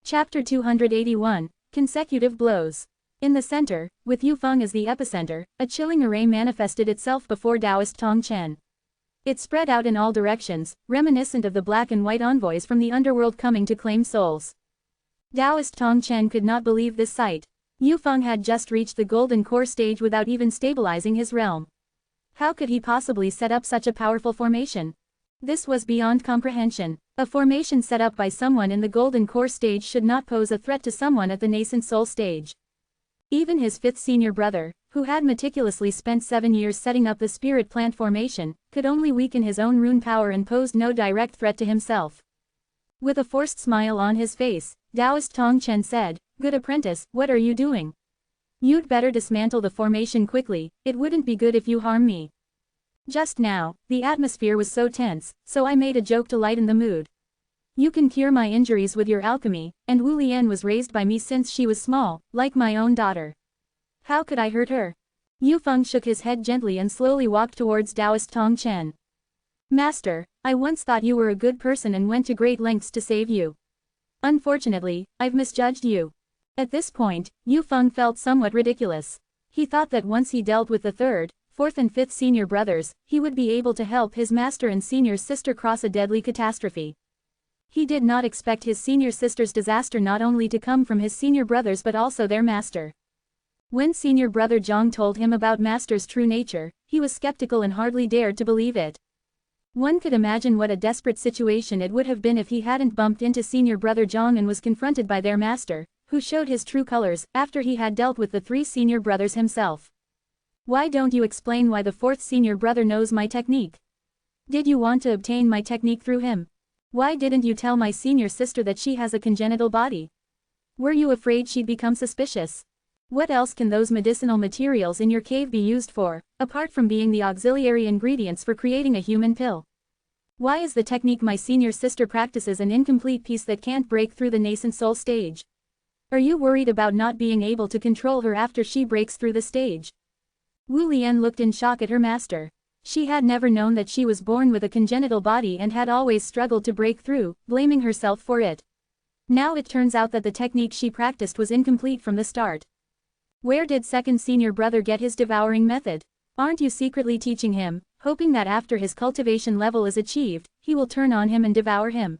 Chapter 281, Consecutive Blows. In the center, with Yufeng as the epicenter, a chilling array manifested itself before Taoist Tongchen. It spread out in all directions, reminiscent of the black and white envoys from the underworld coming to claim souls. Taoist Tongchen could not believe this sight. Yufeng had just reached the golden core stage without even stabilizing his realm. How could he possibly set up such a powerful formation? This was beyond comprehension. A formation set up by someone in the golden core stage should not pose a threat to someone at the nascent soul stage. Even his fifth senior brother, who had meticulously spent 7 years setting up the spirit plant formation, could only weaken his own rune power and posed no direct threat to himself. With a forced smile on his face, Taoist Tongchen said, "Good apprentice, what are you doing? You'd better dismantle the formation quickly, it wouldn't be good if you harm me." Just now, the atmosphere was so tense, so I made a joke to lighten the mood. You can cure my injuries with your alchemy, and Wu Lian was raised by me since she was small, like my own daughter. How could I hurt her? Yufeng shook his head gently and slowly walked towards Taoist Tongchen. Master, I once thought you were a good person and went to great lengths to save you. Unfortunately, I've misjudged you. At this point, Yufeng felt somewhat ridiculous. He thought that once he dealt with the third, fourth and fifth senior brothers, he would be able to help his master and senior sister cross a deadly catastrophe. He did not expect his senior sister's disaster not only to come from his senior brothers but also their master. When senior brother Zhang told him about master's true nature, he was skeptical and hardly dared to believe it. One could imagine what a desperate situation it would have been if he hadn't bumped into senior brother Zhang and was confronted by their master, who showed his true colors after he had dealt with the 3 senior brothers himself. Why don't you explain why the 4th senior brother knows my technique? Did you want to obtain my technique through him? Why didn't you tell my senior sister that she has a congenital body? Were you afraid she'd become suspicious? What else can those medicinal materials in your cave be used for, apart from being the auxiliary ingredients for creating a human pill? Why is the technique my senior sister practices an incomplete piece that can't break through the nascent soul stage? Are you worried about not being able to control her after she breaks through the stage? Wu Lian looked in shock at her master. She had never known that she was born with a congenital body and had always struggled to break through, blaming herself for it. Now it turns out that the technique she practiced was incomplete from the start. Where did second senior brother get his devouring method? Aren't you secretly teaching him, hoping that after his cultivation level is achieved, he will turn on him and devour him?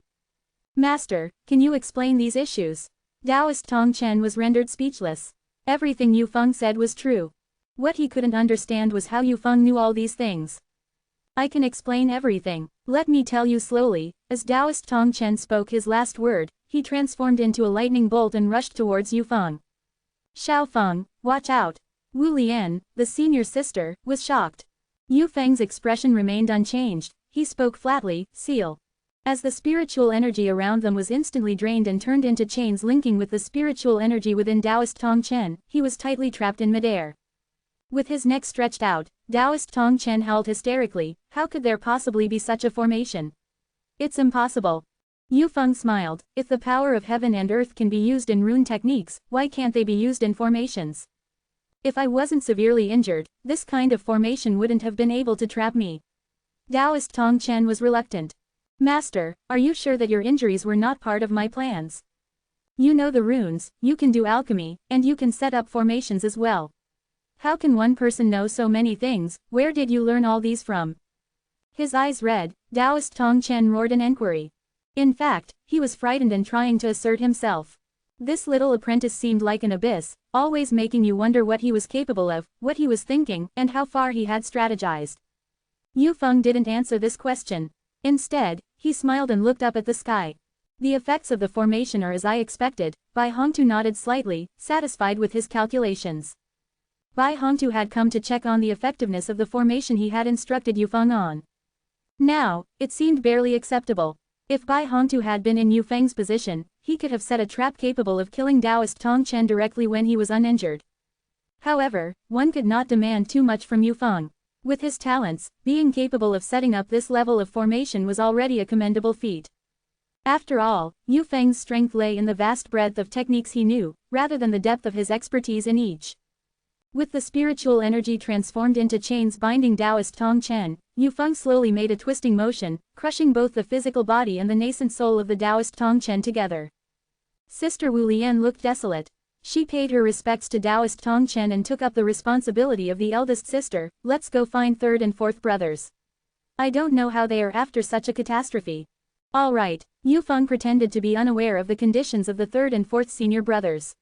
Master, can you explain these issues? Taoist Tongchen was rendered speechless. Everything Yufeng said was true. What he couldn't understand was how Yufeng knew all these things. I can explain everything. Let me tell you slowly. As Taoist Tongchen spoke his last word, he transformed into a lightning bolt and rushed towards Yufeng. Xiaofeng, watch out. Wu Lian, the senior sister, was shocked. Yufeng's expression remained unchanged. He spoke flatly, seal. As the spiritual energy around them was instantly drained and turned into chains linking with the spiritual energy within Taoist Tongchen, he was tightly trapped in midair. With his neck stretched out, Taoist Tongchen howled hysterically. How could there possibly be such a formation? It's impossible. Yufeng smiled. If the power of heaven and earth can be used in rune techniques, why can't they be used in formations? If I wasn't severely injured, this kind of formation wouldn't have been able to trap me. Taoist Tongchen was reluctant. Master, are you sure that your injuries were not part of my plans? You know the runes, you can do alchemy, and you can set up formations as well. How can one person know so many things? Where did you learn all these from? His eyes red, Taoist Tongchen roared an enquiry. In fact, he was frightened and trying to assert himself. This little apprentice seemed like an abyss, always making you wonder what he was capable of, what he was thinking, and how far he had strategized. Yufeng didn't answer this question. Instead, he smiled and looked up at the sky. The effects of the formation are as I expected. Bai Hongtu nodded slightly, satisfied with his calculations. Bai Hongtu had come to check on the effectiveness of the formation he had instructed Yufeng on. Now, it seemed barely acceptable. If Bai Hongtu had been in Yufeng's position, he could have set a trap capable of killing Taoist Tongchen directly when he was uninjured. However, one could not demand too much from Yufeng. With his talents, being capable of setting up this level of formation was already a commendable feat. After all, Yufeng's strength lay in the vast breadth of techniques he knew, rather than the depth of his expertise in each. With the spiritual energy transformed into chains binding Taoist Tongchen, Yufeng slowly made a twisting motion, crushing both the physical body and the nascent soul of the Taoist Tongchen together. Sister Wu Lian looked desolate. She paid her respects to Taoist Tong Chen and took up the responsibility of the eldest sister. Let's go find third and fourth brothers. I don't know how they are after such a catastrophe. All right. Yu Feng pretended to be unaware of the conditions of the third and fourth senior brothers.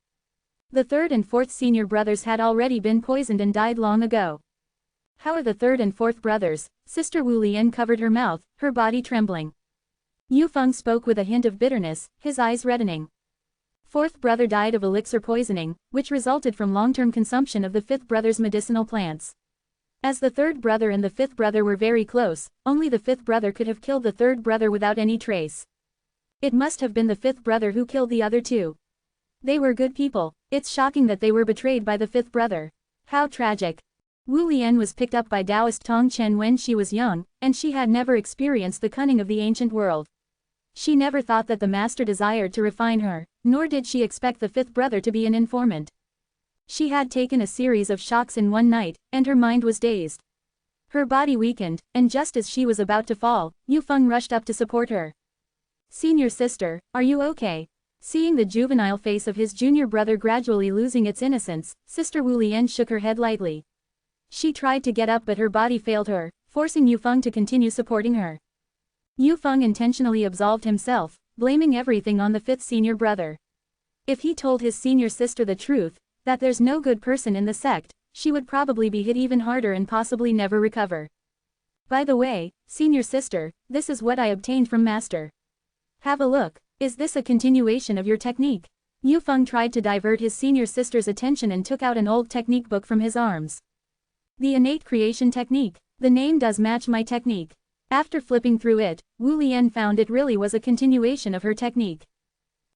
The third and fourth senior brothers had already been poisoned and died long ago. How are the third and fourth brothers? Sister Wu Lian covered her mouth, her body trembling. Yu Feng spoke with a hint of bitterness, his eyes reddening. Fourth brother died of elixir poisoning, which resulted from long-term consumption of the fifth brother's medicinal plants. As the third brother and the fifth brother were very close, only the fifth brother could have killed the third brother without any trace. It must have been the fifth brother who killed the other two. They were good people. It's shocking that they were betrayed by the fifth brother. How tragic. Wu Lian was picked up by Taoist Tong Chen when she was young, and she had never experienced the cunning of the ancient world. She never thought that the master desired to refine her, nor did she expect the fifth brother to be an informant. She had taken a series of shocks in one night, and her mind was dazed. Her body weakened, and just as she was about to fall, Yu Feng rushed up to support her. Senior sister, are you okay? Seeing the juvenile face of his junior brother gradually losing its innocence, Sister Wu Lian shook her head lightly. She tried to get up but her body failed her, forcing Yu Feng to continue supporting her. Yu Feng intentionally absolved himself, blaming everything on the fifth senior brother. If he told his senior sister the truth, that there's no good person in the sect, she would probably be hit even harder and possibly never recover. By the way, senior sister, this is what I obtained from master. Have a look. Is this a continuation of your technique? Yu Feng tried to divert his senior sister's attention and took out an old technique book from his arms. The innate creation technique. The name does match my technique. After flipping through it, Wu Lian found it really was a continuation of her technique.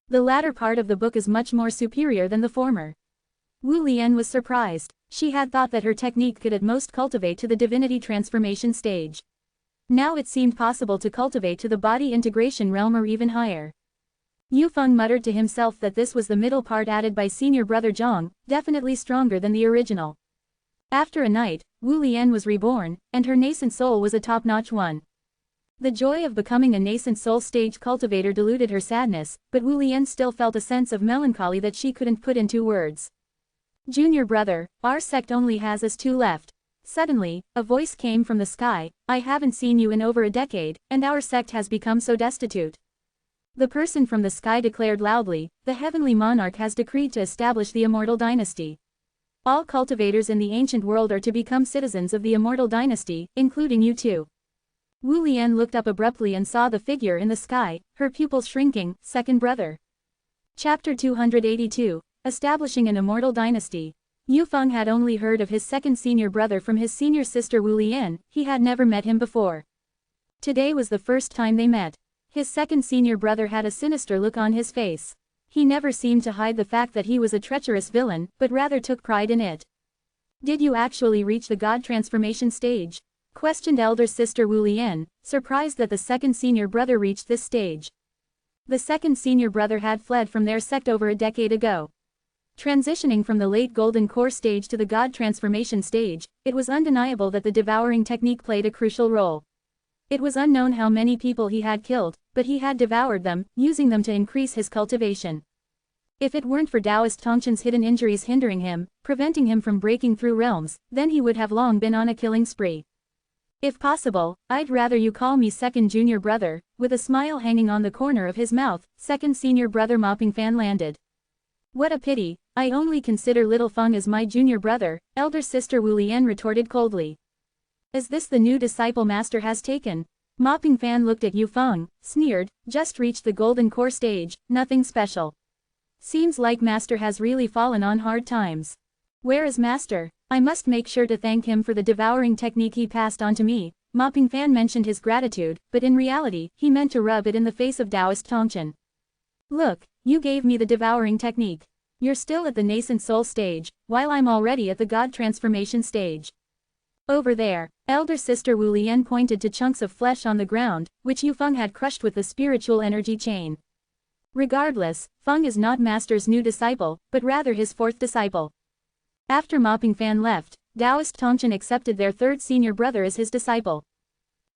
The latter part of the book is much more superior than the former. Wu Lian was surprised. She had thought that her technique could at most cultivate to the divinity transformation stage. Now it seemed possible to cultivate to the body integration realm or even higher. Yu Feng muttered to himself that this was the middle part added by senior brother Zhang, definitely stronger than the original. After a night, Wu Lian was reborn, and her nascent soul was a top-notch one. The joy of becoming a nascent soul stage cultivator diluted her sadness, but Wu Lian still felt a sense of melancholy that she couldn't put into words. Junior brother, our sect only has us two left. Suddenly, a voice came from the sky, I haven't seen you in over a decade, and our sect has become so destitute. The person from the sky declared loudly, the heavenly monarch has decreed to establish the immortal dynasty. All cultivators in the ancient world are to become citizens of the immortal dynasty, including you two. Wu Lian looked up abruptly and saw the figure in the sky, her pupils shrinking, second brother. Chapter 282, Establishing an Immortal Dynasty. Yu Feng had only heard of his second senior brother from his senior sister Wu Lian, he had never met him before. Today was the first time they met. His second senior brother had a sinister look on his face. He never seemed to hide the fact that he was a treacherous villain, but rather took pride in it. Did you actually reach the god transformation stage? Questioned elder sister Wu Lian, surprised that the second senior brother reached this stage. The second senior brother had fled from their sect over a decade ago. Transitioning from the late golden core stage to the god transformation stage, it was undeniable that the devouring technique played a crucial role. It was unknown how many people he had killed, but he had devoured them, using them to increase his cultivation. If it weren't for Taoist Tongchen's hidden injuries hindering him, preventing him from breaking through realms, then he would have long been on a killing spree. If possible, I'd rather you call me second junior brother, with a smile hanging on the corner of his mouth, second senior brother Mopping Fan landed. What a pity, I only consider little Feng as my junior brother, elder sister Wu Lian retorted coldly. Is this the new disciple master has taken? Mopping Fan looked at Yu Feng, sneered, just reached the golden core stage, nothing special. Seems like master has really fallen on hard times. Where is master? I must make sure to thank him for the devouring technique he passed on to me. Mopping Fan mentioned his gratitude, but in reality, he meant to rub it in the face of Taoist Tongchen. Look, you gave me the devouring technique. You're still at the nascent soul stage, while I'm already at the god transformation stage. Over there, elder sister Wu Lian pointed to chunks of flesh on the ground, which Yu Feng had crushed with the spiritual energy chain. Regardless, Feng is not master's new disciple, but rather his fourth disciple. After Mopping Fan left, Taoist Tongchen accepted their third senior brother as his disciple.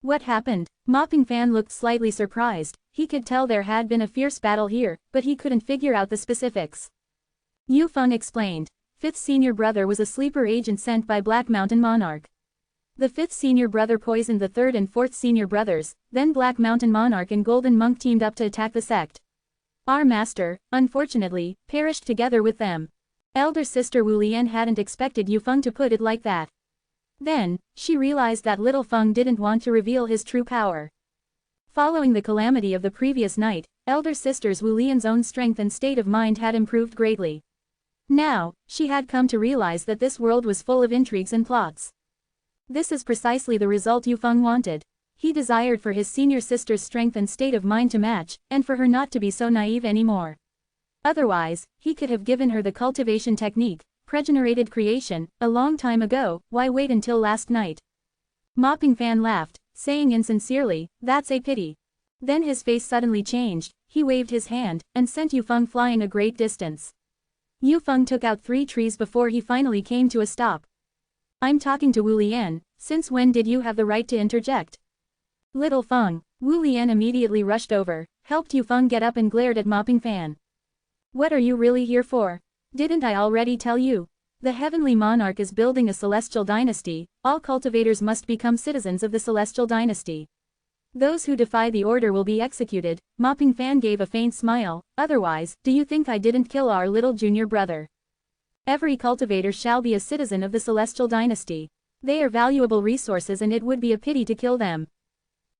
What happened? Mopping Fan looked slightly surprised, he could tell there had been a fierce battle here, but he couldn't figure out the specifics. Yu Feng explained. Fifth senior brother was a sleeper agent sent by Black Mountain Monarch. The fifth senior brother poisoned the third and fourth senior brothers, then Black Mountain Monarch and Golden Monk teamed up to attack the sect. Our master, unfortunately, perished together with them. Elder sister Wu Lian hadn't expected Yu Feng to put it like that. Then, she realized that little Feng didn't want to reveal his true power. Following the calamity of the previous night, elder sisters Wu Lian's own strength and state of mind had improved greatly. Now, she had come to realize that this world was full of intrigues and plots. This is precisely the result Yu Feng wanted. He desired for his senior sister's strength and state of mind to match, and for her not to be so naive anymore. Otherwise, he could have given her the cultivation technique, pregenerated creation, a long time ago. Why wait until last night? Mopping Fan laughed, saying insincerely, that's a pity. Then his face suddenly changed, he waved his hand, and sent Yu Feng flying a great distance. Yu Feng took out 3 trees before he finally came to a stop. I'm talking to Wu Lian, since when did you have the right to interject? Little Feng. Wu Lian immediately rushed over, helped Yu Feng get up and glared at Mopping Fan. What are you really here for? Didn't I already tell you? The Heavenly Monarch is building a celestial dynasty, all cultivators must become citizens of the celestial dynasty. Those who defy the order will be executed. Mopping Fan gave a faint smile. Otherwise, do you think I didn't kill our little junior brother? Every cultivator shall be a citizen of the celestial dynasty. They are valuable resources and it would be a pity to kill them.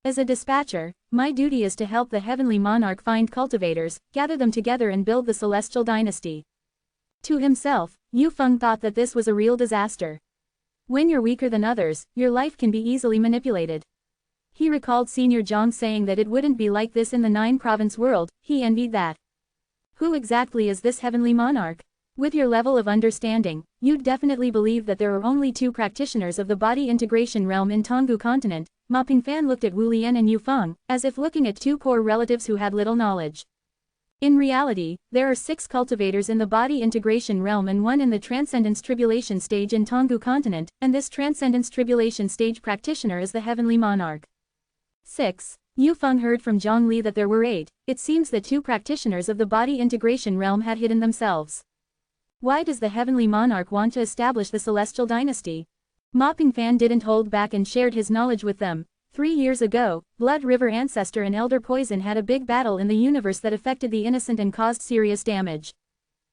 As a dispatcher, my duty is to help the Heavenly Monarch find cultivators, gather them together and build the celestial dynasty. To himself, Yu Feng thought that this was a real disaster. When you're weaker than others, your life can be easily manipulated. He recalled Senior Zhang saying that it wouldn't be like this in the 9-province world. He envied that. Who exactly is this Heavenly Monarch? With your level of understanding, you'd definitely believe that there are only 2 practitioners of the body integration realm in Tonggu continent. Mopping Fan looked at Wu Lian and Yu Feng, as if looking at 2 poor relatives who had little knowledge. In reality, there are 6 cultivators in the body integration realm and 1 in the Transcendence Tribulation stage in Tonggu continent, and this Transcendence Tribulation stage practitioner is the Heavenly Monarch. 6. Yu Feng heard from Zhang Li that there were 8. It seems that 2 practitioners of the body integration realm had hidden themselves. Why does the Heavenly Monarch want to establish the Celestial Dynasty? Mopping Fan didn't hold back and shared his knowledge with them. 3 years ago, Blood River Ancestor and Elder Poison had a big battle in the universe that affected the innocent and caused serious damage.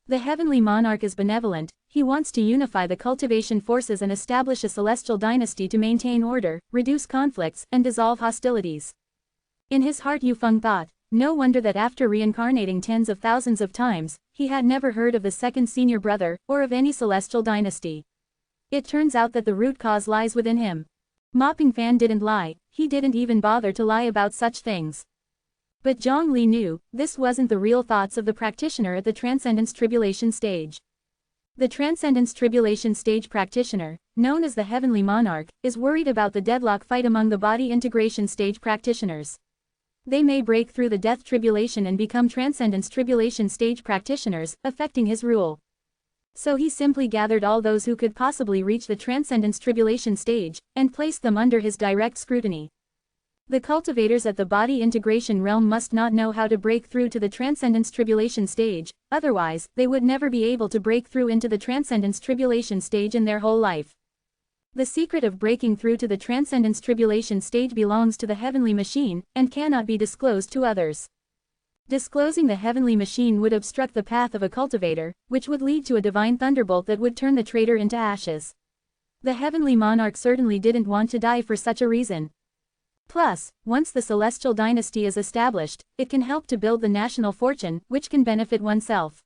The Heavenly Monarch is benevolent. He wants to unify the cultivation forces and establish a celestial dynasty to maintain order, reduce conflicts, and dissolve hostilities. In his heart Yu Feng thought, no wonder that after reincarnating tens of thousands of times, he had never heard of the second senior brother, or of any celestial dynasty. It turns out that the root cause lies within him. Mopping Fan didn't lie, he didn't even bother to lie about such things. But Zhang Li knew, this wasn't the real thoughts of the practitioner at the Transcendence Tribulation stage. The Transcendence Tribulation stage practitioner, known as the Heavenly Monarch, is worried about the deadlock fight among the body integration stage practitioners. They may break through the death tribulation and become Transcendence Tribulation stage practitioners, affecting his rule. So he simply gathered all those who could possibly reach the Transcendence Tribulation stage, and placed them under his direct scrutiny. The cultivators at the body integration realm must not know how to break through to the Transcendence Tribulation stage, otherwise, they would never be able to break through into the Transcendence Tribulation stage in their whole life. The secret of breaking through to the Transcendence Tribulation stage belongs to the Heavenly Machine, and cannot be disclosed to others. Disclosing the Heavenly Machine would obstruct the path of a cultivator, which would lead to a divine thunderbolt that would turn the traitor into ashes. The Heavenly Monarch certainly didn't want to die for such a reason. Plus, once the Celestial Dynasty is established, it can help to build the national fortune, which can benefit oneself.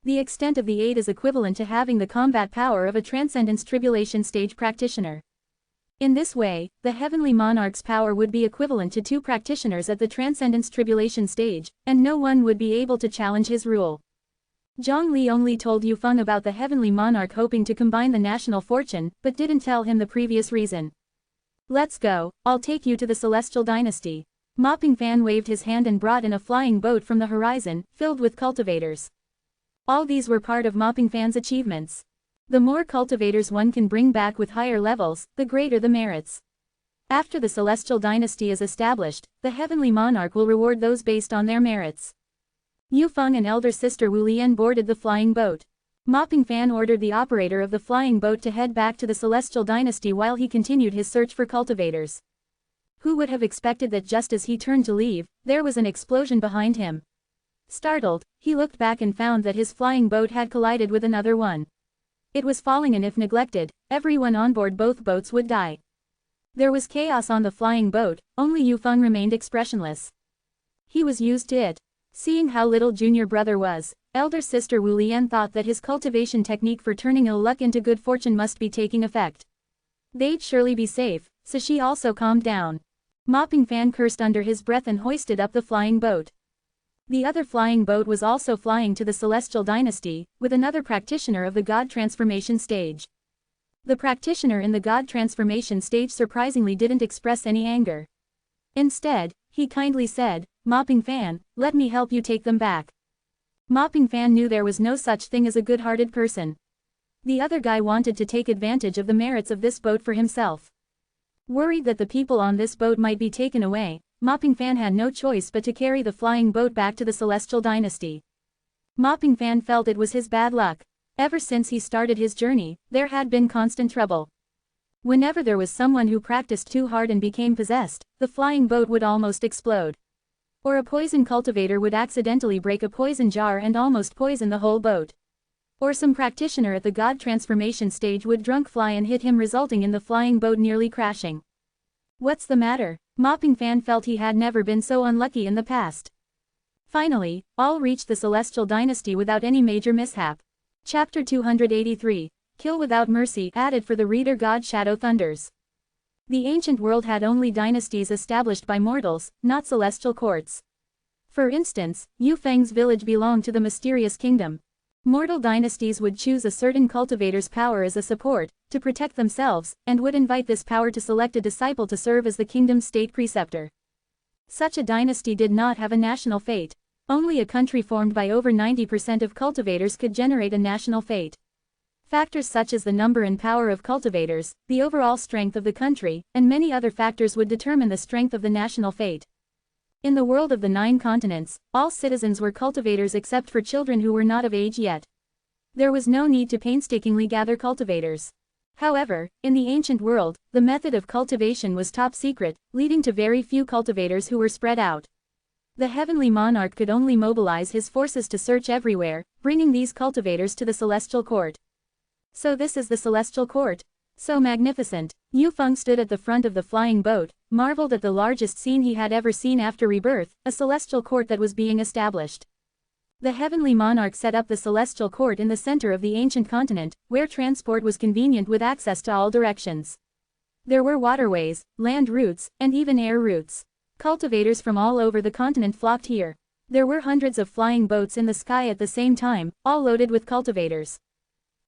The extent of the aid is equivalent to having the combat power of a Transcendence Tribulation stage practitioner. In this way, the Heavenly Monarch's power would be equivalent to 2 practitioners at the Transcendence Tribulation stage, and no one would be able to challenge his rule. Zhang Li only told Yu Feng about the Heavenly Monarch hoping to combine the national fortune, but didn't tell him the previous reason. Let's go, I'll take you to the Celestial Dynasty. Mopping Fan waved his hand and brought in a flying boat from the horizon, filled with cultivators. All these were part of Mopping Fan's achievements. The more cultivators one can bring back with higher levels, the greater the merits. After the celestial dynasty is established, the heavenly monarch will reward those based on their merits. Yu Feng and elder sister Wu Lian boarded the flying boat. Mopping Fan ordered the operator of the flying boat to head back to the celestial dynasty while he continued his search for cultivators. Who would have expected that just as he turned to leave, there was an explosion behind him? Startled, he looked back and found that his flying boat had collided with another one. It was falling, and if neglected, everyone on board both boats would die. There was chaos on the flying boat, only Yu Feng remained expressionless. He was used to it. Seeing how little junior brother was, elder sister Wu Lian thought that his cultivation technique for turning ill luck into good fortune must be taking effect. They'd surely be safe, so she also calmed down. Mopping Fan cursed under his breath and hoisted up the flying boat. The other flying boat was also flying to the celestial dynasty, with another practitioner of the god transformation stage. The practitioner in the god transformation stage surprisingly didn't express any anger. Instead, he kindly said, "Mopping Fan, let me help you take them back." Mopping Fan knew there was no such thing as a good-hearted person. The other guy wanted to take advantage of the merits of this boat for himself. Worried that the people on this boat might be taken away, Mopping Fan had no choice but to carry the flying boat back to the celestial dynasty. Mopping Fan felt it was his bad luck. Ever since he started his journey, there had been constant trouble. Whenever there was someone who practiced too hard and became possessed, the flying boat would almost explode. Or a poison cultivator would accidentally break a poison jar and almost poison the whole boat. Or some practitioner at the god transformation stage would drunk fly and hit him, resulting in the flying boat nearly crashing. What's the matter? Mopping Fan felt he had never been so unlucky in the past. Finally, all reached the celestial dynasty without any major mishap. Chapter 283, Kill Without Mercy, added for the reader. God Shadow Thunders. The ancient world had only dynasties established by mortals, not celestial courts. For instance, Yu Feng's village belonged to the mysterious kingdom. Mortal dynasties would choose a certain cultivator's power as a support, to protect themselves, and would invite this power to select a disciple to serve as the kingdom's state preceptor. Such a dynasty did not have a national fate. Only a country formed by over 90% of cultivators could generate a national fate. Factors such as the number and power of cultivators, the overall strength of the country, and many other factors would determine the strength of the national fate. In the world of the 9 continents, all citizens were cultivators except for children who were not of age yet. There was no need to painstakingly gather cultivators. However, in the ancient world, the method of cultivation was top secret, leading to very few cultivators who were spread out. The heavenly monarch could only mobilize his forces to search everywhere, bringing these cultivators to the celestial court. So this is the celestial court? So magnificent. Yu Feng stood at the front of the flying boat, marveled at the largest scene he had ever seen after rebirth, a celestial court that was being established. The heavenly monarch set up the celestial court in the center of the ancient continent, where transport was convenient with access to all directions. There were waterways, land routes, and even air routes. Cultivators from all over the continent flocked here. There were hundreds of flying boats in the sky at the same time, all loaded with cultivators.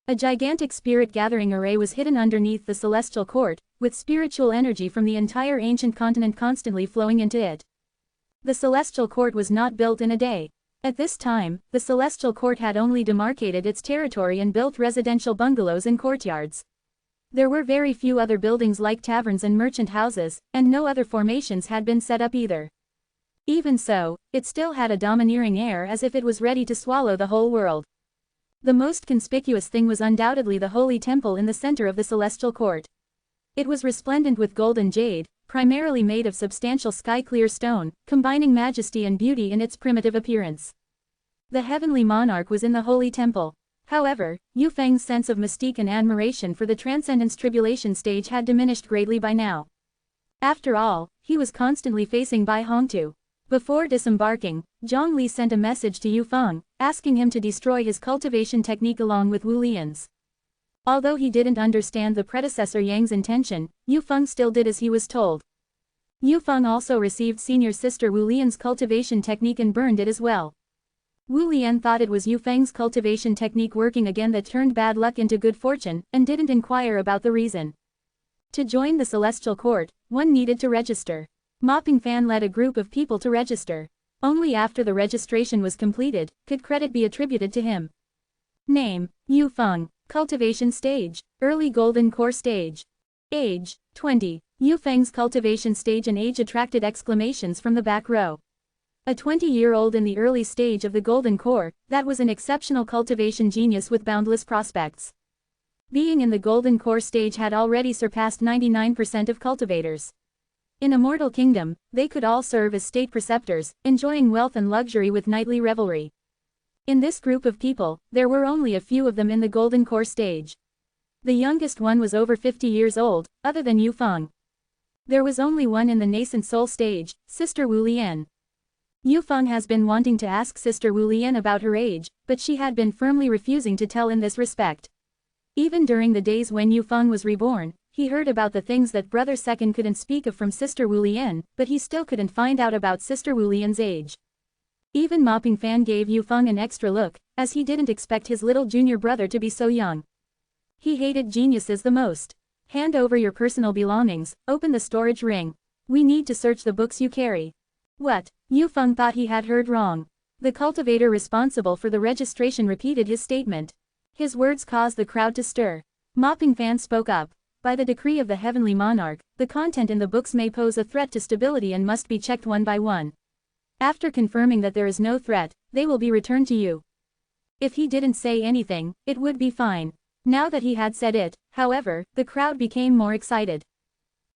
A gigantic spirit-gathering array was hidden underneath the celestial court, with spiritual energy from the entire ancient continent constantly flowing into it. The celestial court was not built in a day. At this time, the celestial court had only demarcated its territory and built residential bungalows and courtyards. There were very few other buildings like taverns and merchant houses, and no other formations had been set up either. Even so, it still had a domineering air, as if it was ready to swallow the whole world. The most conspicuous thing was undoubtedly the holy temple in the center of the celestial court. It was resplendent with gold and jade, primarily made of substantial sky-clear stone, combining majesty and beauty in its primitive appearance. The heavenly monarch was in the holy temple. However, Yu Feng's sense of mystique and admiration for the Transcendence Tribulation stage had diminished greatly by now. After all, he was constantly facing Bai Hongtu. Before disembarking, Zhang Li sent a message to Yu Feng, asking him to destroy his cultivation technique along with Wu Lian's. Although he didn't understand the predecessor Yang's intention, Yu Feng still did as he was told. Yu Feng also received senior sister Wu Lian's cultivation technique and burned it as well. Wu Lian thought it was Yu Feng's cultivation technique working again that turned bad luck into good fortune, and didn't inquire about the reason. To join the celestial court, one needed to register. Mopping Fan led a group of people to register. Only after the registration was completed, could credit be attributed to him. Name: Yu Feng. Cultivation stage: Early Golden Core stage. Age: 20. Yu Feng's cultivation stage and age attracted exclamations from the back row. A 20-year-old in the early stage of the Golden Core, that was an exceptional cultivation genius with boundless prospects. Being in the Golden Core stage had already surpassed 99% of cultivators. In a mortal kingdom, they could all serve as state preceptors, enjoying wealth and luxury with nightly revelry. In this group of people, there were only a few of them in the Golden Core stage. The youngest one was over 50 years old, other than Yu Feng. There was only one in the nascent soul stage, Sister Wu Lian. Yu Feng has been wanting to ask Sister Wu Lian about her age, but she had been firmly refusing to tell in this respect. Even during the days when Yu Feng was reborn, he heard about the things that Brother Second couldn't speak of from Sister Wu Lian, but he still couldn't find out about Sister Wu Lian's age. Even Mopping Fan gave Yu Feng an extra look, as he didn't expect his little junior brother to be so young. He hated geniuses the most. Hand over your personal belongings, open the storage ring. We need to search the books you carry. What? Yu Feng thought he had heard wrong. The cultivator responsible for the registration repeated his statement. His words caused the crowd to stir. Mopping Fan spoke up. By the decree of the Heavenly Monarch, the content in the books may pose a threat to stability and must be checked one by one. After confirming that there is no threat, they will be returned to you. If he didn't say anything, it would be fine. Now that he had said it, however, the crowd became more excited.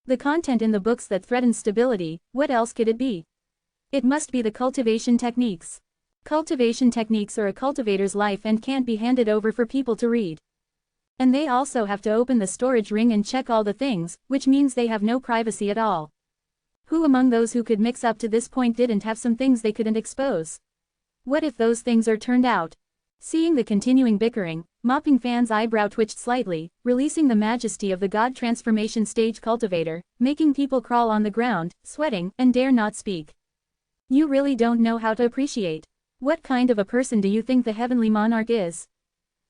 The content in the books that threatens stability, what else could it be? It must be the cultivation techniques. Cultivation techniques are a cultivator's life and can't be handed over for people to read. And they also have to open the storage ring and check all the things, which means they have no privacy at all. Who among those who could mix up to this point didn't have some things they couldn't expose? What if those things are turned out? Seeing the continuing bickering, Mopping Fan's eyebrow twitched slightly, releasing the majesty of the God Transformation Stage cultivator, making people crawl on the ground, sweating, and dare not speak. You really don't know how to appreciate. What kind of a person do you think the Heavenly Monarch is?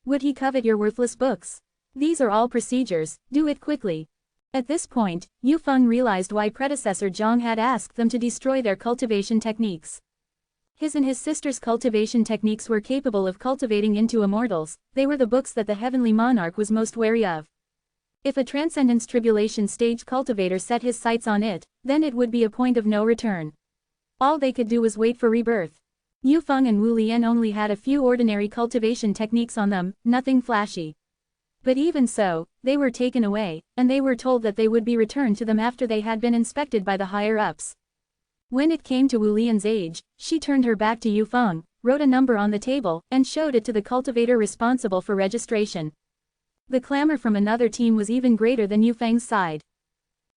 Would he covet your worthless books? These are all procedures, do it quickly. At this point, Yu Feng realized why predecessor Zhang had asked them to destroy their cultivation techniques. His and his sister's cultivation techniques were capable of cultivating into immortals, they were the books that the Heavenly Monarch was most wary of. If a Transcendence Tribulation stage cultivator set his sights on it, then it would be a point of no return. All they could do was wait for rebirth. Yu Feng and Wu Lian only had a few ordinary cultivation techniques on them, nothing flashy. But even so, they were taken away, and they were told that they would be returned to them after they had been inspected by the higher-ups. When it came to Wu Lian's age, she turned her back to Yu Feng, wrote a number on the table, and showed it to the cultivator responsible for registration. The clamor from another team was even greater than Yu Feng's side.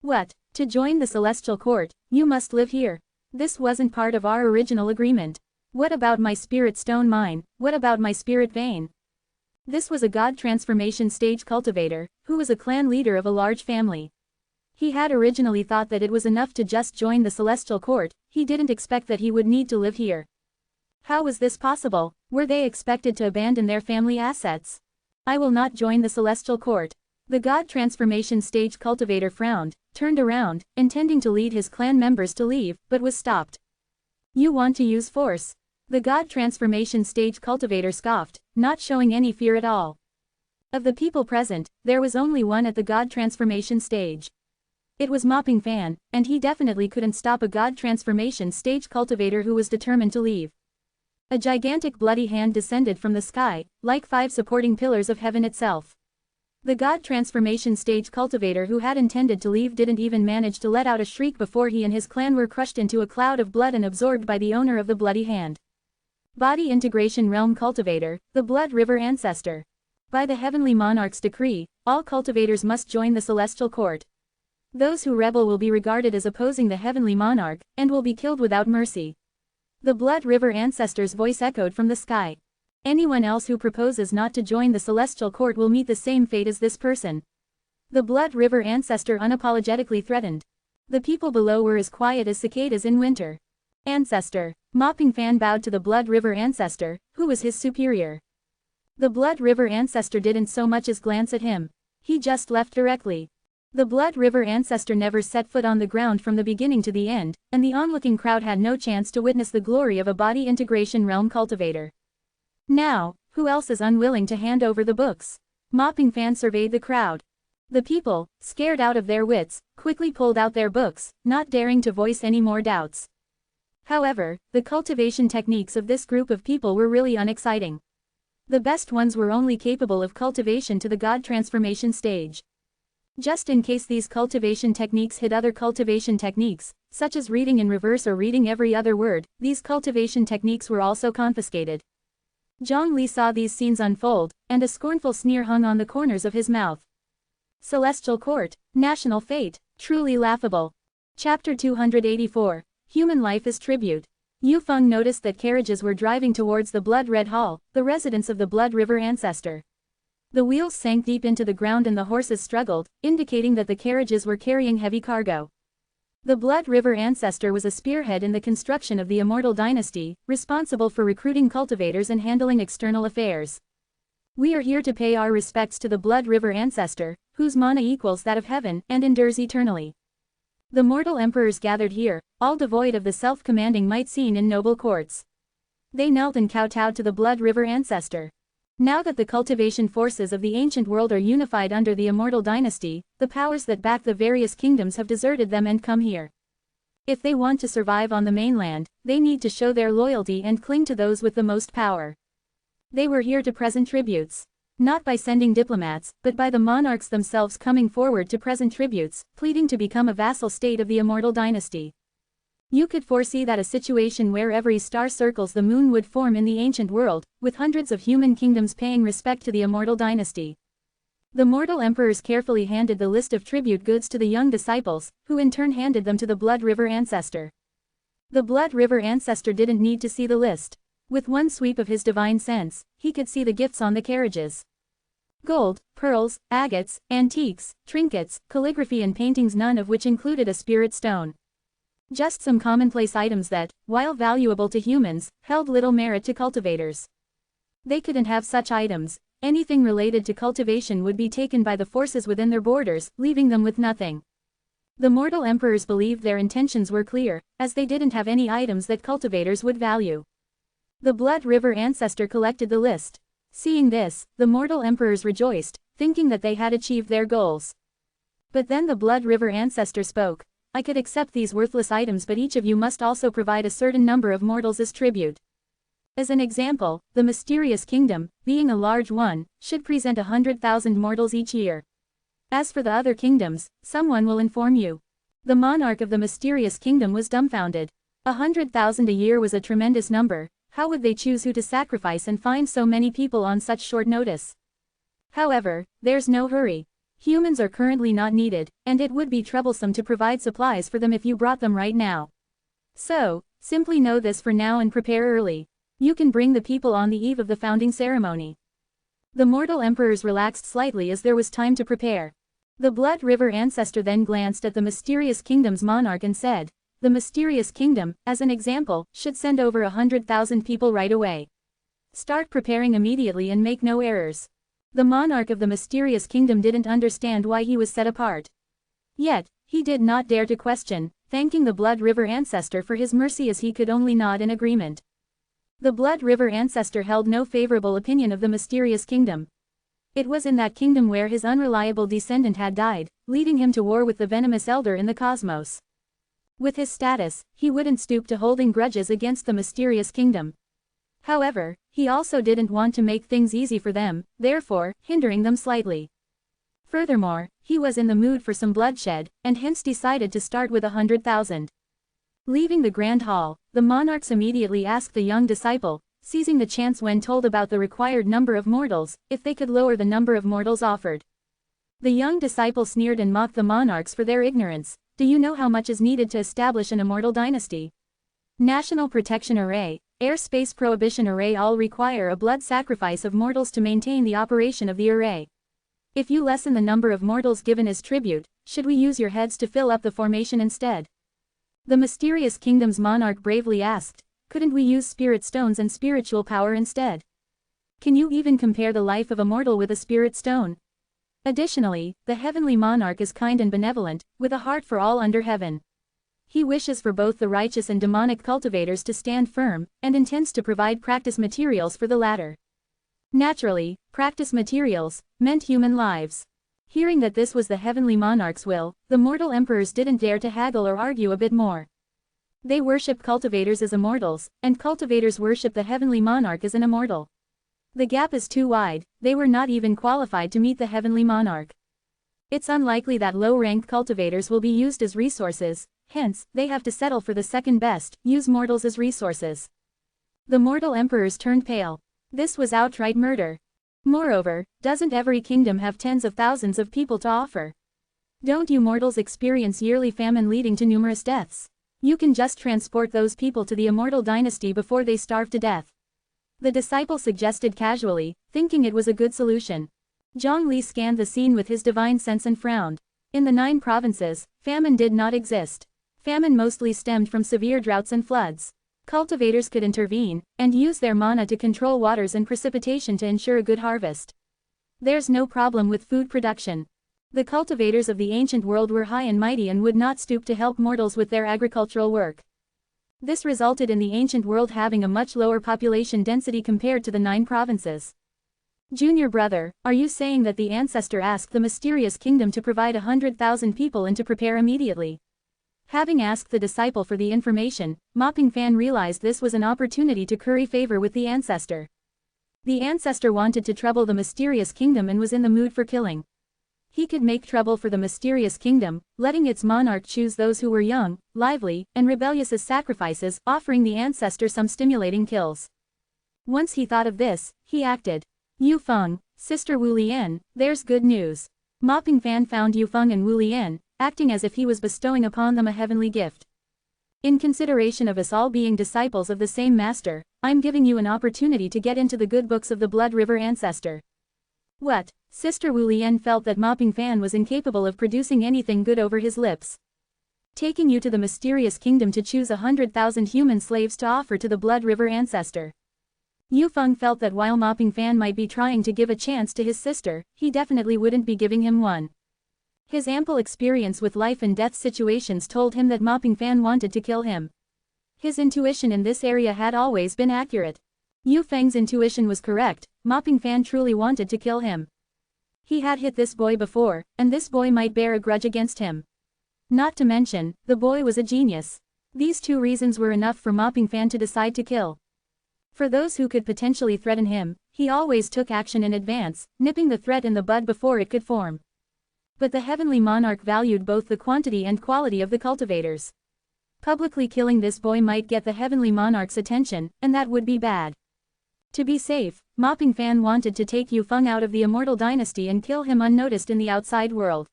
What? To join the Celestial Court, you must live here. This wasn't part of our original agreement. What about my spirit stone mine? What about my spirit vein? This was a God Transformation Stage cultivator, who was a clan leader of a large family. He had originally thought that it was enough to just join the Celestial Court, he didn't expect that he would need to live here. How was this possible? Were they expected to abandon their family assets? I will not join the Celestial Court. The God Transformation Stage cultivator frowned, turned around, intending to lead his clan members to leave, but was stopped. You want to use force? The God Transformation Stage cultivator scoffed, not showing any fear at all. Of the people present, there was only one at the God Transformation Stage. It was Mopping Fan, and he definitely couldn't stop a God Transformation Stage cultivator who was determined to leave. A gigantic bloody hand descended from the sky, like 5 supporting pillars of heaven itself. The God Transformation Stage cultivator who had intended to leave didn't even manage to let out a shriek before he and his clan were crushed into a cloud of blood and absorbed by the owner of the bloody hand. Body Integration Realm Cultivator, the Blood River Ancestor. By the Heavenly Monarch's decree, all cultivators must join the Celestial Court. Those who rebel will be regarded as opposing the Heavenly Monarch, and will be killed without mercy. The Blood River Ancestor's voice echoed from the sky. Anyone else who proposes not to join the Celestial Court will meet the same fate as this person. The Blood River Ancestor unapologetically threatened. The people below were as quiet as cicadas in winter. Ancestor. Mopping Fan bowed to the Blood River Ancestor, who was his superior. The Blood River Ancestor didn't so much as glance at him. He just left directly. The Blood River Ancestor never set foot on the ground from the beginning to the end, and the onlooking crowd had no chance to witness the glory of a Body Integration Realm cultivator. Now, who else is unwilling to hand over the books? Mopping Fan surveyed the crowd. The people, scared out of their wits, quickly pulled out their books, not daring to voice any more doubts. However, the cultivation techniques of this group of people were really unexciting. The best ones were only capable of cultivation to the God transformation stage. Just in case these cultivation techniques hid other cultivation techniques, such as reading in reverse or reading every other word, these cultivation techniques were also confiscated. Zhang Li saw these scenes unfold, and a scornful sneer hung on the corners of his mouth. Celestial Court, National Fate, truly laughable. Chapter 284, Human Life is Tribute. Yu Feng noticed that carriages were driving towards the Blood Red Hall, the residence of the Blood River ancestor. The wheels sank deep into the ground and the horses struggled, indicating that the carriages were carrying heavy cargo. The Blood River ancestor was a spearhead in the construction of the Immortal Dynasty, responsible for recruiting cultivators and handling external affairs. We are here to pay our respects to the Blood River ancestor, whose mana equals that of heaven and endures eternally. The mortal emperors gathered here, all devoid of the self-commanding might seen in noble courts. They knelt and kowtowed to the Blood River ancestor. Now that the cultivation forces of the ancient world are unified under the Immortal Dynasty, the powers that back the various kingdoms have deserted them and come here. If they want to survive on the mainland, they need to show their loyalty and cling to those with the most power. They were here to present tributes. Not by sending diplomats, but by the monarchs themselves coming forward to present tributes, pleading to become a vassal state of the Immortal Dynasty. You could foresee that a situation where every star circles the moon would form in the ancient world, with hundreds of human kingdoms paying respect to the Immortal Dynasty. The mortal emperors carefully handed the list of tribute goods to the young disciples, who in turn handed them to the Blood River ancestor. The Blood River ancestor didn't need to see the list. With one sweep of his divine sense, he could see the gifts on the carriages. Gold, pearls, agates, antiques, trinkets, calligraphy and paintings, none of which included a spirit stone. Just some commonplace items that, while valuable to humans, held little merit to cultivators. They couldn't have such items. Anything related to cultivation would be taken by the forces within their borders, leaving them with nothing. The mortal emperors believed their intentions were clear, as they didn't have any items that cultivators would value. The Blood River ancestor collected the list. Seeing this, the mortal emperors rejoiced, thinking that they had achieved their goals. But then the Blood River ancestor spoke. I could accept these worthless items, but each of you must also provide a certain number of mortals as tribute. As an example, the mysterious kingdom, being a large one, should present 100,000 mortals each year. As for the other kingdoms, someone will inform you. The monarch of the mysterious kingdom was dumbfounded. 100,000 a year was a tremendous number. How would they choose who to sacrifice and find so many people on such short notice? However, there's no hurry. Humans are currently not needed, and it would be troublesome to provide supplies for them if you brought them right now. So, simply know this for now and prepare early. You can bring the people on the eve of the founding ceremony. The mortal emperors relaxed slightly as there was time to prepare. The Blood River ancestor then glanced at the mysterious kingdom's monarch and said, the mysterious kingdom, as an example, should send over 100,000 people right away. Start preparing immediately and make no errors. The monarch of the mysterious kingdom didn't understand why he was set apart. Yet, he did not dare to question, thanking the Blood River ancestor for his mercy as he could only nod in agreement. The Blood River ancestor held no favorable opinion of the mysterious kingdom. It was in that kingdom where his unreliable descendant had died, leading him to war with the venomous elder in the cosmos. With his status, he wouldn't stoop to holding grudges against the mysterious kingdom. However, he also didn't want to make things easy for them, therefore, hindering them slightly. Furthermore, he was in the mood for some bloodshed, and hence decided to start with 100,000. Leaving the grand hall, the monarchs immediately asked the young disciple, seizing the chance when told about the required number of mortals, if they could lower the number of mortals offered. The young disciple sneered and mocked the monarchs for their ignorance. Do you know how much is needed to establish an immortal dynasty? National Protection Array, Airspace Prohibition Array all require a blood sacrifice of mortals to maintain the operation of the array. If you lessen the number of mortals given as tribute, should we use your heads to fill up the formation instead? The mysterious kingdom's monarch bravely asked, couldn't we use spirit stones and spiritual power instead? Can you even compare the life of a mortal with a spirit stone? Additionally, the heavenly monarch is kind and benevolent, with a heart for all under heaven. He wishes for both the righteous and demonic cultivators to stand firm, and intends to provide practice materials for the latter. Naturally, practice materials meant human lives. Hearing that this was the heavenly monarch's will, the mortal emperors didn't dare to haggle or argue a bit more. They worship cultivators as immortals, and cultivators worship the heavenly monarch as an immortal. The gap is too wide, they were not even qualified to meet the heavenly monarch. It's unlikely that low-ranked cultivators will be used as resources, hence, they have to settle for the second best, use mortals as resources. The mortal emperors turned pale. This was outright murder. Moreover, doesn't every kingdom have tens of thousands of people to offer? Don't you mortals experience yearly famine leading to numerous deaths? You can just transport those people to the immortal dynasty before they starve to death. The disciple suggested casually, thinking it was a good solution. Zhongli scanned the scene with his divine sense and frowned. In the 9 provinces, famine did not exist. Famine mostly stemmed from severe droughts and floods. Cultivators could intervene, and use their mana to control waters and precipitation to ensure a good harvest. There's no problem with food production. The cultivators of the ancient world were high and mighty and would not stoop to help mortals with their agricultural work. This resulted in the ancient world having a much lower population density compared to the 9 provinces. Junior brother, are you saying that the ancestor asked the mysterious kingdom to provide 100,000 people and to prepare immediately? Having asked the disciple for the information, Mopping Fan realized this was an opportunity to curry favor with the ancestor. The ancestor wanted to trouble the mysterious kingdom and was in the mood for killing. He could make trouble for the mysterious kingdom, letting its monarch choose those who were young, lively, and rebellious as sacrifices, offering the ancestor some stimulating kills. Once he thought of this, he acted. Yu Feng, Sister Wu Lian, there's good news. Mopping Fan found Yu Feng and Wu Lian, acting as if he was bestowing upon them a heavenly gift. In consideration of us all being disciples of the same master, I'm giving you an opportunity to get into the good books of the Blood River ancestor. What? Sister Wu Lian felt that Mopping Fan was incapable of producing anything good over his lips. Taking you to the mysterious kingdom to choose 100,000 human slaves to offer to the Blood River ancestor. Yu Feng felt that while Mopping Fan might be trying to give a chance to his sister, he definitely wouldn't be giving him one. His ample experience with life and death situations told him that Mopping Fan wanted to kill him. His intuition in this area had always been accurate. Yu Feng's intuition was correct, Mopping Fan truly wanted to kill him. He had hit this boy before, and this boy might bear a grudge against him. Not to mention, the boy was a genius. These 2 reasons were enough for Mopping Fan to decide to kill. For those who could potentially threaten him, he always took action in advance, nipping the threat in the bud before it could form. But the heavenly monarch valued both the quantity and quality of the cultivators. Publicly killing this boy might get the heavenly monarch's attention, and that would be bad. To be safe, Mopping Fan wanted to take Yu Feng out of the immortal dynasty and kill him unnoticed in the outside world.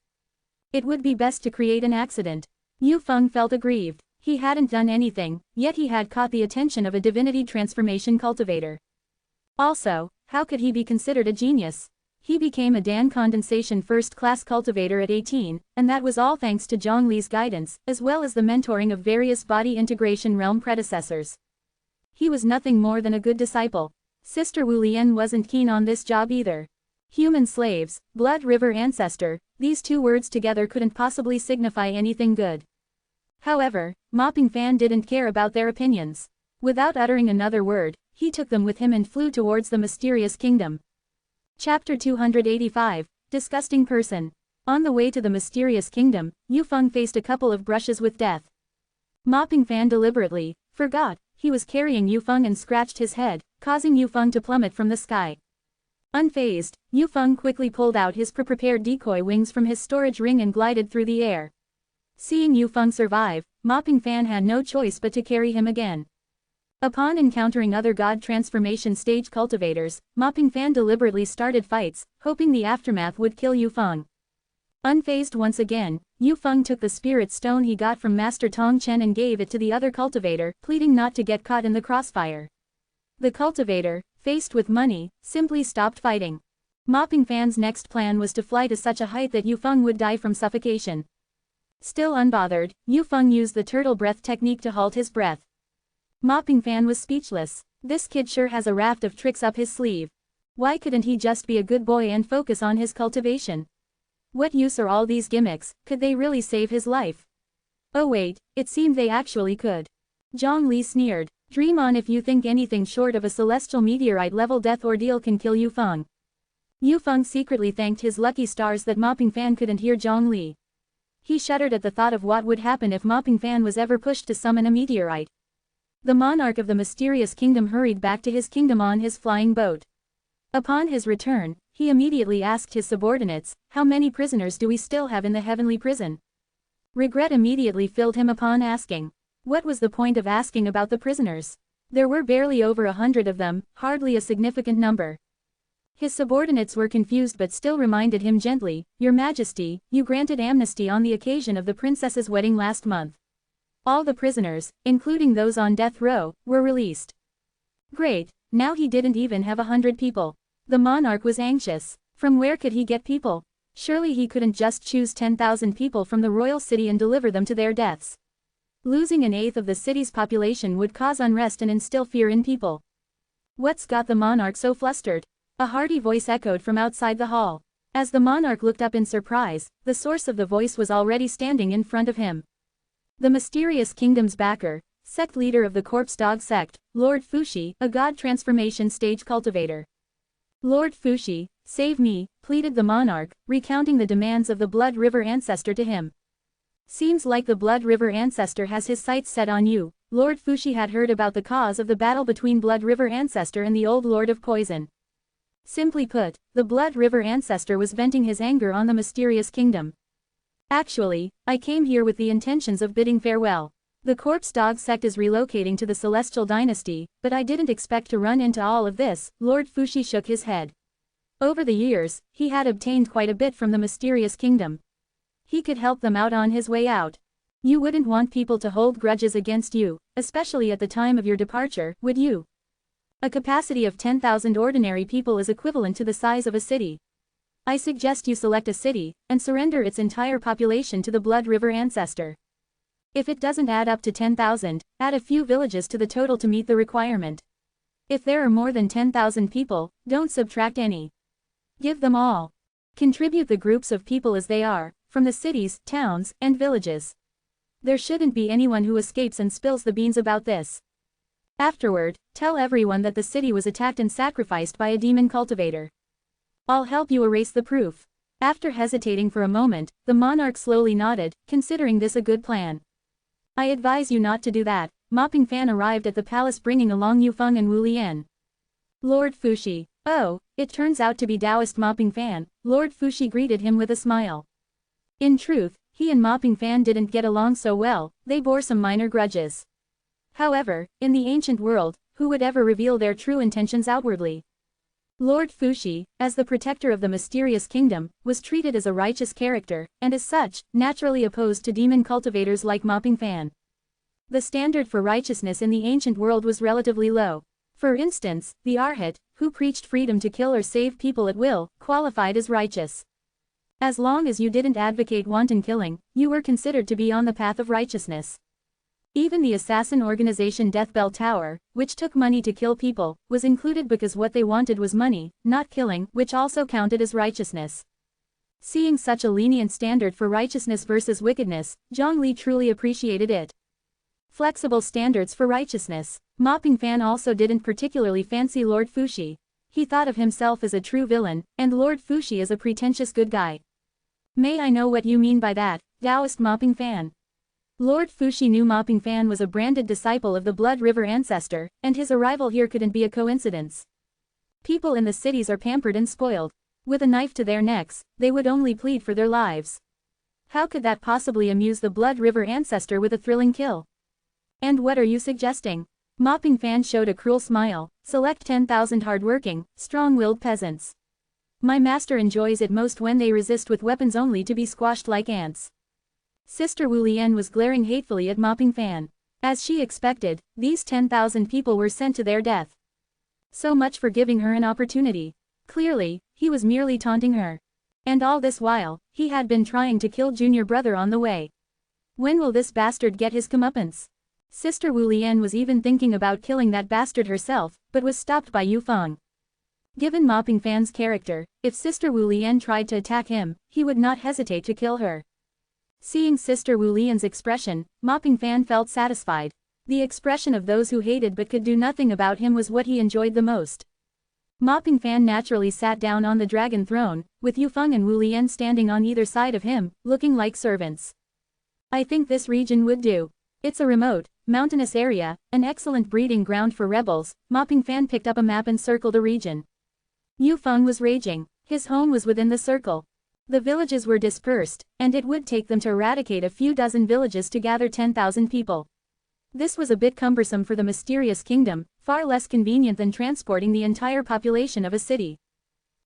It would be best to create an accident. Yu Feng felt aggrieved. He hadn't done anything, yet he had caught the attention of a divinity transformation cultivator. Also, how could he be considered a genius? He became a Dan condensation first-class cultivator at 18, and that was all thanks to Zhongli's guidance, as well as the mentoring of various body integration realm predecessors. He was nothing more than a good disciple. Sister Wu Lian wasn't keen on this job either. Human slaves, Blood River ancestor, these 2 words together couldn't possibly signify anything good. However, Mopping Fan didn't care about their opinions. Without uttering another word, he took them with him and flew towards the mysterious kingdom. Chapter 285, Disgusting Person. On the way to the mysterious kingdom, Yu Feng faced a couple of brushes with death. Mopping Fan deliberately forgot he was carrying Yu Feng and scratched his head, causing Yu Feng to plummet from the sky. Unfazed, Yu Feng quickly pulled out his prepared decoy wings from his storage ring and glided through the air. Seeing Yu Feng survive, Mopping Fan had no choice but to carry him again. Upon encountering other god transformation stage cultivators, Mopping Fan deliberately started fights, hoping the aftermath would kill Yu Feng. Unfazed once again, Yu Feng took the spirit stone he got from Master Tong Chen and gave it to the other cultivator, pleading not to get caught in the crossfire. The cultivator, faced with money, simply stopped fighting. Mopping Fan's next plan was to fly to such a height that Yu Feng would die from suffocation. Still unbothered, Yu Feng used the turtle breath technique to halt his breath. Mopping Fan was speechless. This kid sure has a raft of tricks up his sleeve. Why couldn't he just be a good boy and focus on his cultivation? What use are all these gimmicks? Could they really save his life? Oh wait, it seemed they actually could. Zhongli sneered. Dream on if you think anything short of a celestial meteorite-level death ordeal can kill Yu Feng. Yu Feng secretly thanked his lucky stars that Mopping Fan couldn't hear Zhong Li. He shuddered at the thought of what would happen if Mopping Fan was ever pushed to summon a meteorite. The monarch of the mysterious kingdom hurried back to his kingdom on his flying boat. Upon his return, he immediately asked his subordinates, "How many prisoners do we still have in the heavenly prison?" Regret immediately filled him upon asking. What was the point of asking about the prisoners? There were barely over 100 of them, hardly a significant number. His subordinates were confused but still reminded him gently, "Your Majesty, you granted amnesty on the occasion of the princess's wedding last month. All the prisoners, including those on death row, were released." Great, now he didn't even have 100 people. The monarch was anxious. From where could he get people? Surely he couldn't just choose 10,000 people from the royal city and deliver them to their deaths. Losing an eighth of the city's population would cause unrest and instill fear in people. What's got the monarch so flustered? A hearty voice echoed from outside the hall. As the monarch looked up in surprise, the source of the voice was already standing in front of him. The mysterious kingdom's backer, sect leader of the corpse dog sect, Lord Fushi, a god transformation stage cultivator. "Lord Fushi, save me," pleaded the monarch, recounting the demands of the Blood River ancestor to him. "Seems like the Blood River ancestor has his sights set on you." Lord Fushi had heard about the cause of the battle between Blood River ancestor and the old Lord of Poison. Simply put, the Blood River ancestor was venting his anger on the mysterious kingdom. "Actually, I came here with the intentions of bidding farewell. The corpse dog sect is relocating to the Celestial Dynasty, but I didn't expect to run into all of this." Lord Fushi shook his head. Over the years, he had obtained quite a bit from the mysterious kingdom. He could help them out on his way out. You wouldn't want people to hold grudges against you, especially at the time of your departure, would you? A capacity of 10,000 ordinary people is equivalent to the size of a city. I suggest you select a city, and surrender its entire population to the Blood River ancestor. If it doesn't add up to 10,000, add a few villages to the total to meet the requirement. If there are more than 10,000 people, don't subtract any. Give them all. Contribute the groups of people as they are, from the cities, towns, and villages. There shouldn't be anyone who escapes and spills the beans about this. Afterward, tell everyone that the city was attacked and sacrificed by a demon cultivator. I'll help you erase the proof." After hesitating for a moment, the monarch slowly nodded, considering this a good plan. "I advise you not to do that." Mopping Fan arrived at the palace bringing along Yu Feng and Wu Lian. "Lord Fushi." "Oh, it turns out to be Taoist Mopping Fan." Lord Fushi greeted him with a smile. In truth, he and Mopping Fan didn't get along so well, they bore some minor grudges. However, in the ancient world, who would ever reveal their true intentions outwardly? Lord Fushi, as the protector of the mysterious kingdom, was treated as a righteous character, and as such, naturally opposed to demon cultivators like Mopping Fan. The standard for righteousness in the ancient world was relatively low. For instance, the Arhat, who preached freedom to kill or save people at will, qualified as righteous. As long as you didn't advocate wanton killing, you were considered to be on the path of righteousness. Even the assassin organization Death Bell Tower, which took money to kill people, was included because what they wanted was money, not killing, which also counted as righteousness. Seeing such a lenient standard for righteousness versus wickedness, Zhong Li truly appreciated it. Flexible standards for righteousness. Mopping Fan also didn't particularly fancy Lord Fushi. He thought of himself as a true villain, and Lord Fushi as a pretentious good guy. "May I know what you mean by that, Taoist Mopping Fan?" Lord Fushi knew Mopping Fan was a branded disciple of the Blood River ancestor, and his arrival here couldn't be a coincidence. People in the cities are pampered and spoiled. With a knife to their necks, they would only plead for their lives. How could that possibly amuse the Blood River ancestor with a thrilling kill? "And what are you suggesting?" Mopping Fan showed a cruel smile. "Select 10,000 hard-working, strong-willed peasants. My master enjoys it most when they resist with weapons only to be squashed like ants." Sister Wu Lian was glaring hatefully at Mopping Fan. As she expected, these 10,000 people were sent to their death. So much for giving her an opportunity. Clearly, he was merely taunting her. And all this while, he had been trying to kill junior brother on the way. When will this bastard get his comeuppance? Sister Wu Lian was even thinking about killing that bastard herself, but was stopped by Yu Feng. Given Mopping Fan's character, if Sister Wu Lian tried to attack him, he would not hesitate to kill her. Seeing Sister Wu Lian's expression, Mopping Fan felt satisfied. The expression of those who hated but could do nothing about him was what he enjoyed the most. Mopping Fan naturally sat down on the dragon throne, with Yufeng and Wu Lian standing on either side of him, looking like servants. I think this region would do. It's a remote, mountainous area, an excellent breeding ground for rebels. Mopping Fan picked up a map and circled a region. Yufeng was raging. His home was within the circle. The villages were dispersed, and it would take them to eradicate a few dozen villages to gather 10,000 people. This was a bit cumbersome for the mysterious kingdom, far less convenient than transporting the entire population of a city.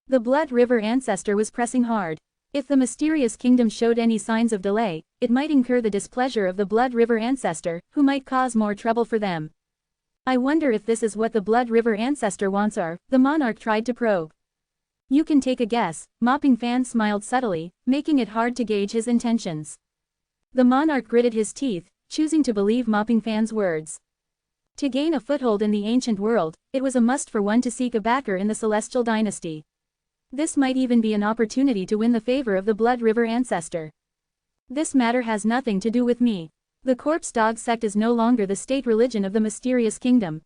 The Blood River ancestor was pressing hard. If the mysterious kingdom showed any signs of delay, it might incur the displeasure of the Blood River ancestor, who might cause more trouble for them. I wonder if this is what the Blood River ancestor wants, or the monarch tried to probe. You can take a guess. Mopping Fan smiled subtly, making it hard to gauge his intentions. The monarch gritted his teeth, choosing to believe Mopping Fan's words. To gain a foothold in the ancient world, it was a must for one to seek a backer in the Celestial Dynasty. This might even be an opportunity to win the favor of the Blood River ancestor. This matter has nothing to do with me. The Corpse Dog sect is no longer the state religion of the mysterious kingdom.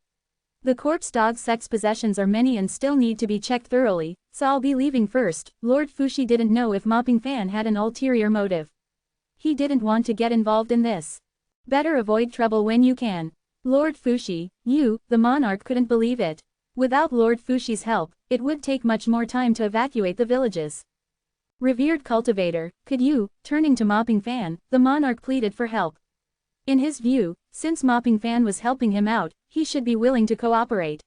The Corpse Dog sect's possessions are many and still need to be checked thoroughly, so I'll be leaving first. Lord Fushi didn't know if Mopping Fan had an ulterior motive. He didn't want to get involved in this. Better avoid trouble when you can. Lord Fushi, you, the monarch couldn't believe it. Without Lord Fushi's help, it would take much more time to evacuate the villages. Revered cultivator, could you, turning to Mopping Fan, the monarch pleaded for help. In his view, since Mopping Fan was helping him out, he should be willing to cooperate.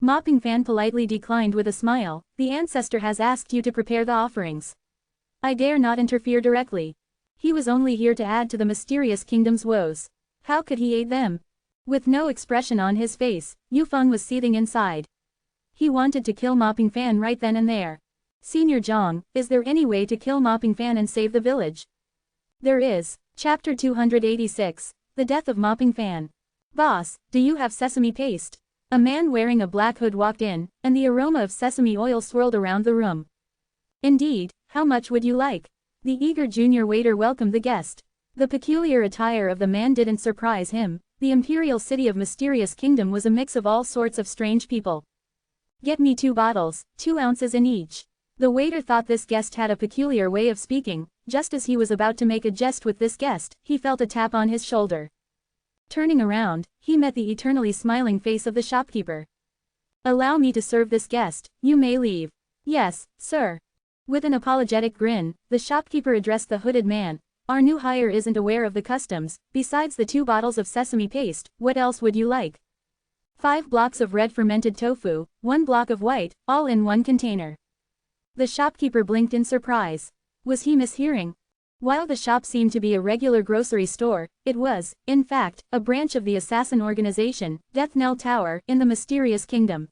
Mopping Fan politely declined with a smile. The ancestor has asked you to prepare the offerings. I dare not interfere directly. He was only here to add to the mysterious kingdom's woes. How could he aid them? With no expression on his face, Yufeng was seething inside. He wanted to kill Mopping Fan right then and there. Senior Zhang, is there any way to kill Mopping Fan and save the village? There is. Chapter 286. The Death of Mopping Fan. Boss, do you have sesame paste? A man wearing a black hood walked in, and the aroma of sesame oil swirled around the room. Indeed, how much would you like? The eager junior waiter welcomed the guest. The peculiar attire of the man didn't surprise him. The imperial city of Mysterious Kingdom was a mix of all sorts of strange people. Get me 2 bottles, 2 ounces in each. The waiter thought this guest had a peculiar way of speaking. Just as he was about to make a jest with this guest, he felt a tap on his shoulder. Turning around, he met the eternally smiling face of the shopkeeper. Allow me to serve this guest, you may leave. Yes, sir. With an apologetic grin, the shopkeeper addressed the hooded man. Our new hire isn't aware of the customs. Besides the 2 bottles of sesame paste, what else would you like? 5 blocks of red fermented tofu, 1 block of white, all in 1 container. The shopkeeper blinked in surprise. Was he mishearing? While the shop seemed to be a regular grocery store, it was, in fact, a branch of the assassin organization, Death Knell Tower, in the Mysterious Kingdom.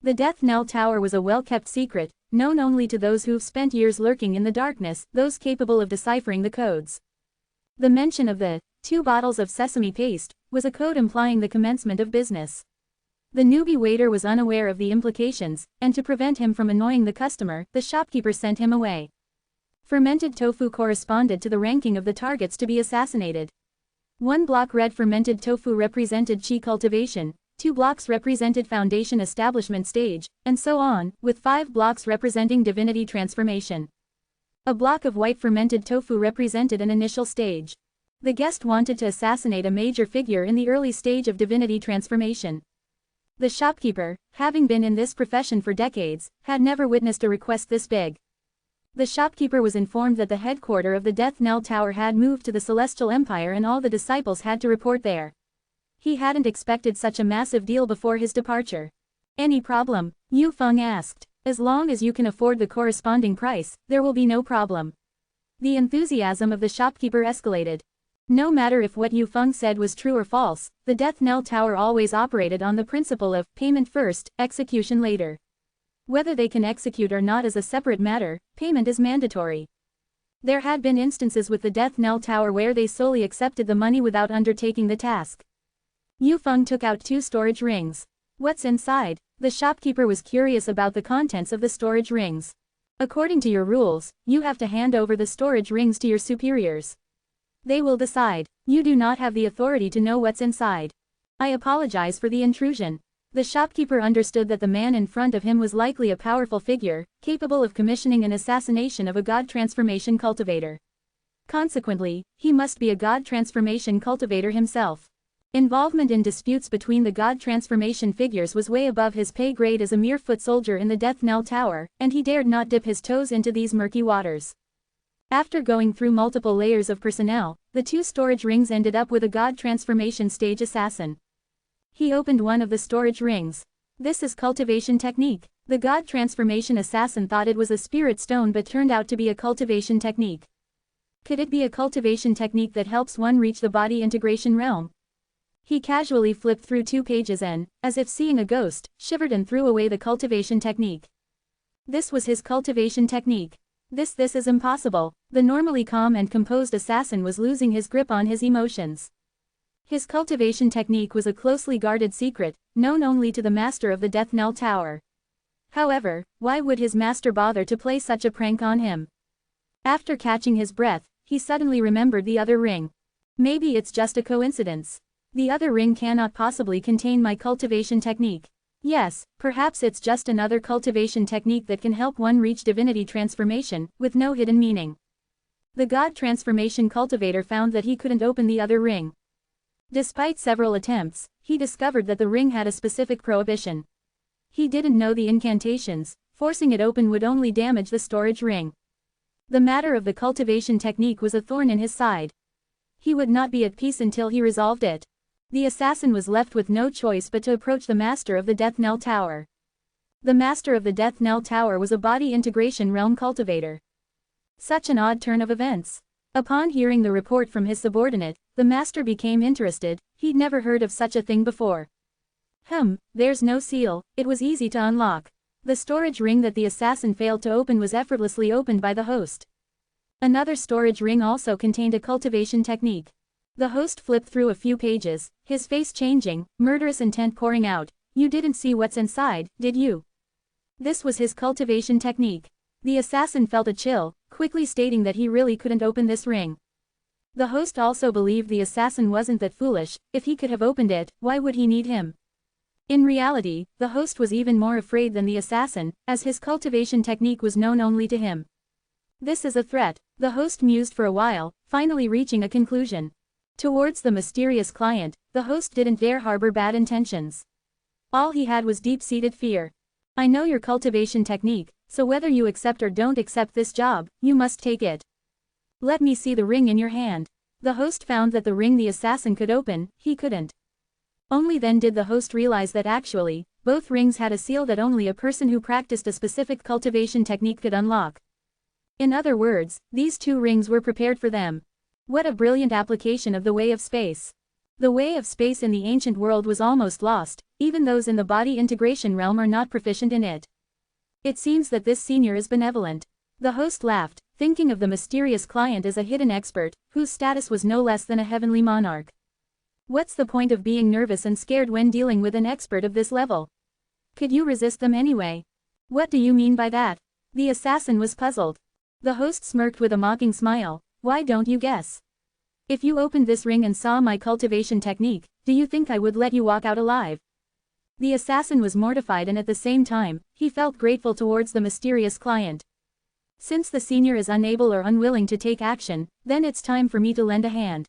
The Death Knell Tower was a well-kept secret, known only to those who've spent years lurking in the darkness, those capable of deciphering the codes. The mention of the 2 bottles of sesame paste was a code implying the commencement of business. The newbie waiter was unaware of the implications, and to prevent him from annoying the customer, the shopkeeper sent him away. Fermented tofu corresponded to the ranking of the targets to be assassinated. 1 block red fermented tofu represented chi cultivation, 2 blocks represented foundation establishment stage, and so on, with 5 blocks representing divinity transformation. A block of white fermented tofu represented an initial stage. The guest wanted to assassinate a major figure in the early stage of divinity transformation. The shopkeeper, having been in this profession for decades, had never witnessed a request this big. The shopkeeper was informed that the headquarters of the Death Knell Tower had moved to the Celestial Empire and all the disciples had to report there. He hadn't expected such a massive deal before his departure. Any problem? Yufeng asked. As long as you can afford the corresponding price, there will be no problem. The enthusiasm of the shopkeeper escalated. No matter if what Yufeng said was true or false, the Death Knell Tower always operated on the principle of payment first, execution later. Whether they can execute or not is a separate matter, payment is mandatory. There had been instances with the Death Knell Tower where they solely accepted the money without undertaking the task. Yufeng took out 2 storage rings. What's inside? The shopkeeper was curious about the contents of the storage rings. According to your rules, you have to hand over the storage rings to your superiors. They will decide. You do not have the authority to know what's inside. I apologize for the intrusion. The shopkeeper understood that the man in front of him was likely a powerful figure, capable of commissioning an assassination of a god transformation cultivator. Consequently, he must be a god transformation cultivator himself. Involvement in disputes between the god transformation figures was way above his pay grade as a mere foot soldier in the Death Knell Tower, and he dared not dip his toes into these murky waters. After going through multiple layers of personnel, the 2 storage rings ended up with a god transformation stage assassin. He opened one of the storage rings. This is cultivation technique. The god transformation assassin thought it was a spirit stone but turned out to be a cultivation technique. Could it be a cultivation technique that helps one reach the body integration realm? He casually flipped through 2 pages and, as if seeing a ghost, shivered and threw away the cultivation technique. This was his cultivation technique. This is impossible. The normally calm and composed assassin was losing his grip on his emotions. His cultivation technique was a closely guarded secret, known only to the master of the Death Knell Tower. However, why would his master bother to play such a prank on him? After catching his breath, he suddenly remembered the other ring. Maybe it's just a coincidence. The other ring cannot possibly contain my cultivation technique. Yes, perhaps it's just another cultivation technique that can help one reach divinity transformation, with no hidden meaning. The god transformation cultivator found that he couldn't open the other ring. Despite several attempts, he discovered that the ring had a specific prohibition. He didn't know the incantations, forcing it open would only damage the storage ring. The matter of the cultivation technique was a thorn in his side. He would not be at peace until he resolved it. The assassin was left with no choice but to approach the master of the Death Knell Tower. The master of the Death Knell Tower was a body integration realm cultivator. Such an odd turn of events. Upon hearing the report from his subordinate, the master became interested. He'd never heard of such a thing before. There's no seal. It was easy to unlock. The storage ring that the assassin failed to open was effortlessly opened by the host. Another storage ring also contained a cultivation technique. The host flipped through a few pages, his face changing, murderous intent pouring out. You didn't see what's inside, did you? This was his cultivation technique. The assassin felt a chill, quickly stating that he really couldn't open this ring. The host also believed the assassin wasn't that foolish. If he could have opened it, why would he need him? In reality, the host was even more afraid than the assassin, as his cultivation technique was known only to him. This is a threat, the host mused for a while, finally reaching a conclusion. Towards the mysterious client, the host didn't dare harbor bad intentions. All he had was deep-seated fear. I know your cultivation technique, so whether you accept or don't accept this job, you must take it. Let me see the ring in your hand. The host found that the ring the assassin could open, he couldn't. Only then did the host realize that actually, both rings had a seal that only a person who practiced a specific cultivation technique could unlock. In other words, these 2 rings were prepared for them. What a brilliant application of the way of space. The way of space in the ancient world was almost lost, even those in the body integration realm are not proficient in it. It seems that this senior is benevolent. The host laughed, thinking of the mysterious client as a hidden expert, whose status was no less than a heavenly monarch. What's the point of being nervous and scared when dealing with an expert of this level? Could you resist them anyway? What do you mean by that? The assassin was puzzled. The host smirked with a mocking smile. Why don't you guess? If you opened this ring and saw my cultivation technique, do you think I would let you walk out alive? The assassin was mortified and at the same time, he felt grateful towards the mysterious client. Since the senior is unable or unwilling to take action, then it's time for me to lend a hand.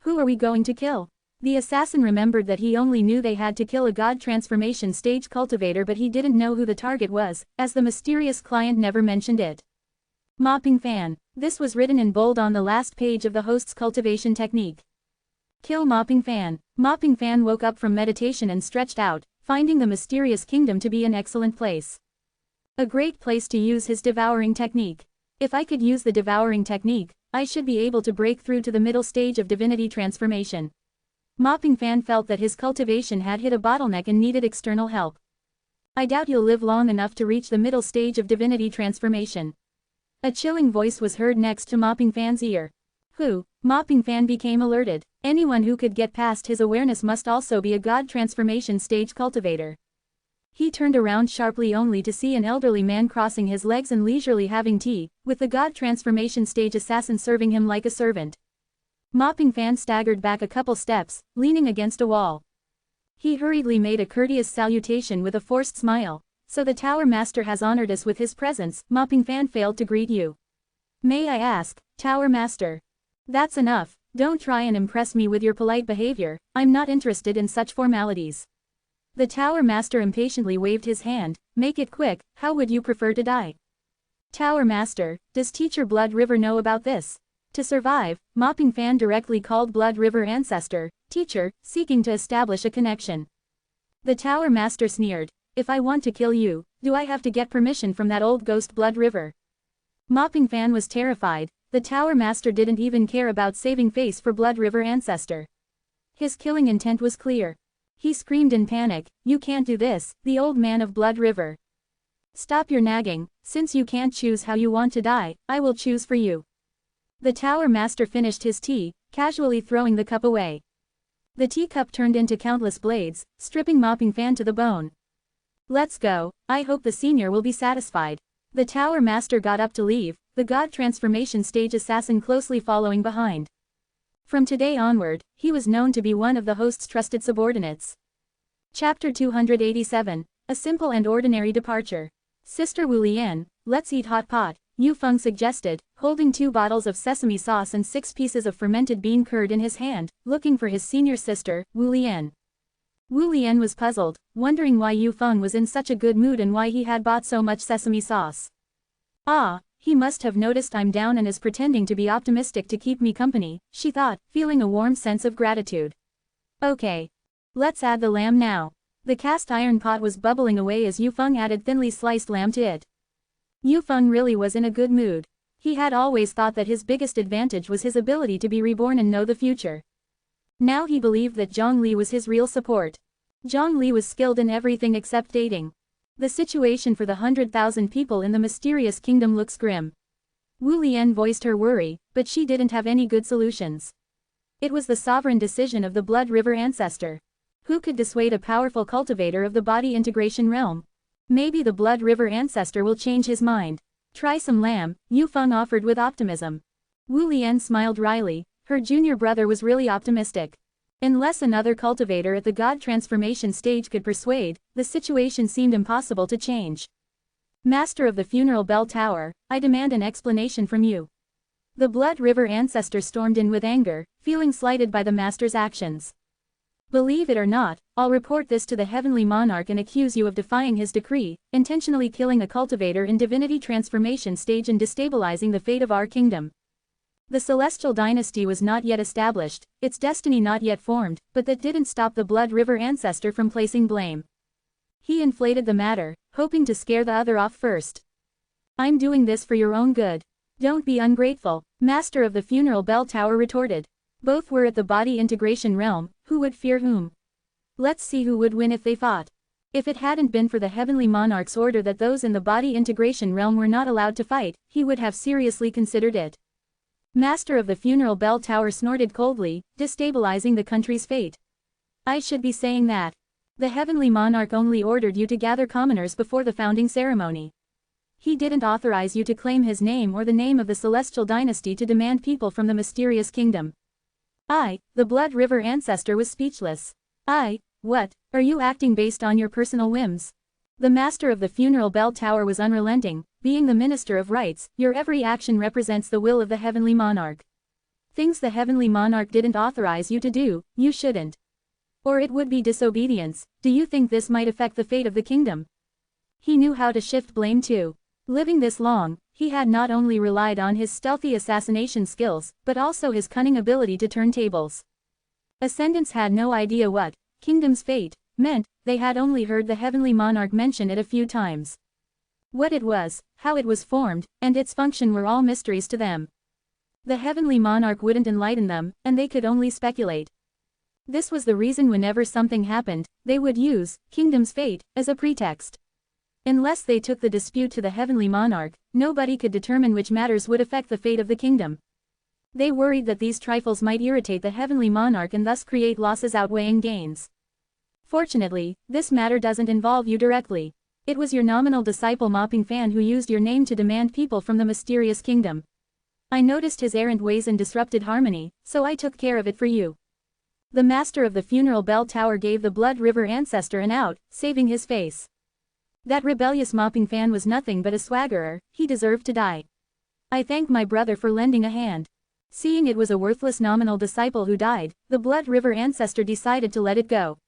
Who are we going to kill? The assassin remembered that he only knew they had to kill a god transformation stage cultivator, but he didn't know who the target was, as the mysterious client never mentioned it. Mopping fan. This was written in bold on the last page of the host's cultivation technique. Kill Mopping fan. Mopping fan woke up from meditation and stretched out, finding the mysterious kingdom to be an excellent place. A great place to use his devouring technique. If I could use the devouring technique, I should be able to break through to the middle stage of divinity transformation. Mopping fan felt that his cultivation had hit a bottleneck and needed external help. I doubt you'll live long enough to reach the middle stage of divinity transformation. A chilling voice was heard next to Mopping fan's ear. Who? Mopping fan became alerted. Anyone who could get past his awareness must also be a god transformation stage cultivator. He turned around sharply only to see an elderly man crossing his legs and leisurely having tea, with the god transformation stage assassin serving him like a servant. Mopping fan staggered back a couple steps, leaning against a wall. He hurriedly made a courteous salutation with a forced smile. So the Tower Master has honored us with his presence. Mopping Fan failed to greet you. May I ask, Tower Master? That's enough, don't try and impress me with your polite behavior, I'm not interested in such formalities. The Tower Master impatiently waved his hand. Make it quick, how would you prefer to die? Tower Master, does Teacher Blood River know about this? To survive, Mopping Fan directly called Blood River ancestor, teacher, seeking to establish a connection. The Tower Master sneered. If I want to kill you, do I have to get permission from that old ghost Blood River? Mopping Fan was terrified. The Tower Master didn't even care about saving face for Blood River ancestor. His killing intent was clear. He screamed in panic, you can't do this, the old man of Blood River. Stop your nagging, since you can't choose how you want to die, I will choose for you. The Tower Master finished his tea, casually throwing the cup away. The teacup turned into countless blades, stripping Mopping Fan to the bone. Let's go, I hope the senior will be satisfied. The Tower Master got up to leave, the God Transformation Stage assassin closely following behind. From today onward, he was known to be one of the host's trusted subordinates. Chapter 287, A Simple and Ordinary Departure. Sister Wu Lian, let's eat hot pot, Yu Feng suggested, holding 2 bottles of sesame sauce and 6 pieces of fermented bean curd in his hand, looking for his senior sister, Wu Lian. Wu Lian was puzzled, wondering why Yu Feng was in such a good mood and why he had bought so much sesame sauce. Ah, he must have noticed I'm down and is pretending to be optimistic to keep me company, she thought, feeling a warm sense of gratitude. Okay. Let's add the lamb now. The cast iron pot was bubbling away as Yu Feng added thinly sliced lamb to it. Yu Feng really was in a good mood. He had always thought that his biggest advantage was his ability to be reborn and know the future. Now he believed that Zhang Li was his real support. Zhang Li was skilled in everything except dating. The situation for the 100,000 people in the mysterious kingdom looks grim. Wu Lian voiced her worry, but she didn't have any good solutions. It was the sovereign decision of the Blood River ancestor. Who could dissuade a powerful cultivator of the body integration realm? Maybe the Blood River ancestor will change his mind. Try some lamb, Yu Feng offered with optimism. Wu Lian smiled wryly. Her junior brother was really optimistic. Unless another cultivator at the God Transformation Stage could persuade, the situation seemed impossible to change. Master of the Funeral Bell Tower, I demand an explanation from you. The Blood River ancestor stormed in with anger, feeling slighted by the master's actions. Believe it or not, I'll report this to the Heavenly Monarch and accuse you of defying his decree, intentionally killing a cultivator in Divinity Transformation Stage and destabilizing the fate of our kingdom. The Celestial Dynasty was not yet established, its destiny not yet formed, but that didn't stop the Blood River ancestor from placing blame. He inflated the matter, hoping to scare the other off first. I'm doing this for your own good. Don't be ungrateful, Master of the Funeral Bell Tower retorted. Both were at the body integration realm, who would fear whom? Let's see who would win if they fought. If it hadn't been for the Heavenly Monarch's order that those in the body integration realm were not allowed to fight, he would have seriously considered it. Master of the Funeral Bell Tower snorted coldly, destabilizing the country's fate. I should be saying that. The Heavenly Monarch only ordered you to gather commoners before the founding ceremony. He didn't authorize you to claim his name or the name of the Celestial Dynasty to demand people from the mysterious kingdom. The Blood River ancestor was speechless. What, are you acting based on your personal whims? The Master of the Funeral Bell Tower was unrelenting. Being the Minister of Rights, your every action represents the will of the Heavenly Monarch. Things the Heavenly Monarch didn't authorize you to do, you shouldn't. Or it would be disobedience. Do you think this might affect the fate of the kingdom? He knew how to shift blame too. Living this long, he had not only relied on his stealthy assassination skills, but also his cunning ability to turn tables. Ascendants had no idea what kingdom's fate meant, they had only heard the Heavenly Monarch mention it a few times. What it was, how it was formed, and its function were all mysteries to them. The Heavenly Monarch wouldn't enlighten them, and they could only speculate. This was the reason whenever something happened, they would use kingdom's fate as a pretext. Unless they took the dispute to the Heavenly Monarch, nobody could determine which matters would affect the fate of the kingdom. They worried that these trifles might irritate the Heavenly Monarch and thus create losses outweighing gains. Fortunately, this matter doesn't involve you directly. It was your nominal disciple Mopping Fan who used your name to demand people from the mysterious kingdom. I noticed his errant ways and disrupted harmony, so I took care of it for you. The master of the funeral bell tower gave the Blood River ancestor an out, saving his face. That rebellious mopping fan was nothing but a swaggerer, he deserved to die. I thank my brother for lending a hand. Seeing it was a worthless nominal disciple who died, the Blood River ancestor decided to let it go.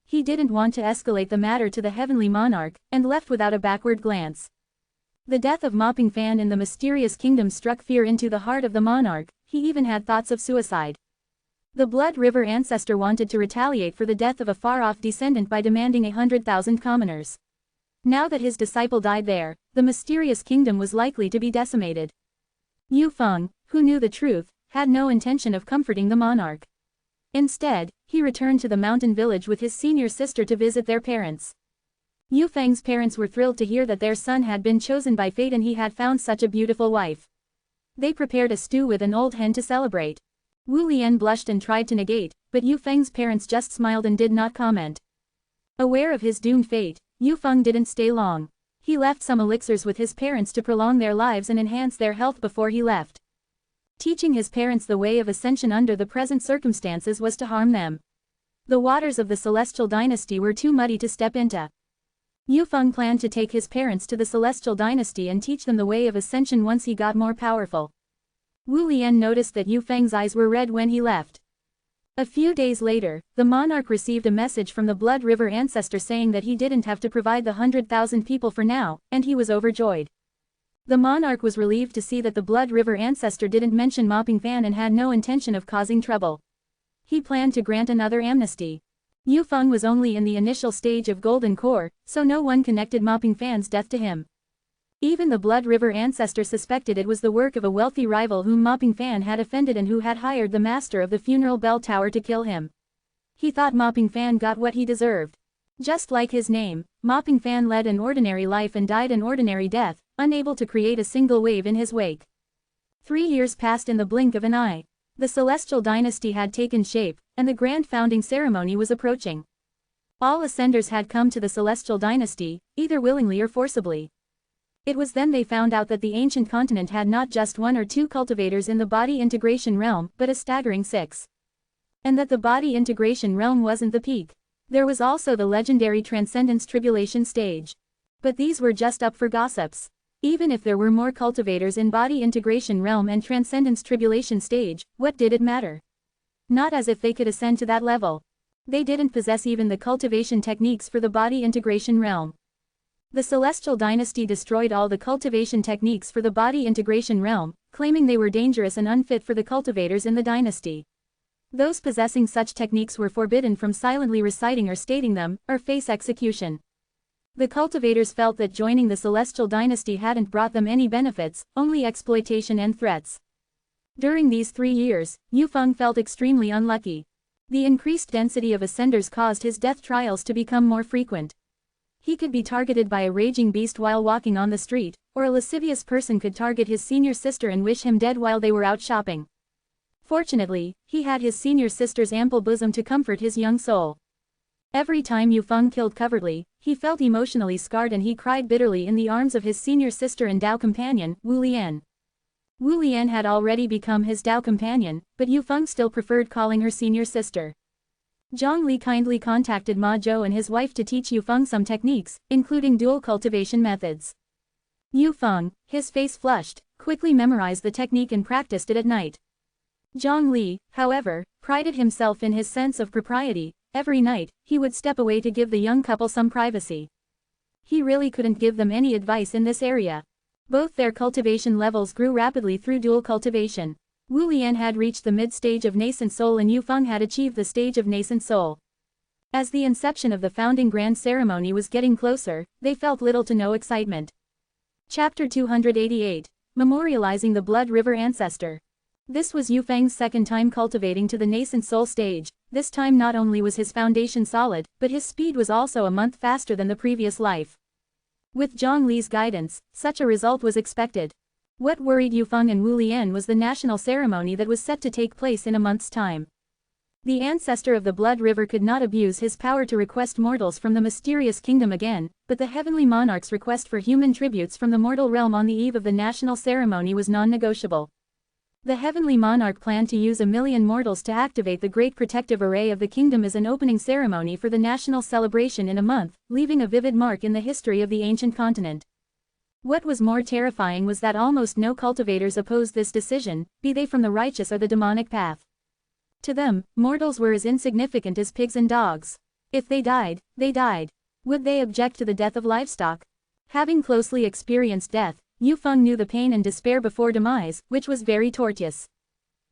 He didn't want to escalate the matter to the heavenly monarch, and left without a backward glance. The death of Mopping Fan in the mysterious kingdom struck fear into the heart of the monarch, he even had thoughts of suicide. The Blood River ancestor wanted to retaliate for the death of a far-off descendant by demanding 100,000 commoners. Now that his disciple died there, the mysterious kingdom was likely to be decimated. Yu Feng, who knew the truth, had no intention of comforting the monarch. Instead, he returned to the mountain village with his senior sister to visit their parents. Yu Feng's parents were thrilled to hear that their son had been chosen by fate and he had found such a beautiful wife. They prepared a stew with an old hen to celebrate. Wu Lian blushed and tried to negate, but Yu Feng's parents just smiled and did not comment. Aware of his doomed fate, Yu Feng didn't stay long. He left some elixirs with his parents to prolong their lives and enhance their health before he left. Teaching his parents the way of ascension under the present circumstances was to harm them. The waters of the Celestial Dynasty were too muddy to step into. Yu Feng planned to take his parents to the Celestial Dynasty and teach them the way of ascension once he got more powerful. Wu Lian noticed that Yu Feng's eyes were red when he left. A few days later, the monarch received a message from the Blood River ancestor saying that he didn't have to provide the 100,000 people for now, and he was overjoyed. The monarch was relieved to see that the Blood River ancestor didn't mention Mopping Fan and had no intention of causing trouble. He planned to grant another amnesty. Yu Feng was only in the initial stage of Golden Core, so no one connected Mopping Fan's death to him. Even the Blood River ancestor suspected it was the work of a wealthy rival whom Mopping Fan had offended and who had hired the master of the funeral bell tower to kill him. He thought Mopping Fan got what he deserved. Just like his name, Mopping Fan led an ordinary life and died an ordinary death, unable to create a single wave in his wake. 3 years passed in the blink of an eye. The Celestial Dynasty had taken shape, and the grand founding ceremony was approaching. All ascenders had come to the Celestial Dynasty, either willingly or forcibly. It was then they found out that the ancient continent had not just 1 or 2 cultivators in the body integration realm, but a staggering 6. And that the body integration realm wasn't the peak. There was also the legendary Transcendence Tribulation stage. But these were just up for gossips. Even if there were more cultivators in body integration realm and Transcendence Tribulation stage, what did it matter? Not as if they could ascend to that level. They didn't possess even the cultivation techniques for the body integration realm. The Celestial Dynasty destroyed all the cultivation techniques for the body integration realm, claiming they were dangerous and unfit for the cultivators in the dynasty. Those possessing such techniques were forbidden from silently reciting or stating them, or face execution. The cultivators felt that joining the Celestial Dynasty hadn't brought them any benefits, only exploitation and threats. During these 3 years, Yu Feng felt extremely unlucky. The increased density of ascenders caused his death trials to become more frequent. He could be targeted by a raging beast while walking on the street, or a lascivious person could target his senior sister and wish him dead while they were out shopping. Fortunately, he had his senior sister's ample bosom to comfort his young soul. Every time Yu Feng killed covertly, he felt emotionally scarred and he cried bitterly in the arms of his senior sister and Dao companion, Wu Lian. Wu Lian had already become his Dao companion, but Yu Feng still preferred calling her senior sister. Zhang Li kindly contacted Ma Zhou and his wife to teach Yu Feng some techniques, including dual cultivation methods. Yu Feng, his face flushed, quickly memorized the technique and practiced it at night. Zhang Li, however, prided himself in his sense of propriety. Every night, he would step away to give the young couple some privacy. He really couldn't give them any advice in this area. Both their cultivation levels grew rapidly through dual cultivation. Wu Lian had reached the mid-stage of nascent soul and Yu Feng had achieved the stage of nascent soul. As the inception of the founding grand ceremony was getting closer, they felt little to no excitement. Chapter 288. Memorializing the Blood River Ancestor. This was Yu Feng's second time cultivating to the nascent soul stage. This time not only was his foundation solid, but his speed was also a month faster than the previous life. With Zhang Li's guidance, such a result was expected. What worried Yu Feng and Wu Lian was the national ceremony that was set to take place in a month's time. The ancestor of the Blood River could not abuse his power to request mortals from the mysterious kingdom again, but the heavenly monarch's request for human tributes from the mortal realm on the eve of the national ceremony was non-negotiable. The heavenly monarch planned to use 1,000,000 mortals to activate the great protective array of the kingdom as an opening ceremony for the national celebration in a month, leaving a vivid mark in the history of the ancient continent. What was more terrifying was that almost no cultivators opposed this decision, be they from the righteous or the demonic path. To them, mortals were as insignificant as pigs and dogs. If they died, they died. Would they object to the death of livestock? Having closely experienced death, Yu Feng knew the pain and despair before demise, which was very tortuous.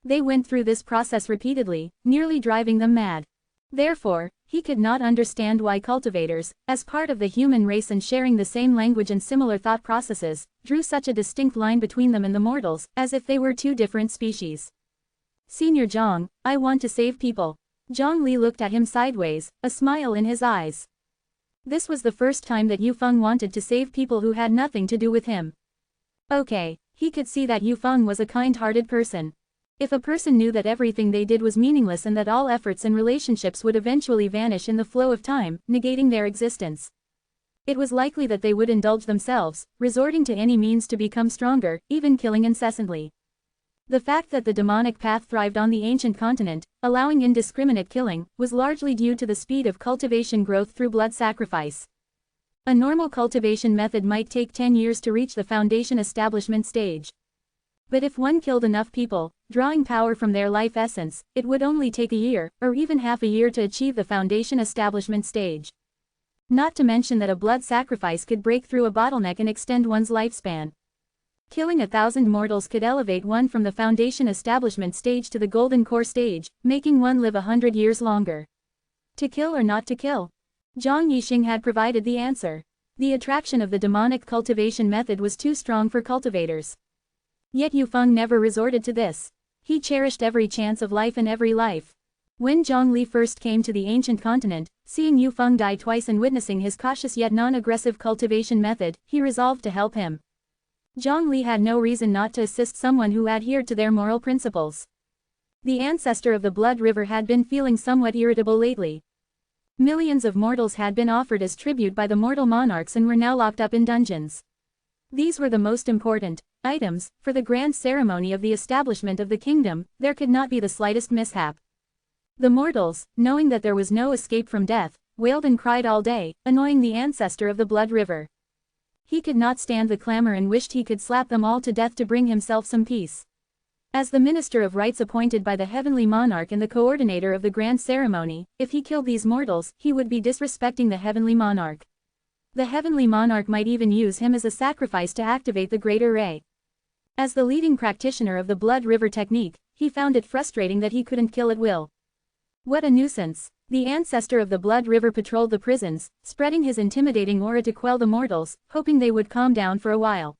They went through this process repeatedly, nearly driving them mad. Therefore, he could not understand why cultivators, as part of the human race and sharing the same language and similar thought processes, drew such a distinct line between them and the mortals, as if they were two different species. Senior Zhang, I want to save people. Zhang Li looked at him sideways, a smile in his eyes. This was the first time that Yu Feng wanted to save people who had nothing to do with him. Okay, he could see that Yu Feng was a kind-hearted person. If a person knew that everything they did was meaningless and that all efforts and relationships would eventually vanish in the flow of time, negating their existence, it was likely that they would indulge themselves, resorting to any means to become stronger, even killing incessantly. The fact that the demonic path thrived on the ancient continent, allowing indiscriminate killing, was largely due to the speed of cultivation growth through blood sacrifice. A normal cultivation method might take 10 years to reach the foundation establishment stage. But if one killed enough people, drawing power from their life essence, it would only take a year, or even half a year to achieve the foundation establishment stage. Not to mention that a blood sacrifice could break through a bottleneck and extend one's lifespan. Killing 1,000 mortals could elevate one from the foundation establishment stage to the golden core stage, making one live 100 years longer. To kill or not to kill? Zhang Yixing had provided the answer. The attraction of the demonic cultivation method was too strong for cultivators. Yet Yu Feng never resorted to this. He cherished every chance of life and every life. When Zhang Li first came to the ancient continent, seeing Yu Feng die twice and witnessing his cautious yet non-aggressive cultivation method, he resolved to help him. Zhang Li had no reason not to assist someone who adhered to their moral principles. The ancestor of the Blood River had been feeling somewhat irritable lately. Millions of mortals had been offered as tribute by the mortal monarchs and were now locked up in dungeons. These were the most important items. For the grand ceremony of the establishment of the kingdom, there could not be the slightest mishap. The mortals, knowing that there was no escape from death, wailed and cried all day, annoying the ancestor of the Blood River. He could not stand the clamor and wished he could slap them all to death to bring himself some peace. As the minister of rites appointed by the heavenly monarch and the coordinator of the grand ceremony, if he killed these mortals, he would be disrespecting the heavenly monarch. The heavenly monarch might even use him as a sacrifice to activate the great array. As the leading practitioner of the Blood River technique, he found it frustrating that he couldn't kill at will. What a nuisance. The ancestor of the Blood River patrolled the prisons, spreading his intimidating aura to quell the mortals, hoping they would calm down for a while.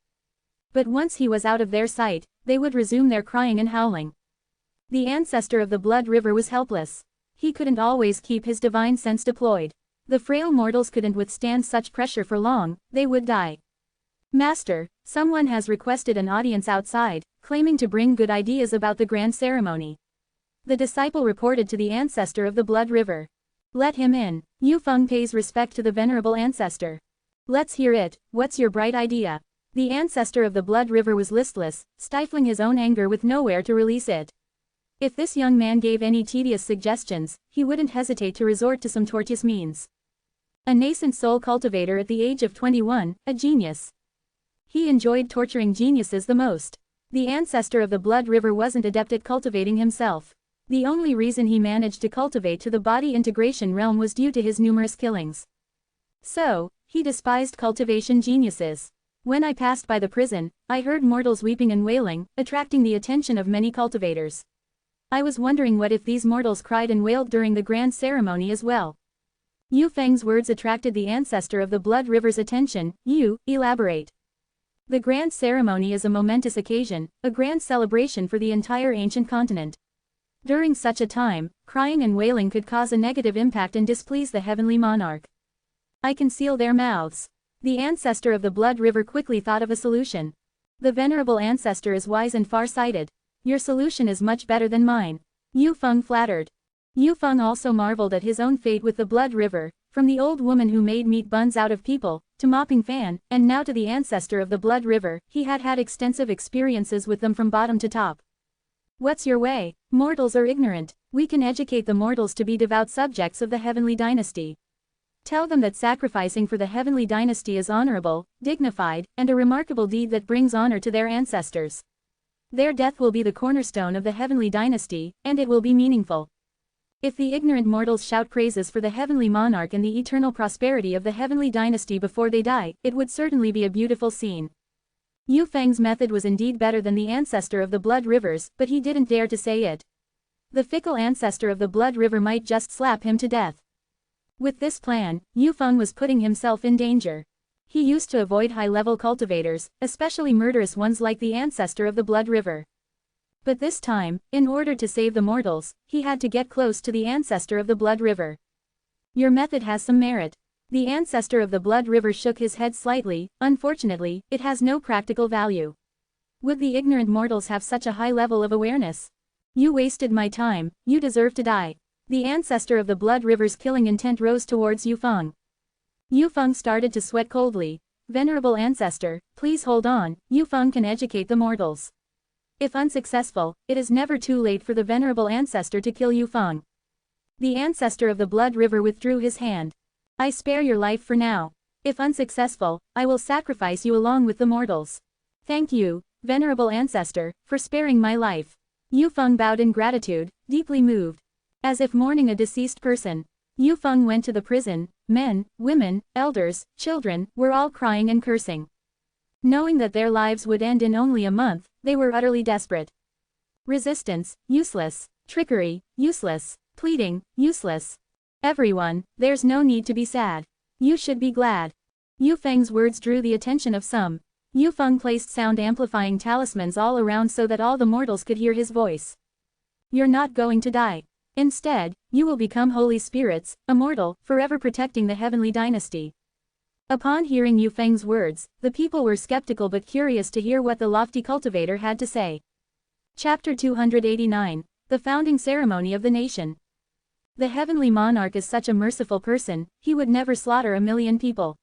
But once he was out of their sight, they would resume their crying and howling. The ancestor of the Blood River was helpless. He couldn't always keep his divine sense deployed. The frail mortals couldn't withstand such pressure for long, they would die. Master, someone has requested an audience outside, claiming to bring good ideas about the grand ceremony. The disciple reported to the ancestor of the Blood River. Let him in. Yu Feng pays respect to the venerable ancestor. Let's hear it, what's your bright idea? The ancestor of the Blood River was listless, stifling his own anger with nowhere to release it. If this young man gave any tedious suggestions, he wouldn't hesitate to resort to some tortuous means. A nascent soul cultivator at the age of 21, a genius. He enjoyed torturing geniuses the most. The ancestor of the Blood River wasn't adept at cultivating himself. The only reason he managed to cultivate to the body integration realm was due to his numerous killings. So, he despised cultivation geniuses. When I passed by the prison, I heard mortals weeping and wailing, attracting the attention of many cultivators. I was wondering what if these mortals cried and wailed during the grand ceremony as well. Yu Feng's words attracted the ancestor of the Blood River's attention. You, elaborate. The grand ceremony is a momentous occasion, a grand celebration for the entire ancient continent. During such a time, crying and wailing could cause a negative impact and displease the heavenly monarch. I can seal their mouths. The ancestor of the Blood River quickly thought of a solution. The venerable ancestor is wise and far-sighted. Your solution is much better than mine. Yu Feng flattered. Yu Feng also marveled at his own fate with the Blood River, from the old woman who made meat buns out of people, to mopping Fan, and now to the ancestor of the Blood River. He had had extensive experiences with them from bottom to top. What's your way? Mortals are ignorant. We can educate the mortals to be devout subjects of the heavenly dynasty. Tell them that sacrificing for the heavenly dynasty is honorable, dignified, and a remarkable deed that brings honor to their ancestors. Their death will be the cornerstone of the heavenly dynasty, and it will be meaningful. If the ignorant mortals shout praises for the heavenly monarch and the eternal prosperity of the heavenly dynasty before they die, it would certainly be a beautiful scene. Yu Feng's method was indeed better than the ancestor of the blood rivers, but he didn't dare to say it. The fickle ancestor of the blood river might just slap him to death. With this plan, Yu Feng was putting himself in danger. He used to avoid high-level cultivators, especially murderous ones like the ancestor of the blood river. But this time, in order to save the mortals, he had to get close to the ancestor of the blood river. Your method has some merit. The ancestor of the blood river shook his head slightly. Unfortunately, it has no practical value. Would the ignorant mortals have such a high level of awareness? You wasted my time, you deserve to die. The ancestor of the blood river's killing intent rose towards Yu Feng. Yu Feng started to sweat coldly. Venerable ancestor, please hold on, Yu Feng can educate the mortals. If unsuccessful, it is never too late for the venerable ancestor to kill Yu Feng. The ancestor of the blood river withdrew his hand. I spare your life for now. If unsuccessful, I will sacrifice you along with the mortals. Thank you, venerable ancestor, for sparing my life. Yu Feng bowed in gratitude, deeply moved. As if mourning a deceased person. Yu Feng went to the prison. Men, women, elders, children, were all crying and cursing. Knowing that their lives would end in only a month, they were utterly desperate. Resistance, useless. Trickery, useless. Pleading, useless. Everyone, there's no need to be sad. You should be glad. Yu Feng's words drew the attention of some. Yu Feng placed sound-amplifying talismans all around so that all the mortals could hear his voice. You're not going to die. Instead, you will become holy spirits, immortal, forever protecting the heavenly dynasty. Upon hearing Yu Feng's words, the people were skeptical but curious to hear what the lofty cultivator had to say. Chapter 289, The Founding Ceremony of the Nation. The heavenly monarch is such a merciful person, he would never slaughter 1,000,000 people.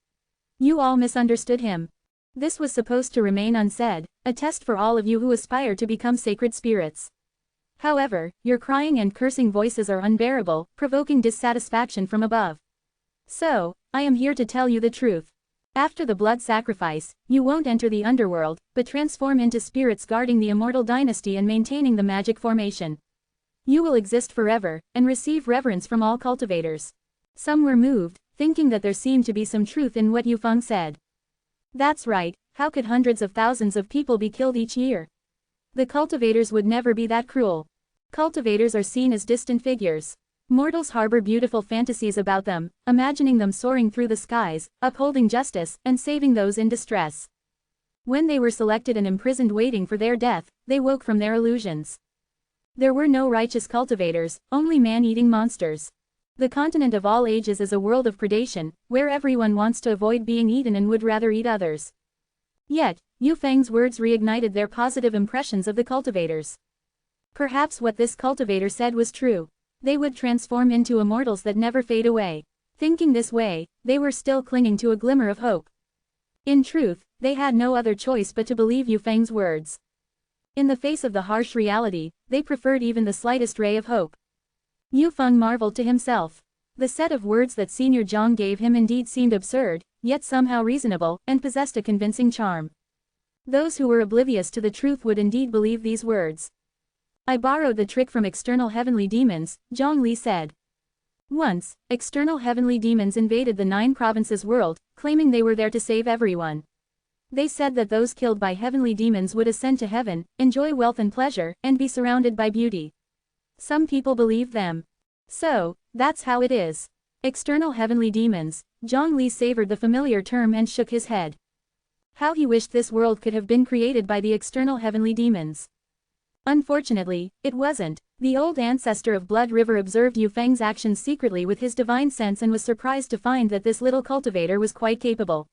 You all misunderstood him. This was supposed to remain unsaid, a test for all of you who aspire to become sacred spirits. However, your crying and cursing voices are unbearable, provoking dissatisfaction from above. So, I am here to tell you the truth. After the blood sacrifice, you won't enter the underworld, but transform into spirits guarding the immortal dynasty and maintaining the magic formation. You will exist forever, and receive reverence from all cultivators. Some were moved, thinking that there seemed to be some truth in what Yu Feng said. That's right, how could hundreds of thousands of people be killed each year? The cultivators would never be that cruel. Cultivators are seen as distant figures. Mortals harbor beautiful fantasies about them, imagining them soaring through the skies, upholding justice, and saving those in distress. When they were selected and imprisoned waiting for their death, they woke from their illusions. There were no righteous cultivators, only man-eating monsters. The continent of all ages is a world of predation, where everyone wants to avoid being eaten and would rather eat others. Yet, Yu Feng's words reignited their positive impressions of the cultivators. Perhaps what this cultivator said was true. They would transform into immortals that never fade away. Thinking this way, they were still clinging to a glimmer of hope. In truth, they had no other choice but to believe Yu Feng's words. In the face of the harsh reality, they preferred even the slightest ray of hope. Yu Feng marveled to himself. The set of words that Senior Zhang gave him indeed seemed absurd, yet somehow reasonable, and possessed a convincing charm. Those who were oblivious to the truth would indeed believe these words. I borrowed the trick from external heavenly demons, Zhang Li said. Once, external heavenly demons invaded the 9 provinces world, claiming they were there to save everyone. They said that those killed by heavenly demons would ascend to heaven, enjoy wealth and pleasure, and be surrounded by beauty. Some people believed them. So, that's how it is. External heavenly demons. Zhang Li savored the familiar term and shook his head. How he wished this world could have been created by the external heavenly demons. Unfortunately, it wasn't. The old ancestor of Blood River observed Yu Feng's actions secretly with his divine sense and was surprised to find that this little cultivator was quite capable.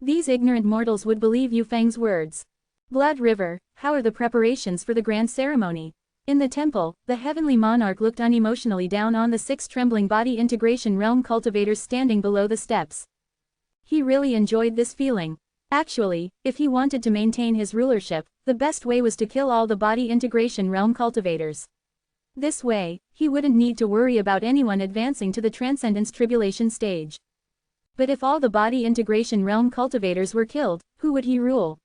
These ignorant mortals would believe Yu Feng's words. Blood River, how are the preparations for the grand ceremony? In the temple, the heavenly monarch looked unemotionally down on the 6 trembling body integration realm cultivators standing below the steps. He really enjoyed this feeling. Actually, if he wanted to maintain his rulership, the best way was to kill all the body integration realm cultivators. This way, he wouldn't need to worry about anyone advancing to the Transcendence Tribulation stage. But if all the body integration realm cultivators were killed, who would he rule?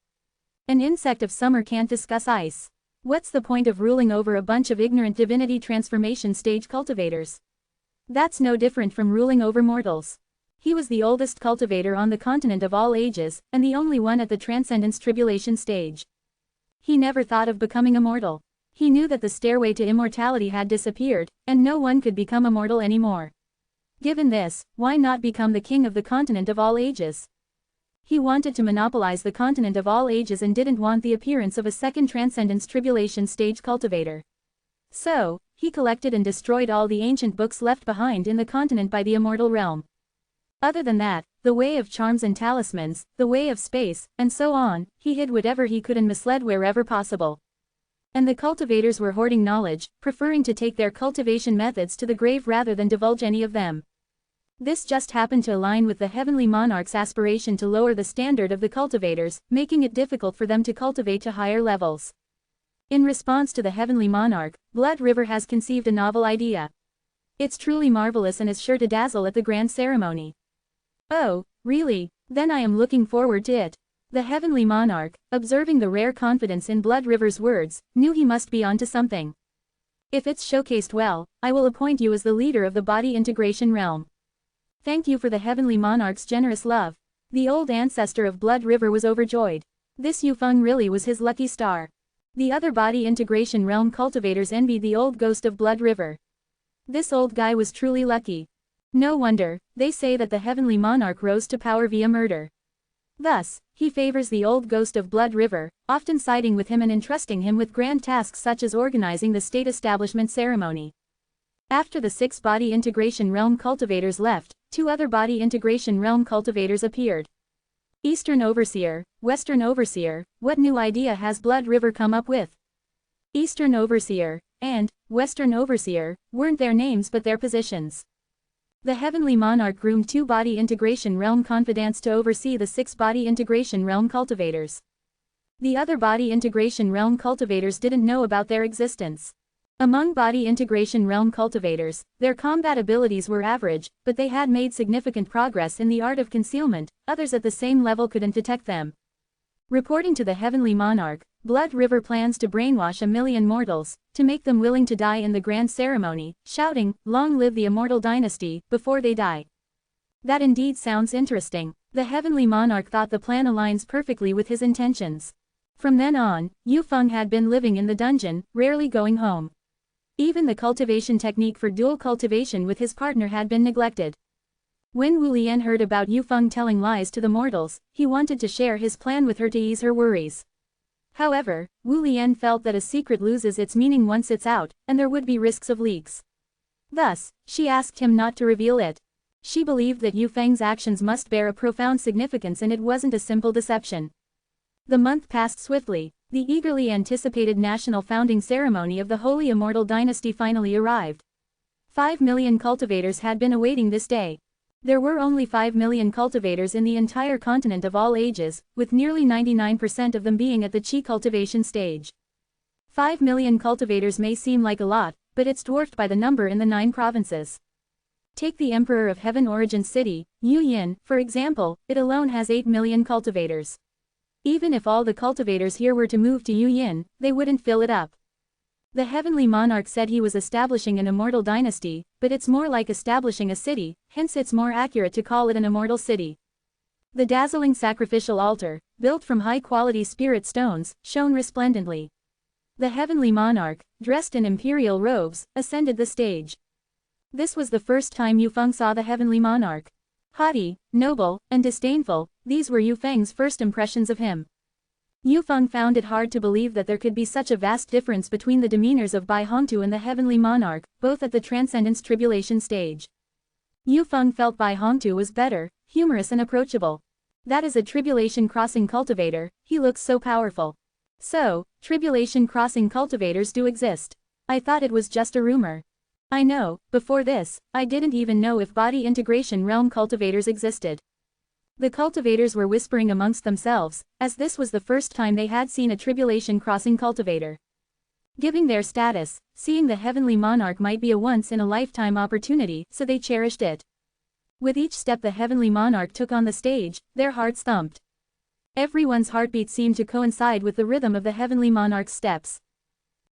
An insect of summer can't discuss ice. What's the point of ruling over a bunch of ignorant divinity transformation stage cultivators? That's no different from ruling over mortals. He was the oldest cultivator on the continent of all ages, and the only one at the Transcendence Tribulation stage. He never thought of becoming immortal. He knew that the stairway to immortality had disappeared, and no one could become immortal anymore. Given this, why not become the king of the continent of all ages? He wanted to monopolize the continent of all ages and didn't want the appearance of a second Transcendence Tribulation stage cultivator. So, he collected and destroyed all the ancient books left behind in the continent by the immortal realm. Other than that, the way of charms and talismans, the way of space, and so on, he hid whatever he could and misled wherever possible. And the cultivators were hoarding knowledge, preferring to take their cultivation methods to the grave rather than divulge any of them. This just happened to align with the Heavenly Monarch's aspiration to lower the standard of the cultivators, making it difficult for them to cultivate to higher levels. In response to the Heavenly Monarch, Blood River has conceived a novel idea. It's truly marvelous and is sure to dazzle at the grand ceremony. Oh, really? Then I am looking forward to it. The Heavenly Monarch, observing the rare confidence in Blood River's words, knew he must be onto something. If it's showcased well, I will appoint you as the leader of the body integration realm. Thank you for the Heavenly Monarch's generous love. The old ancestor of Blood River was overjoyed. This Yufeng really was his lucky star. The other body integration realm cultivators envied the old ghost of Blood River. This old guy was truly lucky. No wonder, they say that the Heavenly Monarch rose to power via murder. Thus, he favors the old ghost of Blood River, often siding with him and entrusting him with grand tasks such as organizing the state establishment ceremony. After the 6 body integration realm cultivators left, 2 other body integration realm cultivators appeared. Eastern Overseer, Western Overseer, what new idea has Blood River come up with? Eastern Overseer and Western Overseer weren't their names but their positions. The Heavenly Monarch groomed 2 body integration realm confidants to oversee the 6 body integration realm cultivators. The other body integration realm cultivators didn't know about their existence. Among body integration realm cultivators, their combat abilities were average, but they had made significant progress in the art of concealment. Others at the same level couldn't detect them. Reporting to the Heavenly Monarch, Blood River plans to brainwash 1,000,000 mortals, to make them willing to die in the grand ceremony, shouting, "Long live the immortal dynasty," before they die. That indeed sounds interesting. The Heavenly Monarch thought the plan aligns perfectly with his intentions. From then on, Yufeng had been living in the dungeon, rarely going home. Even the cultivation technique for dual cultivation with his partner had been neglected. When Wu Lian heard about Yufeng telling lies to the mortals, he wanted to share his plan with her to ease her worries. However, Wu Lian felt that a secret loses its meaning once it's out, and there would be risks of leaks. Thus, she asked him not to reveal it. She believed that Yufeng's actions must bear a profound significance and it wasn't a simple deception. The month passed swiftly. The eagerly anticipated national founding ceremony of the Holy Immortal Dynasty finally arrived. 5 million cultivators had been awaiting this day. There were only 5 million cultivators in the entire continent of all ages, with nearly 99% of them being at the Qi cultivation stage. 5 million cultivators may seem like a lot, but it's dwarfed by the number in the 9 provinces. Take the Emperor of Heaven origin city, Yu Yin, for example, it alone has 8 million cultivators. Even if all the cultivators here were to move to Yu Yin, they wouldn't fill it up. The Heavenly Monarch said he was establishing an immortal dynasty, but it's more like establishing a city, hence it's more accurate to call it an immortal city. The dazzling sacrificial altar, built from high-quality spirit stones, shone resplendently. The Heavenly Monarch, dressed in imperial robes, ascended the stage. This was the first time Yufeng saw the Heavenly Monarch. Haughty, noble, and disdainful, these were Yufeng's first impressions of him. Yufeng found it hard to believe that there could be such a vast difference between the demeanors of Bai Hongtu and the Heavenly Monarch, both at the Transcendence Tribulation stage. Yufeng felt Bai Hongtu was better, humorous and approachable. That is a Tribulation Crossing cultivator, he looks so powerful. So, Tribulation Crossing cultivators do exist. I thought it was just a rumor. I know, before this, I didn't even know if body integration realm cultivators existed. The cultivators were whispering amongst themselves, as this was the first time they had seen a tribulation crossing cultivator. Given their status, seeing the heavenly monarch might be a once-in-a-lifetime opportunity, so they cherished it. With each step the heavenly monarch took on the stage, their hearts thumped. Everyone's heartbeat seemed to coincide with the rhythm of the heavenly monarch's steps.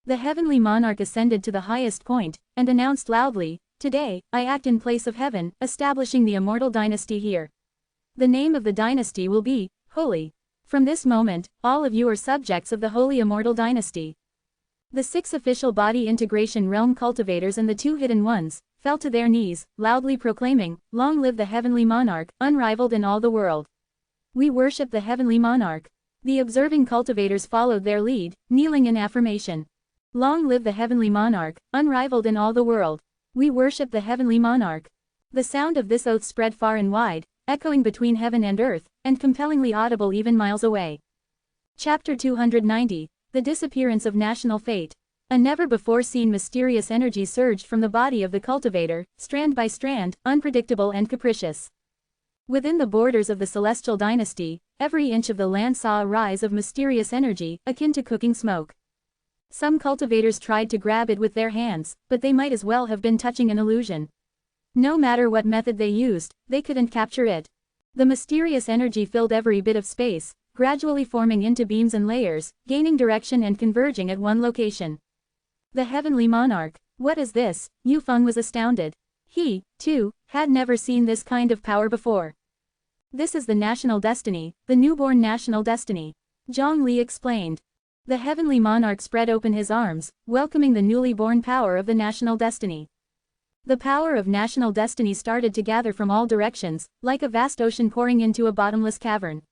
The heavenly monarch ascended to the highest point, and announced loudly, "Today, I act in place of heaven, establishing the immortal dynasty here. The name of the dynasty will be, Holy. From this moment, all of you are subjects of the Holy Immortal Dynasty." The 6 official body integration realm cultivators and the 2 hidden ones, fell to their knees, loudly proclaiming, "Long live the heavenly monarch, unrivaled in all the world. We worship the heavenly monarch." The observing cultivators followed their lead, kneeling in affirmation. "Long live the heavenly monarch, unrivaled in all the world. We worship the heavenly monarch." The sound of this oath spread far and wide, echoing between heaven and earth, and compellingly audible even miles away. Chapter 290, The Disappearance of National Fate. A never-before-seen mysterious energy surged from the body of the cultivator, strand by strand, unpredictable and capricious. Within the borders of the celestial dynasty, every inch of the land saw a rise of mysterious energy, akin to cooking smoke. Some cultivators tried to grab it with their hands, but they might as well have been touching an illusion. No matter what method they used, they couldn't capture it. The mysterious energy filled every bit of space, gradually forming into beams and layers, gaining direction and converging at one location. The heavenly monarch. What is this? Yufeng was astounded. He, too, had never seen this kind of power before. This is the national destiny, the newborn national destiny. Zhongli explained. The heavenly monarch spread open his arms, welcoming the newly born power of the national destiny. The power of national destiny started to gather from all directions, like a vast ocean pouring into a bottomless cavern.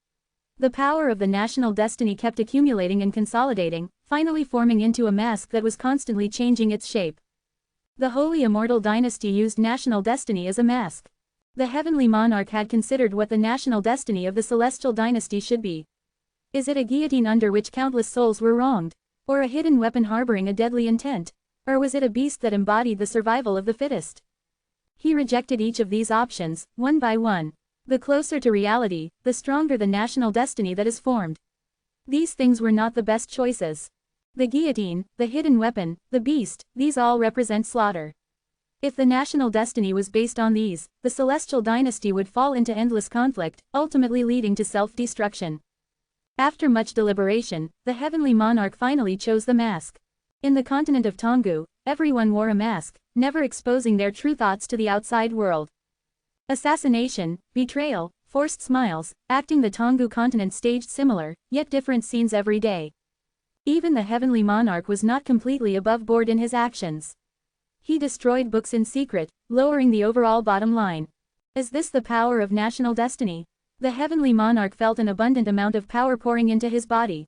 The power of the national destiny kept accumulating and consolidating, finally forming into a mask that was constantly changing its shape. The Holy Immortal Dynasty used national destiny as a mask. The heavenly monarch had considered what the national destiny of the celestial dynasty should be. Is it a guillotine under which countless souls were wronged? Or a hidden weapon harboring a deadly intent? Or was it a beast that embodied the survival of the fittest? He rejected each of these options, one by one. The closer to reality, the stronger the national destiny that is formed. These things were not the best choices. The guillotine, the hidden weapon, the beast, these all represent slaughter. If the national destiny was based on these, the celestial dynasty would fall into endless conflict, ultimately leading to self-destruction. After much deliberation, the heavenly monarch finally chose the mask. In the continent of Tonggu, everyone wore a mask, never exposing their true thoughts to the outside world. Assassination, betrayal, forced smiles, acting the Tonggu continent staged similar, yet different scenes every day. Even the heavenly monarch was not completely above board in his actions. He destroyed books in secret, lowering the overall bottom line. Is this the power of national destiny? The heavenly monarch felt an abundant amount of power pouring into his body.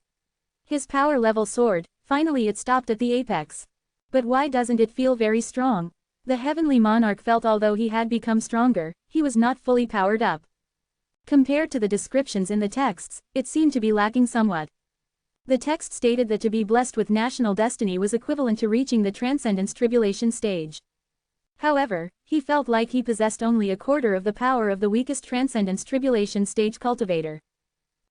His power level soared, finally it stopped at the apex. But why doesn't it feel very strong? The heavenly monarch felt although he had become stronger, he was not fully powered up. Compared to the descriptions in the texts, it seemed to be lacking somewhat. The text stated that to be blessed with national destiny was equivalent to reaching the transcendence tribulation stage. However, he felt like he possessed only a quarter of the power of the weakest transcendence tribulation stage cultivator.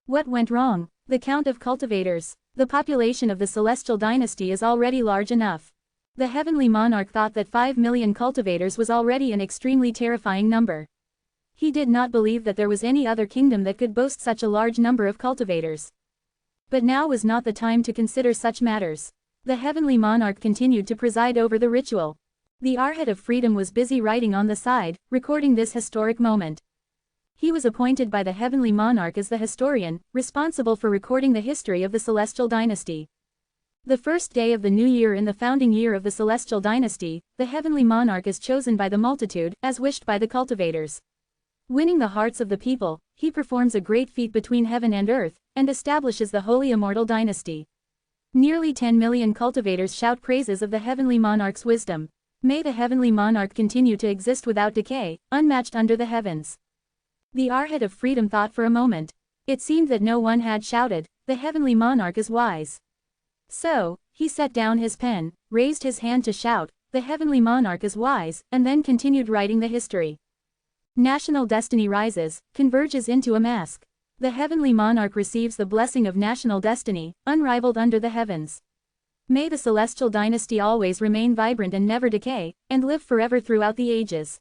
What went wrong? The count of cultivators. The population of the celestial dynasty is already large enough. The heavenly monarch thought that 5 million cultivators was already an extremely terrifying number. He did not believe that there was any other kingdom that could boast such a large number of cultivators. But now was not the time to consider such matters. The heavenly monarch continued to preside over the ritual. The Arhat of Freedom was busy writing on the side, recording this historic moment. He was appointed by the heavenly monarch as the historian, responsible for recording the history of the celestial dynasty. The first day of the new year in the founding year of the celestial dynasty, the heavenly monarch is chosen by the multitude, as wished by the cultivators. Winning the hearts of the people, he performs a great feat between heaven and earth, and establishes the Holy Immortal Dynasty. Nearly 10 million cultivators shout praises of the heavenly monarch's wisdom. May the heavenly monarch continue to exist without decay, unmatched under the heavens. The Arhat of Freedom thought for a moment. It seemed that no one had shouted, "The heavenly monarch is wise." So, he set down his pen, raised his hand to shout, "The heavenly monarch is wise," and then continued writing the history. National destiny rises, converges into a mask. The heavenly monarch receives the blessing of national destiny, unrivaled under the heavens. May the celestial dynasty always remain vibrant and never decay, and live forever throughout the ages.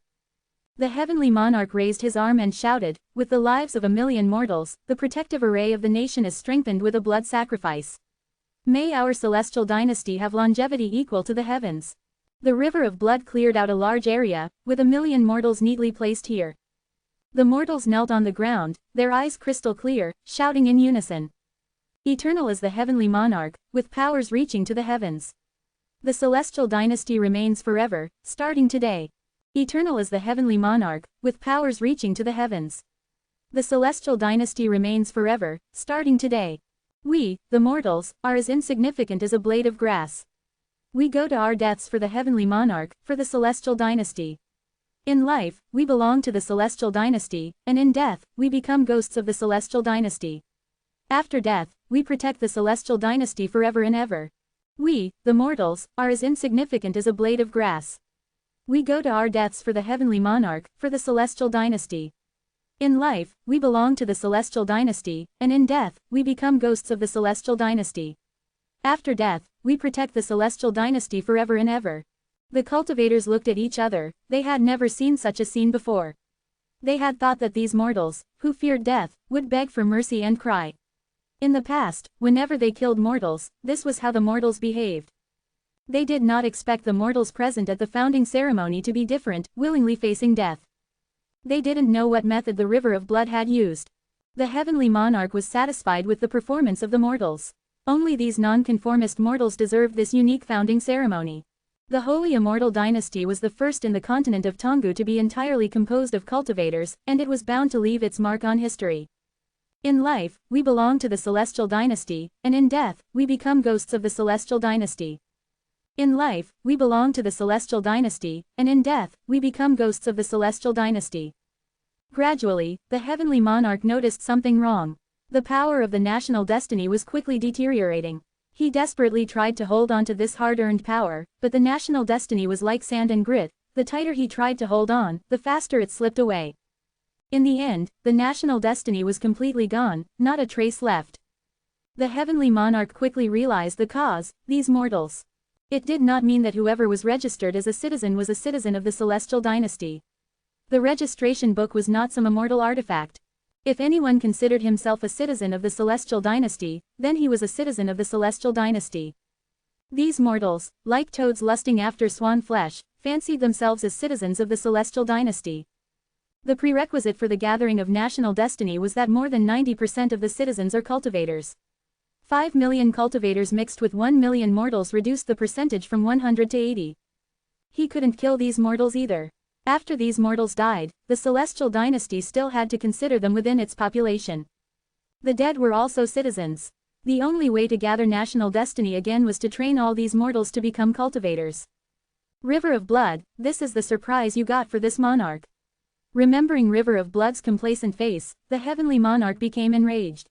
The heavenly monarch raised his arm and shouted, with the lives of 1,000,000 mortals, the protective array of the nation is strengthened with a blood sacrifice. May our celestial dynasty have longevity equal to the heavens. The river of blood cleared out a large area, with 1,000,000 mortals neatly placed here. The mortals knelt on the ground, their eyes crystal clear, shouting in unison. Eternal is the heavenly monarch, with powers reaching to the heavens. The celestial dynasty remains forever, starting today. Eternal is the heavenly monarch, with powers reaching to the heavens. The celestial dynasty remains forever, starting today. We, the mortals, are as insignificant as a blade of grass. We go to our deaths for the heavenly monarch, for the celestial dynasty. In life, we belong to the celestial dynasty, and in death, we become ghosts of the celestial dynasty. After death, we protect the celestial dynasty forever and ever. We, the mortals, are as insignificant as a blade of grass. We go to our deaths for the heavenly monarch, for the celestial dynasty. In life, we belong to the celestial dynasty, and in death, we become ghosts of the celestial dynasty. After death, we protect the celestial dynasty forever and ever. The cultivators looked at each other, they had never seen such a scene before. They had thought that these mortals, who feared death, would beg for mercy and cry. In the past, whenever they killed mortals, this was how the mortals behaved. They did not expect the mortals present at the founding ceremony to be different, willingly facing death. They didn't know what method the river of blood had used. The heavenly monarch was satisfied with the performance of the mortals. Only these non-conformist mortals deserved this unique founding ceremony. The Holy Immortal Dynasty was the first in the continent of Tongu to be entirely composed of cultivators, and it was bound to leave its mark on history. In life, we belong to the Celestial Dynasty, and in death, we become ghosts of the Celestial Dynasty. In life, we belong to the Celestial Dynasty, and in death, we become ghosts of the Celestial Dynasty. Gradually, the heavenly monarch noticed something wrong. The power of the national destiny was quickly deteriorating. He desperately tried to hold on to this hard-earned power, but the national destiny was like sand and grit. The tighter he tried to hold on, the faster it slipped away. In the end, the national destiny was completely gone, not a trace left. The heavenly monarch quickly realized the cause, these mortals. It did not mean that whoever was registered as a citizen was a citizen of the Celestial Dynasty. The registration book was not some immortal artifact. If anyone considered himself a citizen of the Celestial Dynasty, then he was a citizen of the Celestial Dynasty. These mortals, like toads lusting after swan flesh, fancied themselves as citizens of the Celestial Dynasty. The prerequisite for the gathering of national destiny was that more than 90% of the citizens are cultivators. 5 million cultivators mixed with 1 million mortals reduced the percentage from 100 to 80. He couldn't kill these mortals either. After these mortals died, the Celestial Dynasty still had to consider them within its population. The dead were also citizens. The only way to gather national destiny again was to train all these mortals to become cultivators. River of Blood, this is the surprise you got for this monarch. Remembering River of Blood's complacent face, the heavenly monarch became enraged.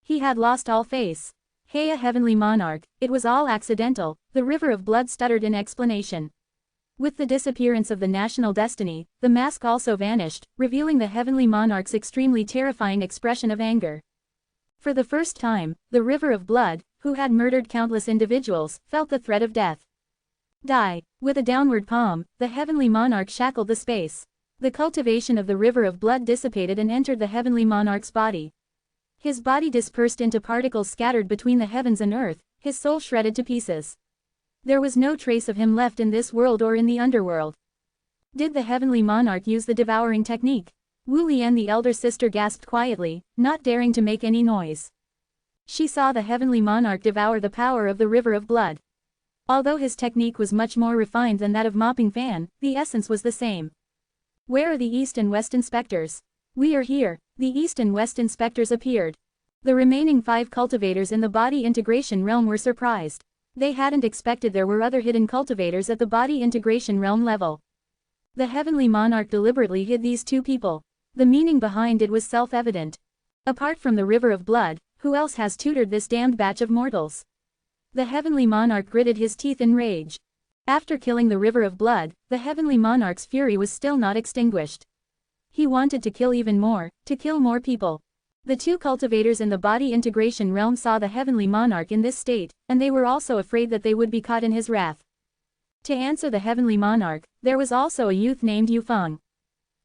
He had lost all face. Hey, a heavenly monarch, it was all accidental, the River of Blood stuttered in explanation. With the disappearance of the national destiny, the mask also vanished, revealing the heavenly monarch's extremely terrifying expression of anger. For the first time, the River of Blood, who had murdered countless individuals, felt the threat of death. Die. With a downward palm, the heavenly monarch shackled the space. The cultivation of the River of Blood dissipated and entered the heavenly monarch's body. His body dispersed into particles scattered between the heavens and earth, his soul shredded to pieces. There was no trace of him left in this world or in the underworld. Did the heavenly monarch use the devouring technique? Wu Lian, the elder sister, gasped quietly, not daring to make any noise. She saw the heavenly monarch devour the power of the River of Blood. Although his technique was much more refined than that of Mopping Fan, the essence was the same. Where are the East and West inspectors? We are here. The East and West inspectors appeared. The remaining 5 cultivators in the body integration realm were surprised. They hadn't expected there were other hidden cultivators at the body integration realm level. The heavenly monarch deliberately hid these 2 people. The meaning behind it was self-evident. Apart from the River of Blood, who else has tutored this damned batch of mortals? The heavenly monarch gritted his teeth in rage. After killing the River of Blood, the heavenly monarch's fury was still not extinguished. He wanted to kill even more, to kill more people. The two cultivators in the body integration realm saw the heavenly monarch in this state, and they were also afraid that they would be caught in his wrath. To answer the heavenly monarch, there was also a youth named Yufeng.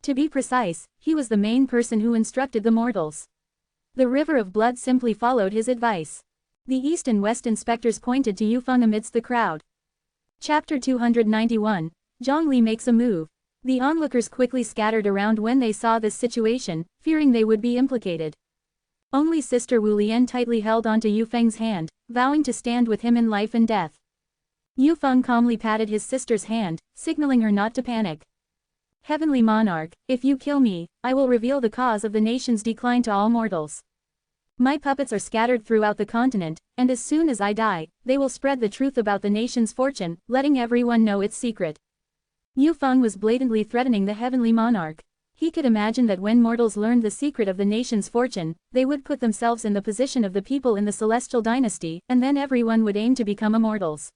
To be precise, he was the main person who instructed the mortals. The river of blood simply followed his advice. The east and west inspectors pointed to Yufeng amidst the crowd. Chapter 291, Zhongli makes a move. The onlookers quickly scattered around when they saw this situation, fearing they would be implicated. Only Sister Wu Lian tightly held onto Yufeng's hand, vowing to stand with him in life and death. Yufeng calmly patted his sister's hand, signaling her not to panic. Heavenly Monarch, if you kill me, I will reveal the cause of the nation's decline to all mortals. My puppets are scattered throughout the continent, and as soon as I die, they will spread the truth about the nation's fortune, letting everyone know its secret. Yufeng was blatantly threatening the Heavenly Monarch. He could imagine that when mortals learned the secret of the nation's fortune, they would put themselves in the position of the people in the Celestial Dynasty, and then everyone would aim to become immortals.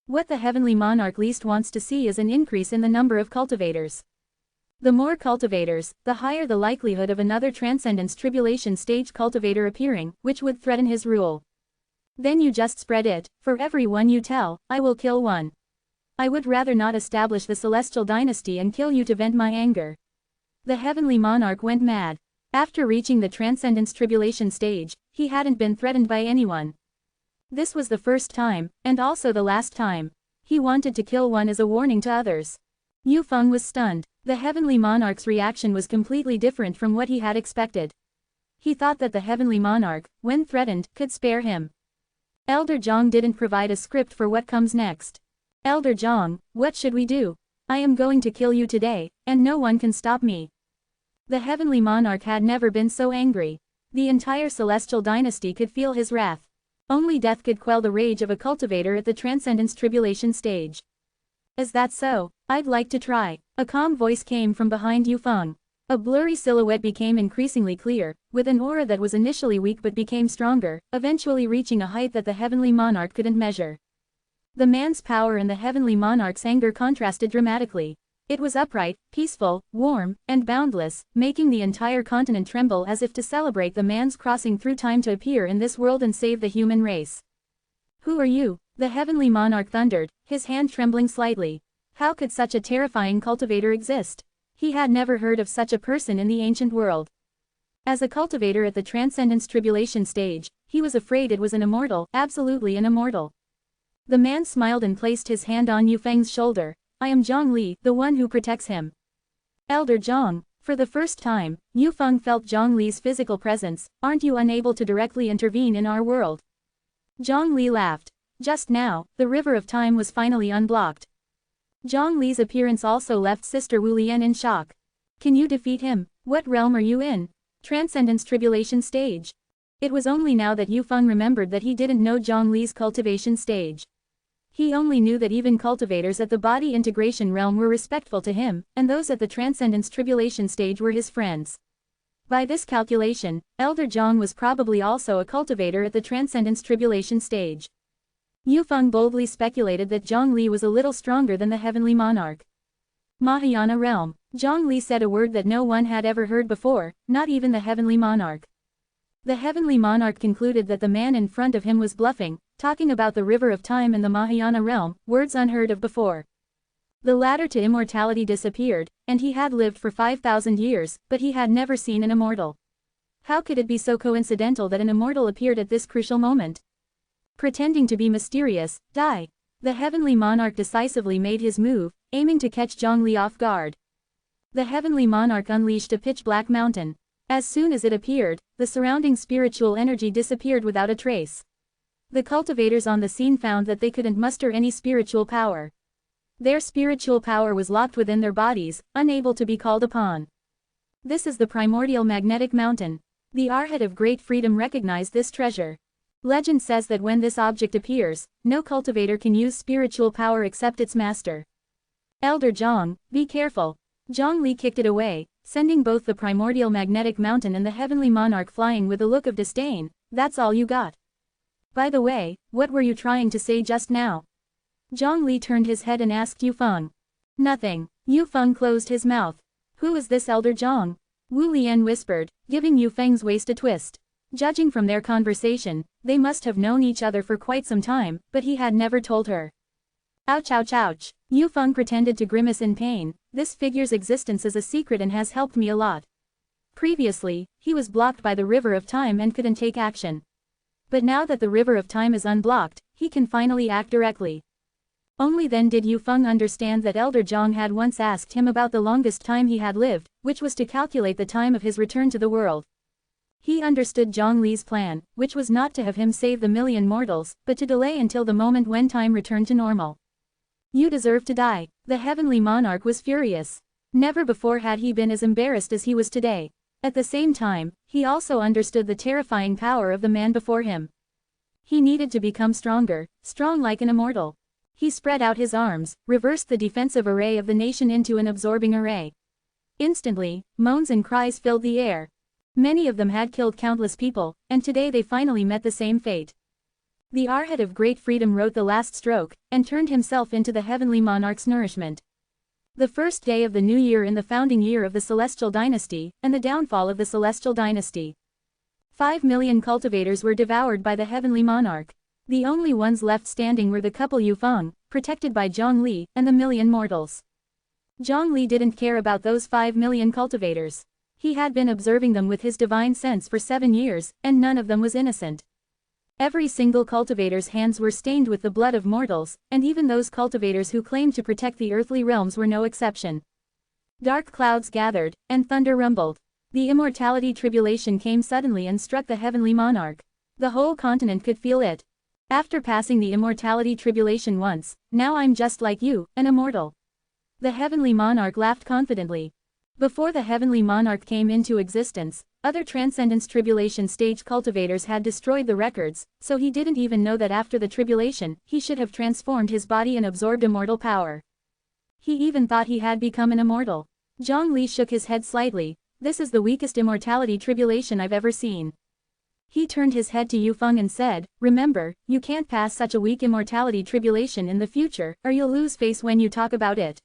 What the Heavenly Monarch least wants to see is an increase in the number of cultivators. The more cultivators, the higher the likelihood of another Transcendence Tribulation stage cultivator appearing, which would threaten his rule. Then you just spread it, for every one you tell, I will kill one. I would rather not establish the Celestial Dynasty and kill you to vent my anger. The Heavenly Monarch went mad. After reaching the Transcendence Tribulation stage, he hadn't been threatened by anyone. This was the first time, and also the last time. He wanted to kill one as a warning to others. Yufeng was stunned. The Heavenly Monarch's reaction was completely different from what he had expected. He thought that the Heavenly Monarch, when threatened, could spare him. Elder Zhang didn't provide a script for what comes next. Elder Zhang, what should we do? I am going to kill you today, and no one can stop me. The Heavenly Monarch had never been so angry. The entire Celestial Dynasty could feel his wrath. Only death could quell the rage of a cultivator at the Transcendence Tribulation stage. Is that so? I'd like to try. A calm voice came from behind Yufeng. A blurry silhouette became increasingly clear, with an aura that was initially weak but became stronger, eventually reaching a height that the Heavenly Monarch couldn't measure. The man's power and the Heavenly Monarch's anger contrasted dramatically. It was upright, peaceful, warm, and boundless, making the entire continent tremble as if to celebrate the man's crossing through time to appear in this world and save the human race. Who are you? The Heavenly Monarch thundered, his hand trembling slightly. How could such a terrifying cultivator exist? He had never heard of such a person in the ancient world. As a cultivator at the Transcendence Tribulation stage, he was afraid it was an immortal, absolutely an immortal. The man smiled and placed his hand on Yufeng's shoulder. I am Zhang Li, the one who protects him. Elder Zhang. For the first time, Yufeng felt Zhang Li's physical presence. Aren't you unable to directly intervene in our world? Zhang Li laughed. Just now, the river of time was finally unblocked. Zhang Li's appearance also left Sister Wu Lian in shock. Can you defeat him? What realm are you in? Transcendence Tribulation stage. It was only now that Yufeng remembered that he didn't know Zhang Li's cultivation stage. He only knew that even cultivators at the body integration realm were respectful to him, and those at the Transcendence Tribulation stage were his friends. By this calculation, Elder Zhang was probably also a cultivator at the Transcendence Tribulation stage. Yufeng boldly speculated that Zhang Li was a little stronger than the Heavenly Monarch. Mahayana realm. Zhang Li said a word that no one had ever heard before, not even the Heavenly Monarch. The Heavenly Monarch concluded that the man in front of him was bluffing, talking about the river of time and the Mahayana realm, words unheard of before. The ladder to immortality disappeared, and he had lived for 5,000 years, but he had never seen an immortal. How could it be so coincidental that an immortal appeared at this crucial moment? Pretending to be mysterious, die. The Heavenly Monarch decisively made his move, aiming to catch Zhang Li off guard. The Heavenly Monarch unleashed a pitch-black mountain. As soon as it appeared, the surrounding spiritual energy disappeared without a trace. The cultivators on the scene found that they couldn't muster any spiritual power. Their spiritual power was locked within their bodies, unable to be called upon. This is the primordial magnetic mountain. The Arhat of Great Freedom recognized this treasure. Legend says that when this object appears, no cultivator can use spiritual power except its master. Elder Zhang, be careful. Zhang Li kicked it away, sending both the primordial magnetic mountain and the Heavenly Monarch flying with a look of disdain. That's all you got. By the way, what were you trying to say just now? Zhang Li turned his head and asked Yufeng. Nothing. Yufeng closed his mouth. Who is this Elder Zhang? Wu Lian whispered, giving Yu Feng's waist a twist. Judging from their conversation, they must have known each other for quite some time, but he had never told her. Ouch ouch ouch. Yu Feng pretended to grimace in pain. This figure's existence is a secret and has helped me a lot. Previously, he was blocked by the river of time and couldn't take action. But now that the river of time is unblocked, he can finally act directly. Only then did Yu Feng understand that Elder Zhang had once asked him about the longest time he had lived, which was to calculate the time of his return to the world. He understood Zhang Li's plan, which was not to have him save the million mortals, but to delay until the moment when time returned to normal. You deserve to die. The heavenly monarch was furious. Never before had he been as embarrassed as he was today. At the same time, he also understood the terrifying power of the man before him. He needed to become stronger, strong like an immortal. He spread out his arms, reversed the defensive array of the nation into an absorbing array. Instantly, moans and cries filled the air. Many of them had killed countless people, and today they finally met the same fate. The Arhat of Great Freedom wrote the last stroke, and turned himself into the heavenly monarch's nourishment. The first day of the new year in the founding year of the Celestial Dynasty, and the downfall of the Celestial Dynasty. 5 million cultivators were devoured by the heavenly monarch. The only ones left standing were the couple Yu Feng, protected by Zhang Li, and the million mortals. Zhang Li didn't care about those 5 million cultivators. He had been observing them with his divine sense for 7 years, and none of them was innocent. Every single cultivator's hands were stained with the blood of mortals, and even those cultivators who claimed to protect the earthly realms were no exception. Dark clouds gathered, and thunder rumbled. The immortality tribulation came suddenly and struck the heavenly monarch. The whole continent could feel it. After passing the immortality tribulation once, now I'm just like you, an immortal. The heavenly monarch laughed confidently. Before the heavenly monarch came into existence, other transcendence tribulation stage cultivators had destroyed the records, so he didn't even know that after the tribulation, he should have transformed his body and absorbed immortal power. He even thought he had become an immortal. Zhang Li shook his head slightly. This is the weakest immortality tribulation I've ever seen. He turned his head to Yu Feng and said, remember, you can't pass such a weak immortality tribulation in the future, or you'll lose face when you talk about it.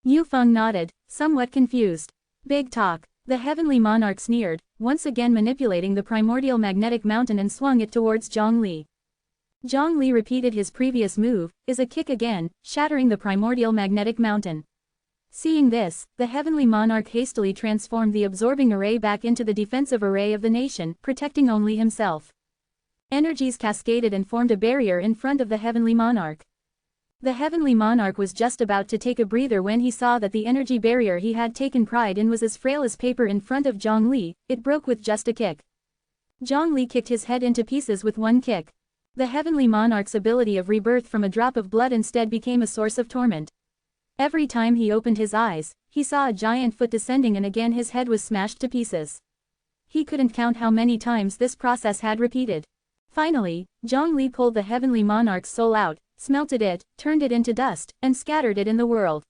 Yu Feng nodded, somewhat confused. Big talk. The heavenly monarch sneered, once again manipulating the primordial magnetic mountain and swung it towards Zhang Li. Zhang Li repeated his previous move, is a kick again, shattering the primordial magnetic mountain. Seeing this, the heavenly monarch hastily transformed the absorbing array back into the defensive array of the nation, protecting only himself. Energies cascaded and formed a barrier in front of the heavenly monarch. The heavenly monarch was just about to take a breather when he saw that the energy barrier he had taken pride in was as frail as paper in front of Zhang Li. It broke with just a kick. Zhang Li kicked his head into pieces with one kick. The heavenly monarch's ability of rebirth from a drop of blood instead became a source of torment. Every time he opened his eyes, he saw a giant foot descending and again his head was smashed to pieces. He couldn't count how many times this process had repeated. Finally, Zhang Li pulled the heavenly monarch's soul out, smelted it, turned it into dust, and scattered it in the world.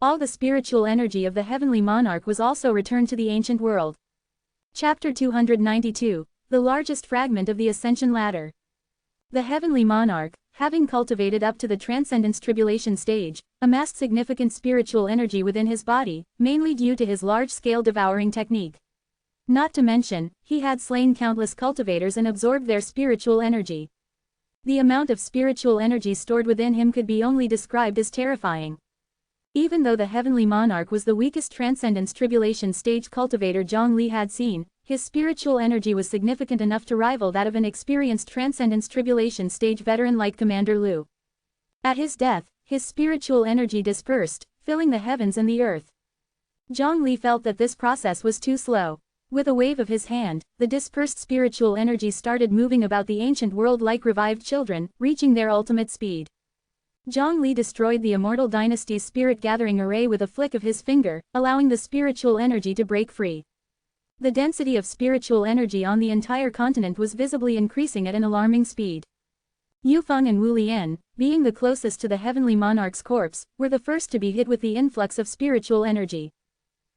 All the spiritual energy of the heavenly monarch was also returned to the ancient world. Chapter 292, the largest fragment of the Ascension ladder. The heavenly monarch, having cultivated up to the transcendence tribulation stage, amassed significant spiritual energy within his body, mainly due to his large-scale devouring technique. Not to mention, he had slain countless cultivators and absorbed their spiritual energy. The amount of spiritual energy stored within him could be only described as terrifying. Even though the heavenly monarch was the weakest transcendence tribulation stage cultivator Zhang Li had seen, his spiritual energy was significant enough to rival that of an experienced transcendence tribulation stage veteran like Commander Liu. At his death, his spiritual energy dispersed, filling the heavens and the earth. Zhang Li felt that this process was too slow. With a wave of his hand, the dispersed spiritual energy started moving about the ancient world like revived children, reaching their ultimate speed. Zhang Li destroyed the Immortal Dynasty's spirit-gathering array with a flick of his finger, allowing the spiritual energy to break free. The density of spiritual energy on the entire continent was visibly increasing at an alarming speed. Yu Feng and Wu Lian, being the closest to the heavenly monarch's corpse, were the first to be hit with the influx of spiritual energy.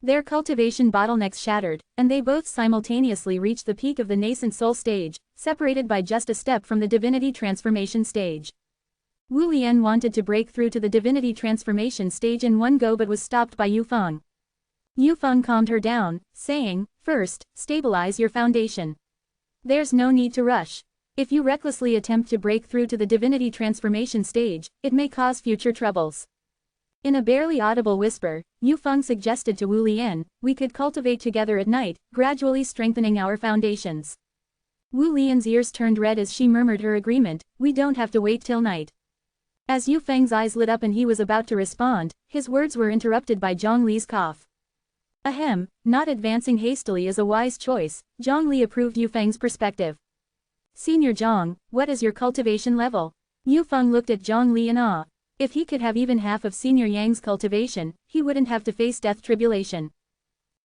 Their cultivation bottlenecks shattered, and they both simultaneously reached the peak of the nascent soul stage, separated by just a step from the divinity transformation stage. Wu Lian wanted to break through to the divinity transformation stage in one go but was stopped by Yu Feng. Yu Feng calmed her down, saying, "First, stabilize your foundation. There's no need to rush. If you recklessly attempt to break through to the divinity transformation stage, it may cause future troubles." In a barely audible whisper, Yu Feng suggested to Wu Lian, "We could cultivate together at night, gradually strengthening our foundations." Wu Lian's ears turned red as she murmured her agreement, "We don't have to wait till night." As Yu Feng's eyes lit up and he was about to respond, his words were interrupted by Zhang Li's cough. Ahem, not advancing hastily is a wise choice, Zhang Li approved Yu Feng's perspective. "Senior Zhang, what is your cultivation level?" Yu Feng looked at Zhang Li in awe. If he could have even half of Senior Yang's cultivation, he wouldn't have to face death tribulation.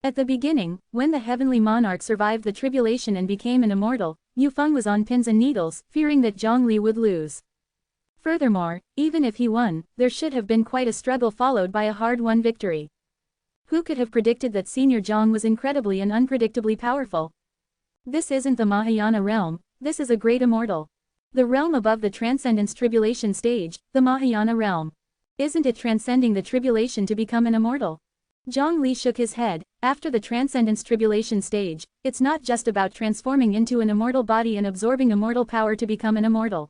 At the beginning, when the heavenly monarch survived the tribulation and became an immortal, Yu Feng was on pins and needles, fearing that Zhang Li would lose. Furthermore, even if he won, there should have been quite a struggle followed by a hard-won victory. Who could have predicted that Senior Zhang was incredibly and unpredictably powerful? This isn't the Mahayana realm, this is a great immortal. The realm above the transcendence tribulation stage, the Mahayana realm. Isn't it transcending the tribulation to become an immortal? Zhang Li shook his head. After the transcendence tribulation stage, it's not just about transforming into an immortal body and absorbing immortal power to become an immortal.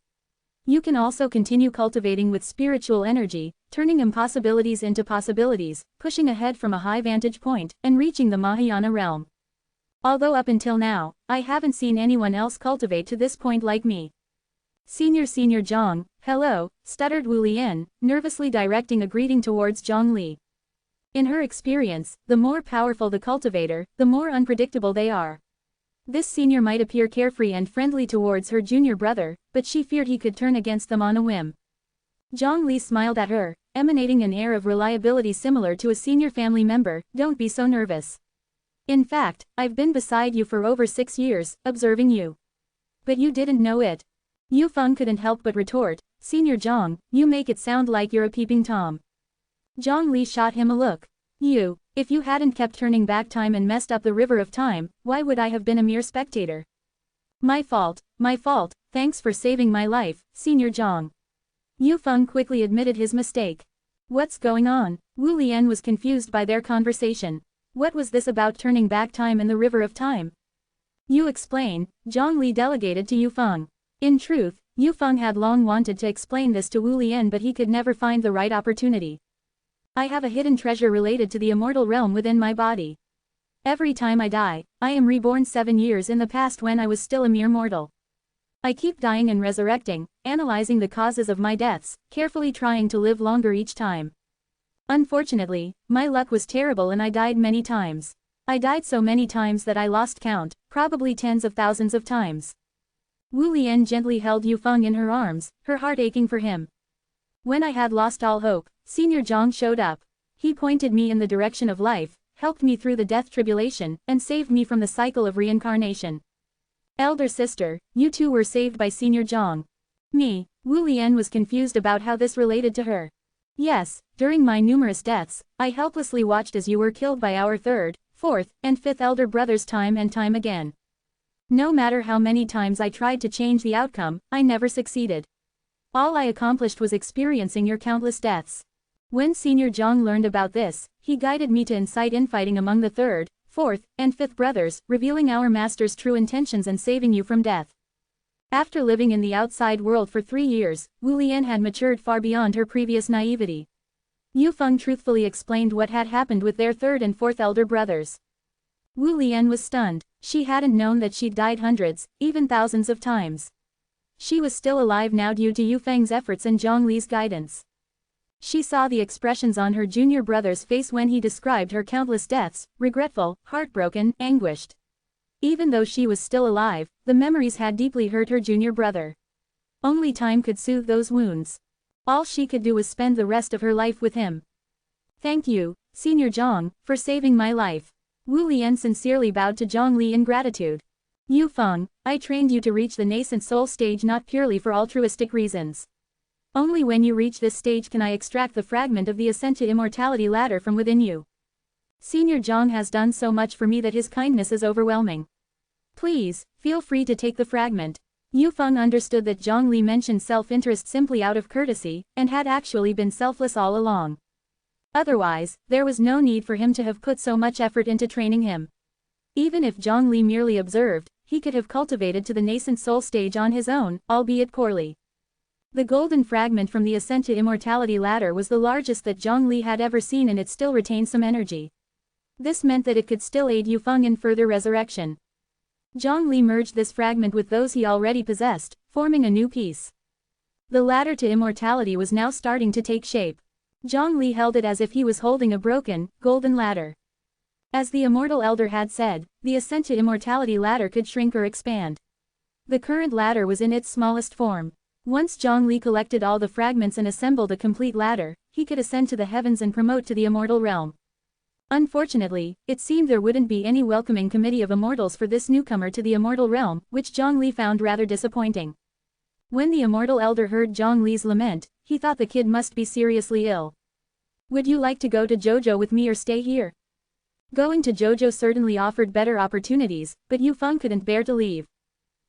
You can also continue cultivating with spiritual energy, turning impossibilities into possibilities, pushing ahead from a high vantage point, and reaching the Mahayana realm. Although up until now, I haven't seen anyone else cultivate to this point like me. Senior Zhang, hello, stuttered Wu Lian, nervously directing a greeting towards Zhang Li. In her experience, the more powerful the cultivator, the more unpredictable they are. This senior might appear carefree and friendly towards her junior brother, but she feared he could turn against them on a whim. Zhang Li smiled at her, emanating an air of reliability similar to a senior family member. "Don't be so nervous. In fact, I've been beside you for over 6 years, observing you. But you didn't know it." Yu Feng couldn't help but retort, "Senior Zhang, you make it sound like you're a peeping Tom." Zhang Li shot him a look. If you hadn't kept turning back time and messed up the river of time, why would I have been a mere spectator?" My fault, thanks for saving my life, Senior Zhang." Yu Feng quickly admitted his mistake. What's going on? Wu Lian was confused by their conversation. What was this about turning back time and the river of time? "You explain," Zhang Li delegated to Yu Feng. In truth, Yu Feng had long wanted to explain this to Wu Lian, but he could never find the right opportunity. "I have a hidden treasure related to the immortal realm within my body. Every time I die, I am reborn 7 years in the past when I was still a mere mortal. I keep dying and resurrecting, analyzing the causes of my deaths, carefully trying to live longer each time. Unfortunately, my luck was terrible and I died many times. I died so many times that I lost count, probably tens of thousands of times." Wu Lian gently held Yu Feng in her arms, her heart aching for him. "When I had lost all hope, Senior Zhang showed up. He pointed me in the direction of life, helped me through the death tribulation, and saved me from the cycle of reincarnation. Elder sister, you too were saved by Senior Zhang." "Me?" Wu Lian was confused about how this related to her. "Yes, during my numerous deaths, I helplessly watched as you were killed by our 3rd, 4th, and 5th elder brothers time and time again. No matter how many times I tried to change the outcome, I never succeeded. All I accomplished was experiencing your countless deaths. When Senior Zhang learned about this, he guided me to incite infighting among the 3rd, 4th, and 5th brothers, revealing our master's true intentions and saving you from death." After living in the outside world for 3 years, Wu Lian had matured far beyond her previous naivety. Yu Feng truthfully explained what had happened with their 3rd and 4th elder brothers. Wu Lian was stunned. She hadn't known that she'd died hundreds, even thousands of times. She was still alive now due to Yu Feng's efforts and Zhang Li's guidance. She saw the expressions on her junior brother's face when he described her countless deaths, regretful, heartbroken, anguished. Even though she was still alive, the memories had deeply hurt her junior brother. Only time could soothe those wounds. All she could do was spend the rest of her life with him. "Thank you, Senior Zhang, for saving my life." Wu Lian sincerely bowed to Zhang Li in gratitude. "Yu Feng, I trained you to reach the nascent soul stage not purely for altruistic reasons. Only when you reach this stage can I extract the fragment of the ascent to immortality ladder from within you. Senior Zhang has done so much for me that his kindness is overwhelming. Please, feel free to take the fragment." Yu Feng understood that Zhang Li mentioned self-interest simply out of courtesy, and had actually been selfless all along. Otherwise, there was no need for him to have put so much effort into training him. Even if Zhongli merely observed, he could have cultivated to the nascent soul stage on his own, albeit poorly. The golden fragment from the ascent to immortality ladder was the largest that Zhongli had ever seen, and it still retained some energy. This meant that it could still aid Yufeng in further resurrection. Zhongli merged this fragment with those he already possessed, forming a new piece. The ladder to immortality was now starting to take shape. Zhongli held it as if he was holding a broken, golden ladder. As the immortal elder had said, the ascent to immortality ladder could shrink or expand. The current ladder was in its smallest form. Once Zhongli collected all the fragments and assembled a complete ladder, he could ascend to the heavens and promote to the immortal realm. Unfortunately, it seemed there wouldn't be any welcoming committee of immortals for this newcomer to the immortal realm, which Zhongli found rather disappointing. When the immortal elder heard Zhongli's lament, he thought the kid must be seriously ill. "Would you like to go to Jojo with me or stay here?" Going to Jojo certainly offered better opportunities, but Yufeng couldn't bear to leave.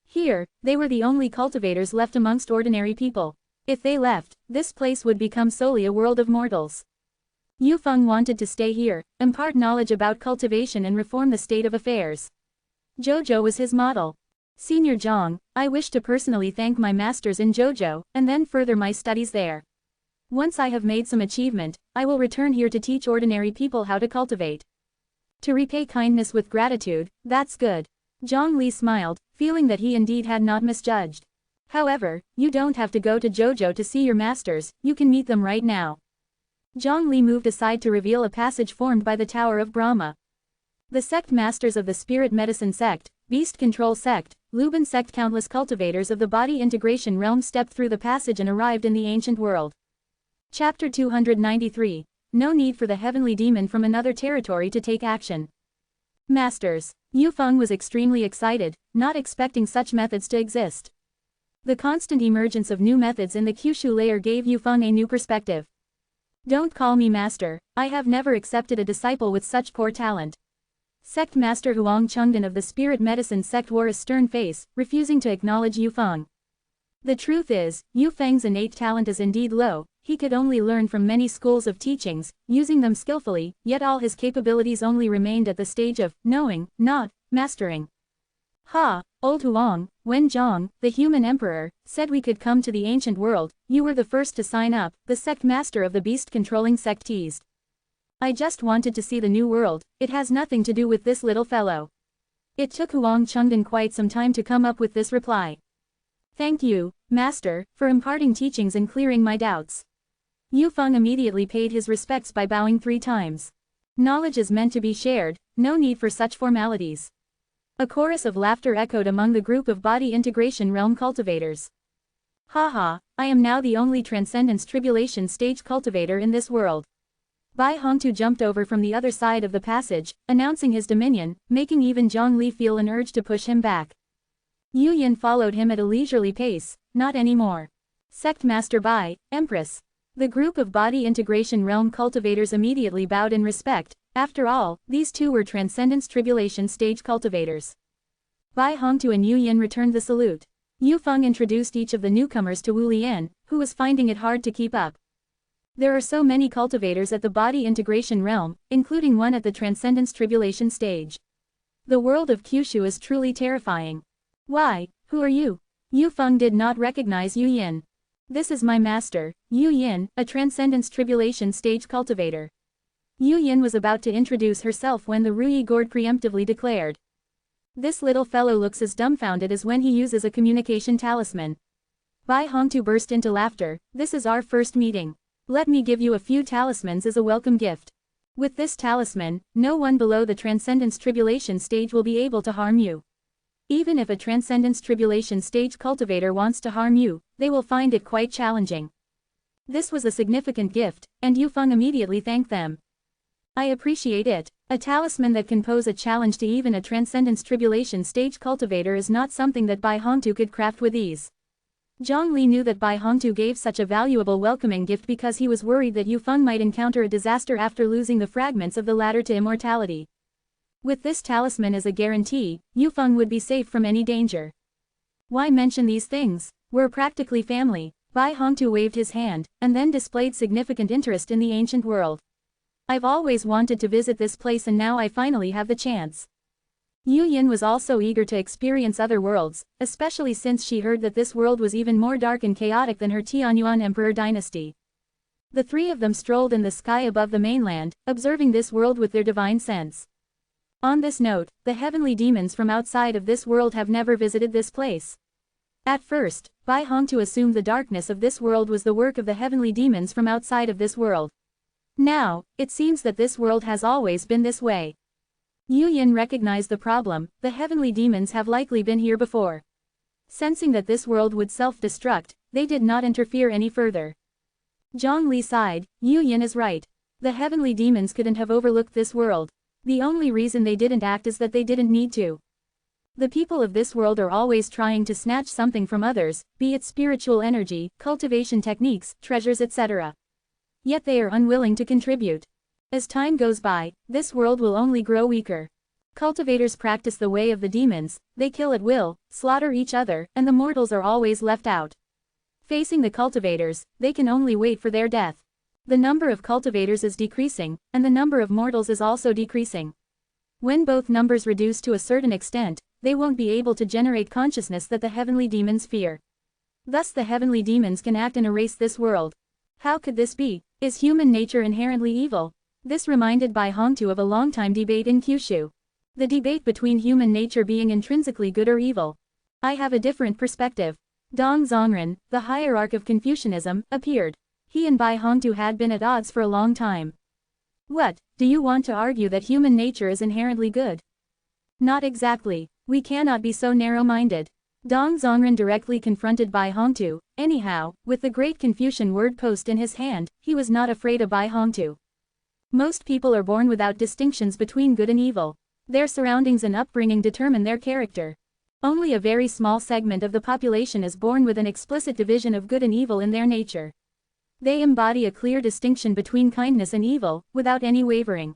Here, they were the only cultivators left amongst ordinary people. If they left, this place would become solely a world of mortals. Yufeng wanted to stay here, impart knowledge about cultivation and reform the state of affairs. Jojo was his model. "Senior Zhang, I wish to personally thank my masters in Jojo, and then further my studies there. Once I have made some achievement, I will return here to teach ordinary people how to cultivate." To repay kindness with gratitude, that's good. Zhongli smiled, feeling that he indeed had not misjudged. "However, you don't have to go to Jojo to see your masters, you can meet them right now." Zhongli moved aside to reveal a passage formed by the Tower of Brahma. The sect masters of the Spirit Medicine sect, Beast Control sect, Luban sect, countless cultivators of the body integration realm stepped through the passage and arrived in the ancient world. Chapter 293. No need for the heavenly demon from another territory to take action. Masters. Yufeng was extremely excited, not expecting such methods to exist. The constant emergence of new methods in the Kyushu layer gave Yufeng a new perspective. "Don't call me master, I have never accepted a disciple with such poor talent." Sect Master Huang Chengdan of the Spirit Medicine sect wore a stern face, refusing to acknowledge Yufeng. The truth is, Yufeng's innate talent is indeed low, he could only learn from many schools of teachings, using them skillfully, yet all his capabilities only remained at the stage of knowing, not mastering. "Ha, old Huang, when Zhang, the human emperor, said we could come to the ancient world, you were the first to sign up," the sect master of the beast-controlling sect teased. "I just wanted to see the new world, it has nothing to do with this little fellow." It took Huang Chengdan quite some time to come up with this reply. "Thank you, master, for imparting teachings and clearing my doubts." Yufeng immediately paid his respects by bowing 3 times. Knowledge is meant to be shared, no need for such formalities. A chorus of laughter echoed among the group of body integration realm cultivators. "Haha, I am now the only transcendence tribulation stage cultivator in this world." Bai Hongtu jumped over from the other side of the passage, announcing his dominion, making even Zhongli feel an urge to push him back. Yu Yin followed him at a leisurely pace. "Not anymore. Sect Master Bai, Empress." The group of body integration realm cultivators immediately bowed in respect. After all, these two were transcendence tribulation stage cultivators. Bai Hongtu and Yu Yin returned the salute. Yufeng introduced each of the newcomers to Wu Lian, who was finding it hard to keep up. There are so many cultivators at the body integration realm, including one at the transcendence tribulation stage. The world of Kyushu is truly terrifying. "Why, who are you?" Yufeng did not recognize Yu Yin. "This is my master, Yu Yin, a transcendence tribulation stage cultivator." Yu Yin was about to introduce herself when the Ruyi Gourd preemptively declared. "This little fellow looks as dumbfounded as when he uses a communication talisman." Bai Hongtu burst into laughter. "This is our first meeting. Let me give you a few talismans as a welcome gift. With this talisman, no one below the transcendence tribulation stage will be able to harm you. Even if a transcendence tribulation stage cultivator wants to harm you, they will find it quite challenging." This was a significant gift, and Yufeng immediately thanked them. "I appreciate it. A talisman that can pose a challenge to even a transcendence tribulation stage cultivator is not something that Bai Hongtu could craft with ease." Zhongli knew that Bai Hongtu gave such a valuable welcoming gift because he was worried that Yufeng might encounter a disaster after losing the fragments of the ladder to immortality. With this talisman as a guarantee, Yufeng would be safe from any danger. "Why mention these things? We're practically family." Bai Hongtu waved his hand, and then displayed significant interest in the ancient world. I've always wanted to visit this place and now I finally have the chance. Yu Yin was also eager to experience other worlds, especially since she heard that this world was even more dark and chaotic than her Tianyuan Emperor dynasty. The three of them strolled in the sky above the mainland, observing this world with their divine sense. On this note, the heavenly demons from outside of this world have never visited this place. At first, Bai Hongtu assumed the darkness of this world was the work of the heavenly demons from outside of this world. Now, it seems that this world has always been this way. Yu Yin recognized the problem, the heavenly demons have likely been here before. Sensing that this world would self-destruct, they did not interfere any further. Zhang Li sighed, Yu Yin is right. The heavenly demons couldn't have overlooked this world. The only reason they didn't act is that they didn't need to. The people of this world are always trying to snatch something from others, be it spiritual energy, cultivation techniques, treasures etc. Yet they are unwilling to contribute. As time goes by, this world will only grow weaker. Cultivators practice the way of the demons, they kill at will, slaughter each other, and the mortals are always left out. Facing the cultivators, they can only wait for their death. The number of cultivators is decreasing, and the number of mortals is also decreasing. When both numbers reduce to a certain extent, they won't be able to generate consciousness that the heavenly demons fear. Thus the heavenly demons can act and erase this world. How could this be? Is human nature inherently evil? This reminded Bai Hongtu of a long-time debate in Kyushu. The debate between human nature being intrinsically good or evil. I have a different perspective. Dong Zongren, the hierarch of Confucianism, appeared. He and Bai Hongtu had been at odds for a long time. What, do you want to argue that human nature is inherently good? Not exactly. We cannot be so narrow-minded. Dong Zongren directly confronted Bai Hongtu. Anyhow, with the great Confucian word post in his hand, he was not afraid of Bai Hongtu. Most people are born without distinctions between good and evil. Their surroundings and upbringing determine their character. Only a very small segment of the population is born with an explicit division of good and evil in their nature. They embody a clear distinction between kindness and evil, without any wavering.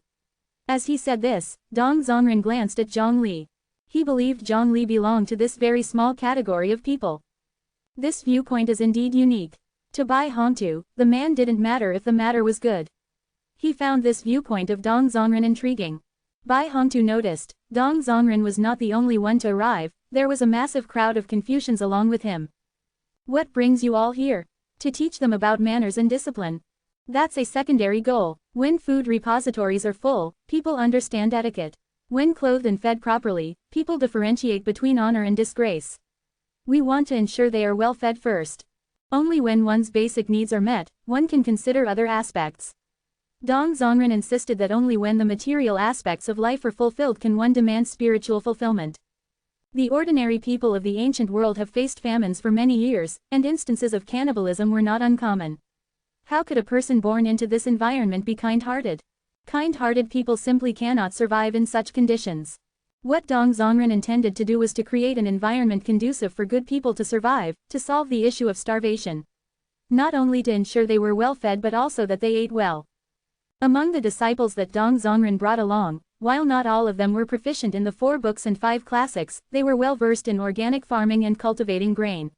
As he said this, Dong Zongren glanced at Zhang Li. He believed Zhang Li belonged to this very small category of people. This viewpoint is indeed unique. To Bai Hongtu, the man didn't matter if the matter was good. He found this viewpoint of Dong Zongren intriguing. Bai Hongtu noticed, Dong Zongren was not the only one to arrive, there was a massive crowd of Confucians along with him. What brings you all here? To teach them about manners and discipline. That's a secondary goal. When food repositories are full, people understand etiquette. When clothed and fed properly, people differentiate between honor and disgrace. We want to ensure they are well fed first. Only when one's basic needs are met, one can consider other aspects. Dong Zongren insisted that only when the material aspects of life are fulfilled can one demand spiritual fulfillment. The ordinary people of the ancient world have faced famines for many years, and instances of cannibalism were not uncommon. How could a person born into this environment be kind-hearted? Kind-hearted people simply cannot survive in such conditions. What Dong Zongren intended to do was to create an environment conducive for good people to survive, to solve the issue of starvation. Not only to ensure they were well fed but also that they ate well. Among the disciples that Dong Zongren brought along, while not all of them were proficient in the 4 books and 5 classics, they were well versed in organic farming and cultivating grain.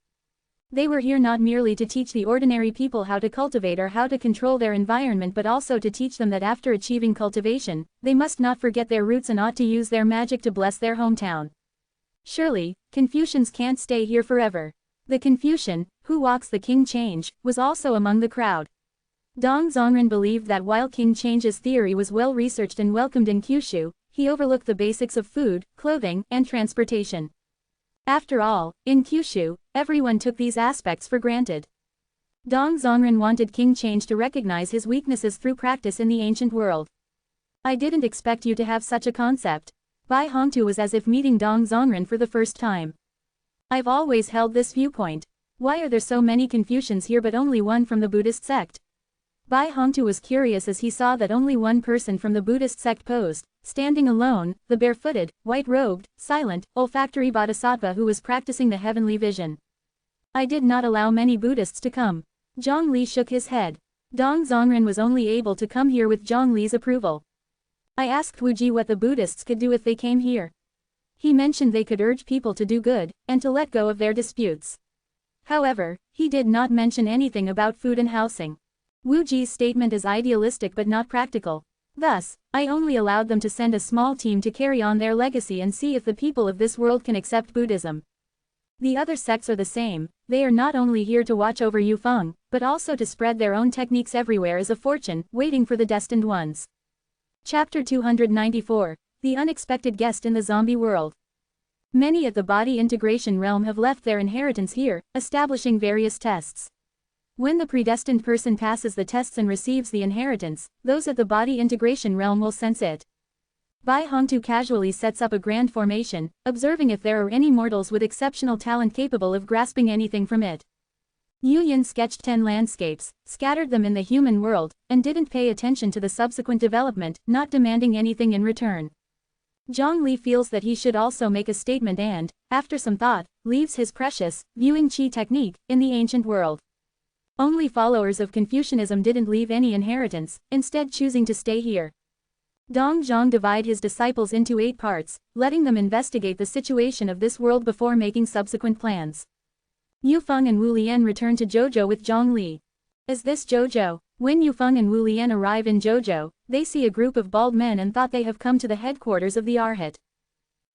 They were here not merely to teach the ordinary people how to cultivate or how to control their environment but also to teach them that after achieving cultivation, they must not forget their roots and ought to use their magic to bless their hometown. Surely, Confucians can't stay here forever. The Confucian, who walks the King Change, was also among the crowd. Dong Zongren believed that while King Change's theory was well researched and welcomed in Kyushu, he overlooked the basics of food, clothing, and transportation. After all, in Kyushu, everyone took these aspects for granted. Dong Zongren wanted King Change to recognize his weaknesses through practice in the ancient world. I didn't expect you to have such a concept. Bai Hongtu was as if meeting Dong Zongren for the first time. I've always held this viewpoint. Why are there so many Confucians here but only one from the Buddhist sect? Bai Hongtu was curious as he saw that only one person from the Buddhist sect posed, standing alone, the barefooted, white-robed, silent, olfactory bodhisattva who was practicing the heavenly vision. I did not allow many Buddhists to come. Zhang Li shook his head. Dong Zongren was only able to come here with Zhang Li's approval. I asked Wu Ji what the Buddhists could do if they came here. He mentioned they could urge people to do good, and to let go of their disputes. However, he did not mention anything about food and housing. Wu Ji's statement is idealistic but not practical. Thus, I only allowed them to send a small team to carry on their legacy and see if the people of this world can accept Buddhism. The other sects are the same, they are not only here to watch over Yufeng, but also to spread their own techniques everywhere as a fortune, waiting for the destined ones. Chapter 294, The Unexpected Guest in the Zombie World. Many at the body integration realm have left their inheritance here, establishing various tests. When the predestined person passes the tests and receives the inheritance, those at the body integration realm will sense it. Bai Hongtu casually sets up a grand formation, observing if there are any mortals with exceptional talent capable of grasping anything from it. Yu Yin sketched 10 landscapes, scattered them in the human world, and didn't pay attention to the subsequent development, not demanding anything in return. Zhang Li feels that he should also make a statement and, after some thought, leaves his precious, viewing qi technique, in the ancient world. Only followers of Confucianism didn't leave any inheritance, instead choosing to stay here. Dong Zhang divided his disciples into 8 parts, letting them investigate the situation of this world before making subsequent plans. Yufeng and Wu Lian return to Zhou with Zhang Li. Is this Zhou? When Yufeng and Wu Lian arrive in Zhou, they see a group of bald men and thought they have come to the headquarters of the Arhat.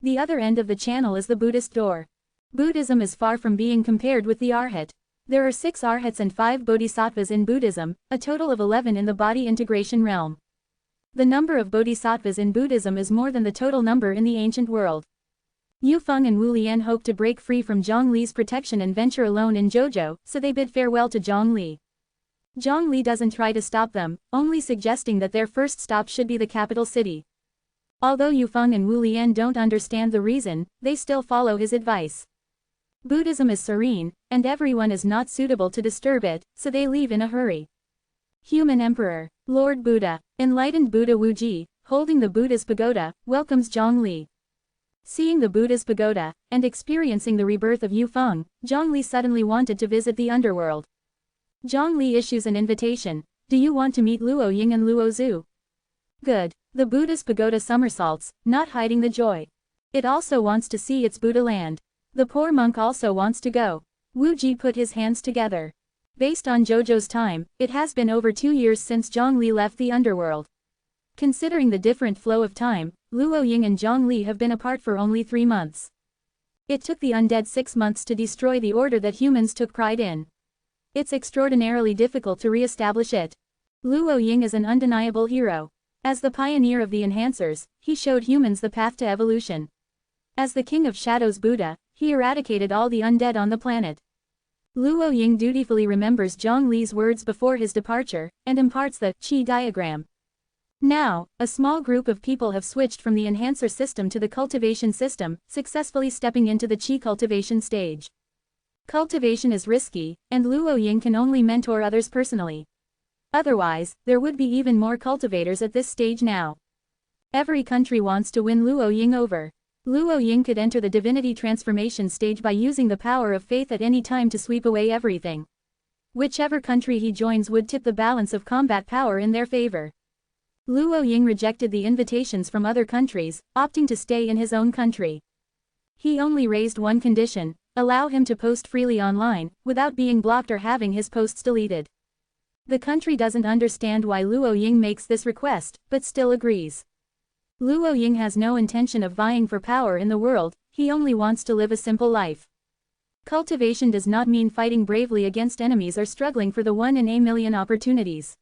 The other end of the channel is the Buddhist door. Buddhism is far from being compared with the Arhat. There are 6 Arhats and 5 Bodhisattvas in Buddhism, a total of 11 in the body integration realm. The number of bodhisattvas in Buddhism is more than the total number in the ancient world. Yufeng and Wu Lian hope to break free from Zhang Li's protection and venture alone in Zhou, so they bid farewell to Zhang Li. Zhang Li doesn't try to stop them, only suggesting that their first stop should be the capital city. Although Yufeng and Wu Lian don't understand the reason, they still follow his advice. Buddhism is serene, and everyone is not suitable to disturb it, so they leave in a hurry. Human Emperor, Lord Buddha, enlightened Buddha Wuji, holding the Buddha's pagoda, welcomes Zhang Li. Seeing the Buddha's pagoda, and experiencing the rebirth of Yufeng, Zhang Li suddenly wanted to visit the underworld. Zhang Li issues an invitation. Do you want to meet Luo Ying and Luo Zhu? Good. The Buddha's pagoda somersaults, not hiding the joy. It also wants to see its Buddha land. The poor monk also wants to go. Wu Ji put his hands together. Based on Zhou's time, it has been over 2 years since Zhang Li left the underworld. Considering the different flow of time, Luo Ying and Zhang Li have been apart for only 3 months. It took the undead 6 months to destroy the order that humans took pride in. It's extraordinarily difficult to re-establish it. Luo Ying is an undeniable hero. As the pioneer of the enhancers, he showed humans the path to evolution. As the King of Shadows Buddha, he eradicated all the undead on the planet. Luo Ying dutifully remembers Zhang Li's words before his departure, and imparts the qi diagram. Now, a small group of people have switched from the enhancer system to the cultivation system, successfully stepping into the qi cultivation stage. Cultivation is risky, and Luo Ying can only mentor others personally. Otherwise, there would be even more cultivators at this stage now. Every country wants to win Luo Ying over. Luo Ying could enter the divinity transformation stage by using the power of faith at any time to sweep away everything. Whichever country he joins would tip the balance of combat power in their favor. Luo Ying rejected the invitations from other countries, opting to stay in his own country. He only raised one condition: allow him to post freely online, without being blocked or having his posts deleted. The country doesn't understand why Luo Ying makes this request, but still agrees. Luo Ying has no intention of vying for power in the world, he only wants to live a simple life. Cultivation does not mean fighting bravely against enemies or struggling for the 1 in a million opportunities.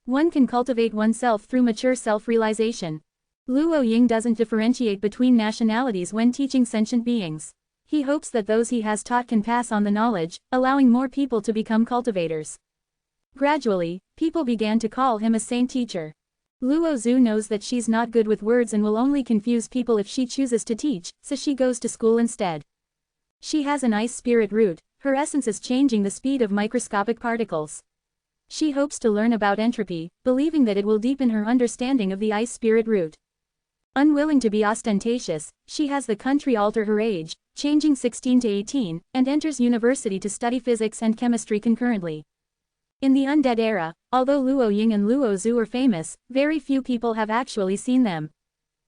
One can cultivate oneself through mature self-realization. Luo Ying doesn't differentiate between nationalities when teaching sentient beings. He hopes that those he has taught can pass on the knowledge, allowing more people to become cultivators. Gradually, people began to call him a saint teacher. Luo Zhu knows that she's not good with words and will only confuse people if she chooses to teach, so she goes to school instead. She has an ice spirit root, her essence is changing the speed of microscopic particles. She hopes to learn about entropy, believing that it will deepen her understanding of the ice spirit root. Unwilling to be ostentatious, she has the country alter her age, changing 16 to 18, and enters university to study physics and chemistry concurrently. In the undead era, although Luo Ying and Luo Zhu are famous, very few people have actually seen them.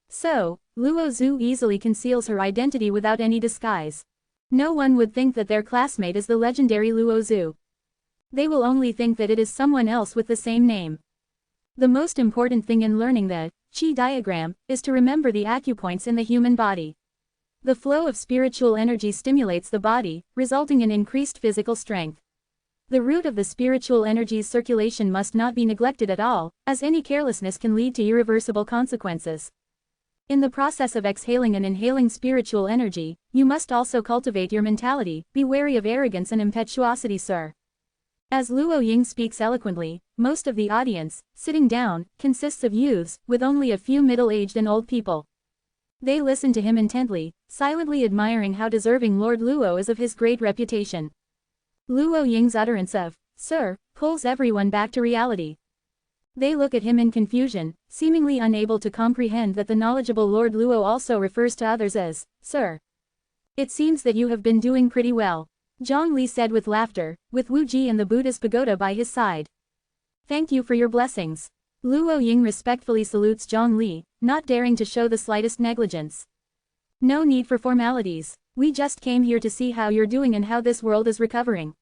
So, Luo Zhu easily conceals her identity without any disguise. No one would think that their classmate is the legendary Luo Zhu. They will only think that it is someone else with the same name. The most important thing in learning the chi diagram is to remember the acupoints in the human body. The flow of spiritual energy stimulates the body, resulting in increased physical strength. The root of the spiritual energy's circulation must not be neglected at all, as any carelessness can lead to irreversible consequences. In the process of exhaling and inhaling spiritual energy, you must also cultivate your mentality. Be wary of arrogance and impetuosity, sir. As Luo Ying speaks eloquently, most of the audience, sitting down, consists of youths, with only a few middle-aged and old people. They listen to him intently, silently admiring how deserving Lord Luo is of his great reputation. Luo Ying's utterance of, "Sir," pulls everyone back to reality. They look at him in confusion, seemingly unable to comprehend that the knowledgeable Lord Luo also refers to others as, "Sir." "It seems that you have been doing pretty well," Zhang Li said with laughter, with Wu Ji and the Buddha's pagoda by his side. "Thank you for your blessings." Luo Ying respectfully salutes Zhang Li, not daring to show the slightest negligence. "No need for formalities. We just came here to see how you're doing and how this world is recovering.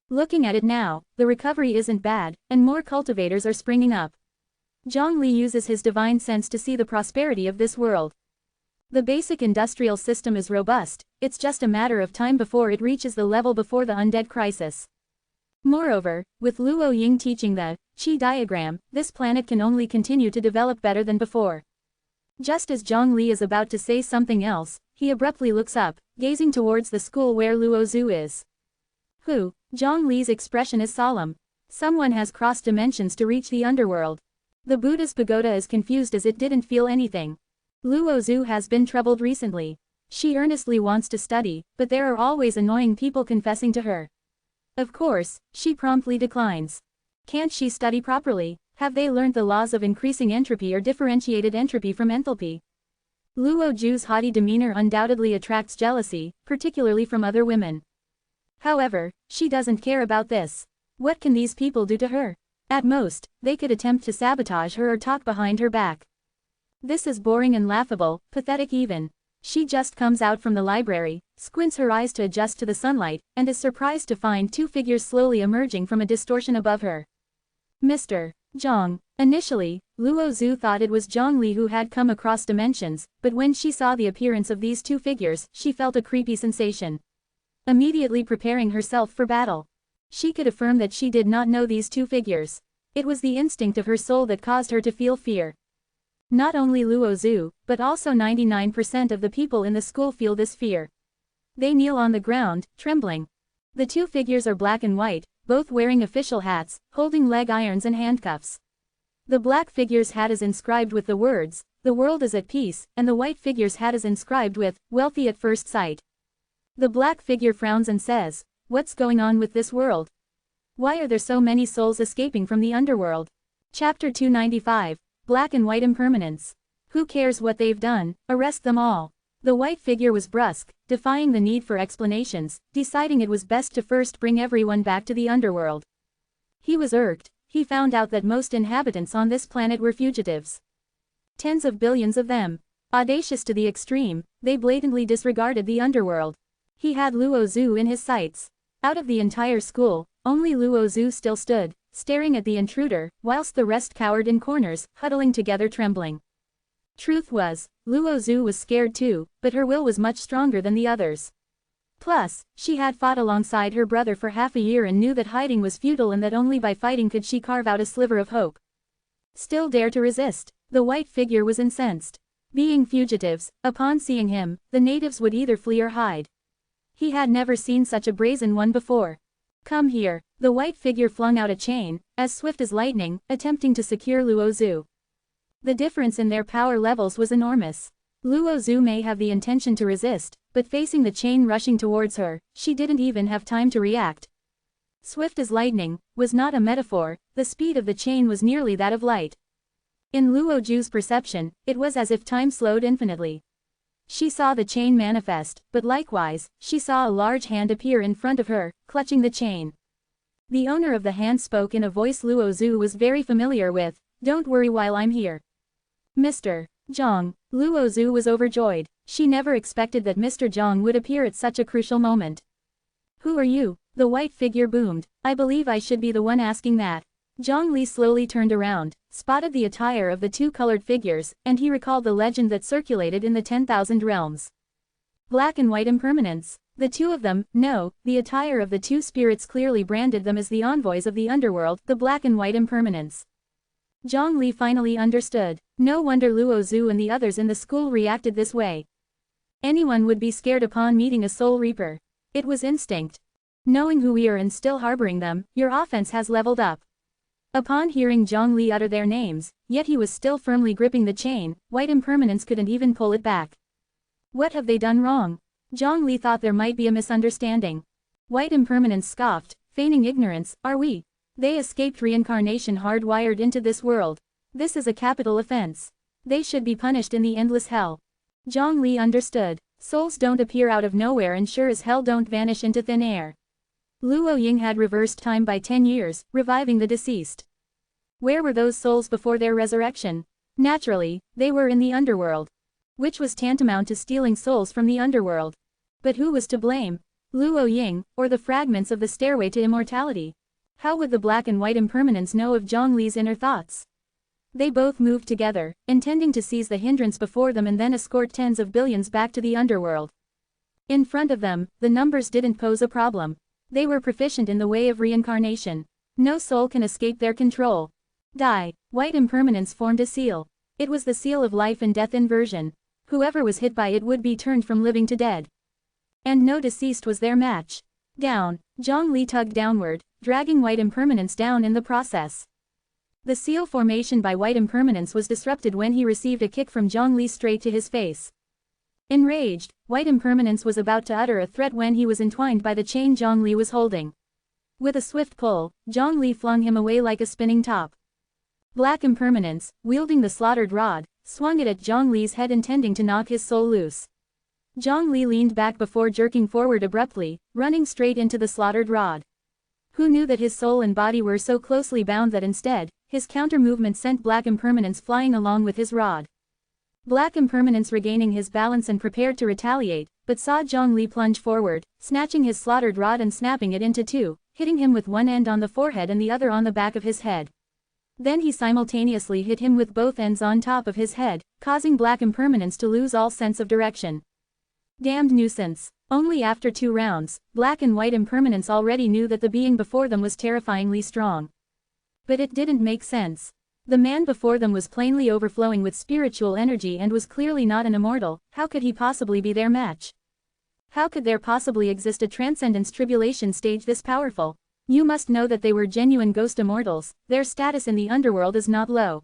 Looking at it now, the recovery isn't bad, and more cultivators are springing up." Zhang Li uses his divine sense to see the prosperity of this world. The basic industrial system is robust, it's just a matter of time before it reaches the level before the undead crisis. Moreover, with Luo Ying teaching the chi diagram, this planet can only continue to develop better than before. Just as Zhang Li is about to say something else, he abruptly looks up, gazing towards the school where Luo Zhu is. "Who?" Zhang Li's expression is solemn. "Someone has crossed dimensions to reach the underworld." The Buddha's pagoda is confused as it didn't feel anything. Luo Zhu has been troubled recently. She earnestly wants to study, but there are always annoying people confessing to her. Of course, she promptly declines. Can't she study properly? Have they learned the laws of increasing entropy or differentiated entropy from enthalpy? Luo Zhu's haughty demeanor undoubtedly attracts jealousy, particularly from other women. However, she doesn't care about this. What can these people do to her? At most, they could attempt to sabotage her or talk behind her back. This is boring and laughable, pathetic even. She just comes out from the library, squints her eyes to adjust to the sunlight, and is surprised to find two figures slowly emerging from a distortion above her. Mr. Zhang. Initially, Luo Zhu thought it was Zhang Li who had come across dimensions, but when she saw the appearance of these two figures, she felt a creepy sensation. Immediately preparing herself for battle. She could affirm that she did not know these two figures. It was the instinct of her soul that caused her to feel fear. Not only Luo Zhu, but also 99% of the people in the school feel this fear. They kneel on the ground, trembling. The two figures are black and white, both wearing official hats, holding leg irons and handcuffs. The black figure's hat is inscribed with the words, "The world is at peace," and the white figure's hat is inscribed with, "Wealthy at first sight." The black figure frowns and says, "What's going on with this world? Why are there so many souls escaping from the underworld?" Chapter 295, Black and White Impermanence. Who cares what they've done, arrest them all. The white figure was brusque, defying the need for explanations, deciding it was best to first bring everyone back to the underworld. He was irked. He found out that most inhabitants on this planet were fugitives. Tens of billions of them. Audacious to the extreme, they blatantly disregarded the underworld. He had Luo Zhu in his sights. Out of the entire school, only Luo Zhu still stood, staring at the intruder, whilst the rest cowered in corners, huddling together trembling. Truth was, Luo Zhu was scared too, but her will was much stronger than the others. Plus, she had fought alongside her brother for half a year and knew that hiding was futile and that only by fighting could she carve out a sliver of hope. Still dare to resist. The white figure was incensed. Being fugitives, upon seeing him, the natives would either flee or hide. He had never seen such a brazen one before. "Come here." The white figure flung out a chain, as swift as lightning, attempting to secure Luo Zhu. The difference in their power levels was enormous. Luo Zhu may have the intention to resist, but facing the chain rushing towards her, she didn't even have time to react. Swift as lightning was not a metaphor, the speed of the chain was nearly that of light. In Luo Zhu's perception, it was as if time slowed infinitely. She saw the chain manifest, but likewise, she saw a large hand appear in front of her, clutching the chain. The owner of the hand spoke in a voice Luo Zhu was very familiar with, "Don't worry while I'm here. Mr. Zhang." Luo Zhu was overjoyed. She never expected that Mr. Zhang would appear at such a crucial moment. "Who are you?" the white figure boomed. "I believe I should be the one asking that." Zhang Li slowly turned around, spotted the attire of the two colored figures, and he recalled the legend that circulated in the 10,000 realms. Black and white impermanence. The two of them, no, the attire of the two spirits clearly branded them as the envoys of the underworld, the black and white impermanence. Zhang Li finally understood. No wonder Luo Zhu and the others in the school reacted this way. Anyone would be scared upon meeting a soul reaper. It was instinct. Knowing who we are and still harboring them, your offense has leveled up. Upon hearing Zhang Li utter their names, yet he was still firmly gripping the chain, white impermanence couldn't even pull it back. What have they done wrong? Zhang Li thought there might be a misunderstanding. White impermanence scoffed, feigning ignorance, are we? They escaped reincarnation hardwired into this world. This is a capital offense. They should be punished in the endless hell. Zhang Li understood. Souls don't appear out of nowhere and sure as hell don't vanish into thin air. Luo Ying had reversed time by 10 years, reviving the deceased. Where were those souls before their resurrection? Naturally, they were in the underworld. Which was tantamount to stealing souls from the underworld. But who was to blame? Luo Ying, or the fragments of the stairway to immortality? How would the black and white impermanence know of Zhang Li's inner thoughts? They both moved together, intending to seize the hindrance before them and then escort tens of billions back to the underworld. In front of them, the numbers didn't pose a problem. They were proficient in the way of reincarnation. No soul can escape their control. Die. White impermanence formed a seal. It was the seal of life and death inversion. Whoever was hit by it would be turned from living to dead. And no deceased was their match. Down. Zhang Li tugged downward, dragging white impermanence down in the process. The seal formation by white impermanence was disrupted when he received a kick from Zhang Li straight to his face. Enraged, white impermanence was about to utter a threat when he was entwined by the chain Zhang Li was holding. With a swift pull, Zhang Li flung him away like a spinning top. Black impermanence, wielding the slaughtered rod, swung it at Zhang Li's head intending to knock his soul loose. Zhang Li leaned back before jerking forward abruptly, running straight into the slaughtered rod. Who knew that his soul and body were so closely bound that instead, his counter-movement sent black impermanence flying along with his rod. Black impermanence regaining his balance and prepared to retaliate, but saw Zhang Li plunge forward, snatching his slaughtered rod and snapping it into two, hitting him with one end on the forehead and the other on the back of his head. Then he simultaneously hit him with both ends on top of his head, causing black impermanence to lose all sense of direction. Damned nuisance. Only after 2 rounds, black and white impermanence already knew that the being before them was terrifyingly strong. But it didn't make sense. The man before them was plainly overflowing with spiritual energy and was clearly not an immortal. How could he possibly be their match? How could there possibly exist a transcendence tribulation stage this powerful? You must know that they were genuine ghost immortals. Their status in the underworld is not low.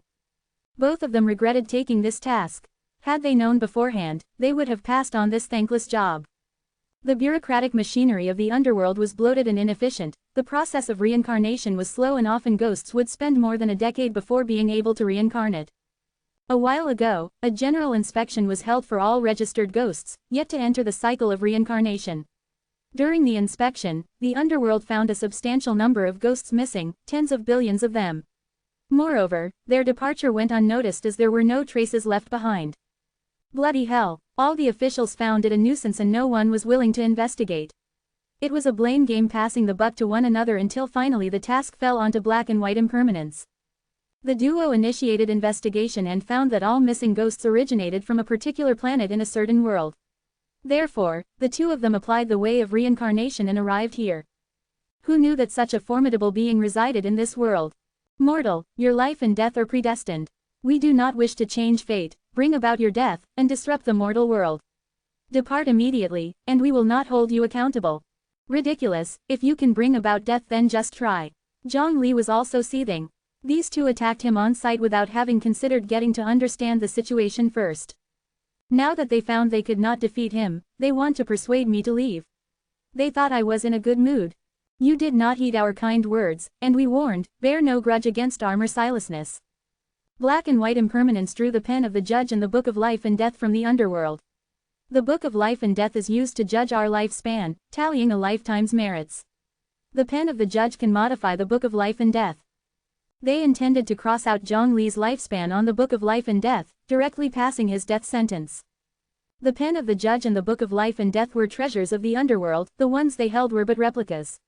Both of them regretted taking this task. Had they known beforehand, they would have passed on this thankless job. The bureaucratic machinery of the underworld was bloated and inefficient, the process of reincarnation was slow and often ghosts would spend more than a decade before being able to reincarnate. A while ago, a general inspection was held for all registered ghosts, yet to enter the cycle of reincarnation. During the inspection, the underworld found a substantial number of ghosts missing, tens of billions of them. Moreover, their departure went unnoticed as there were no traces left behind. Bloody hell, all the officials found it a nuisance and no one was willing to investigate. It was a blame game passing the buck to one another until finally the task fell onto black and white impermanence. The duo initiated investigation and found that all missing ghosts originated from a particular planet in a certain world. Therefore, the two of them applied the way of reincarnation and arrived here. Who knew that such a formidable being resided in this world? Mortal, your life and death are predestined. We do not wish to change fate, bring about your death, and disrupt the mortal world. Depart immediately, and we will not hold you accountable. Ridiculous, if you can bring about death then just try. Zhang Li was also seething. These two attacked him on sight without having considered getting to understand the situation first. Now that they found they could not defeat him, they want to persuade me to leave. They thought I was in a good mood. You did not heed our kind words, and we warned, bear no grudge against our mercilessness. Black and white impermanence drew the pen of the judge and the book of life and death from the underworld. The book of life and death is used to judge our lifespan, tallying a lifetime's merits. The pen of the judge can modify the book of life and death. They intended to cross out Zhang Li's lifespan on the book of life and death, directly passing his death sentence. The pen of the judge and the book of life and death were treasures of the underworld, the ones they held were but replicas.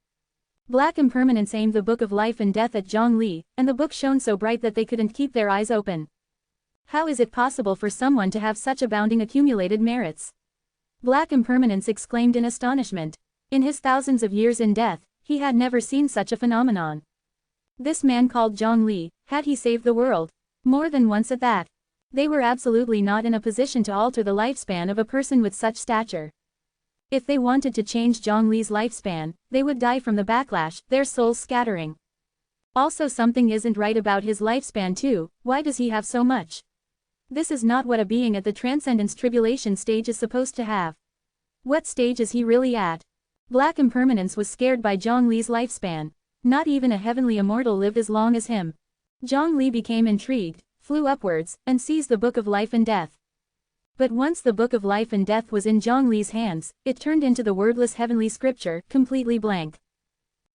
Black impermanence aimed the Book of Life and Death at Zhang Li, and the book shone so bright that they couldn't keep their eyes open. How is it possible for someone to have such abounding accumulated merits? Black impermanence exclaimed in astonishment. In his thousands of years in death, he had never seen such a phenomenon. This man called Zhang Li, had he saved the world? More than once at that. They were absolutely not in a position to alter the lifespan of a person with such stature. If they wanted to change Zhang Li's lifespan, they would die from the backlash, their souls scattering. Also, something isn't right about his lifespan too. Why does he have so much? This is not what a being at the transcendence tribulation stage is supposed to have. What stage is he really at? Black impermanence was scared by Zhang Li's lifespan. Not even a heavenly immortal lived as long as him. Zhang Li became intrigued, flew upwards, and seized the Book of Life and Death. But once the Book of Life and Death was in Zhang Li's hands, it turned into the wordless heavenly scripture, completely blank.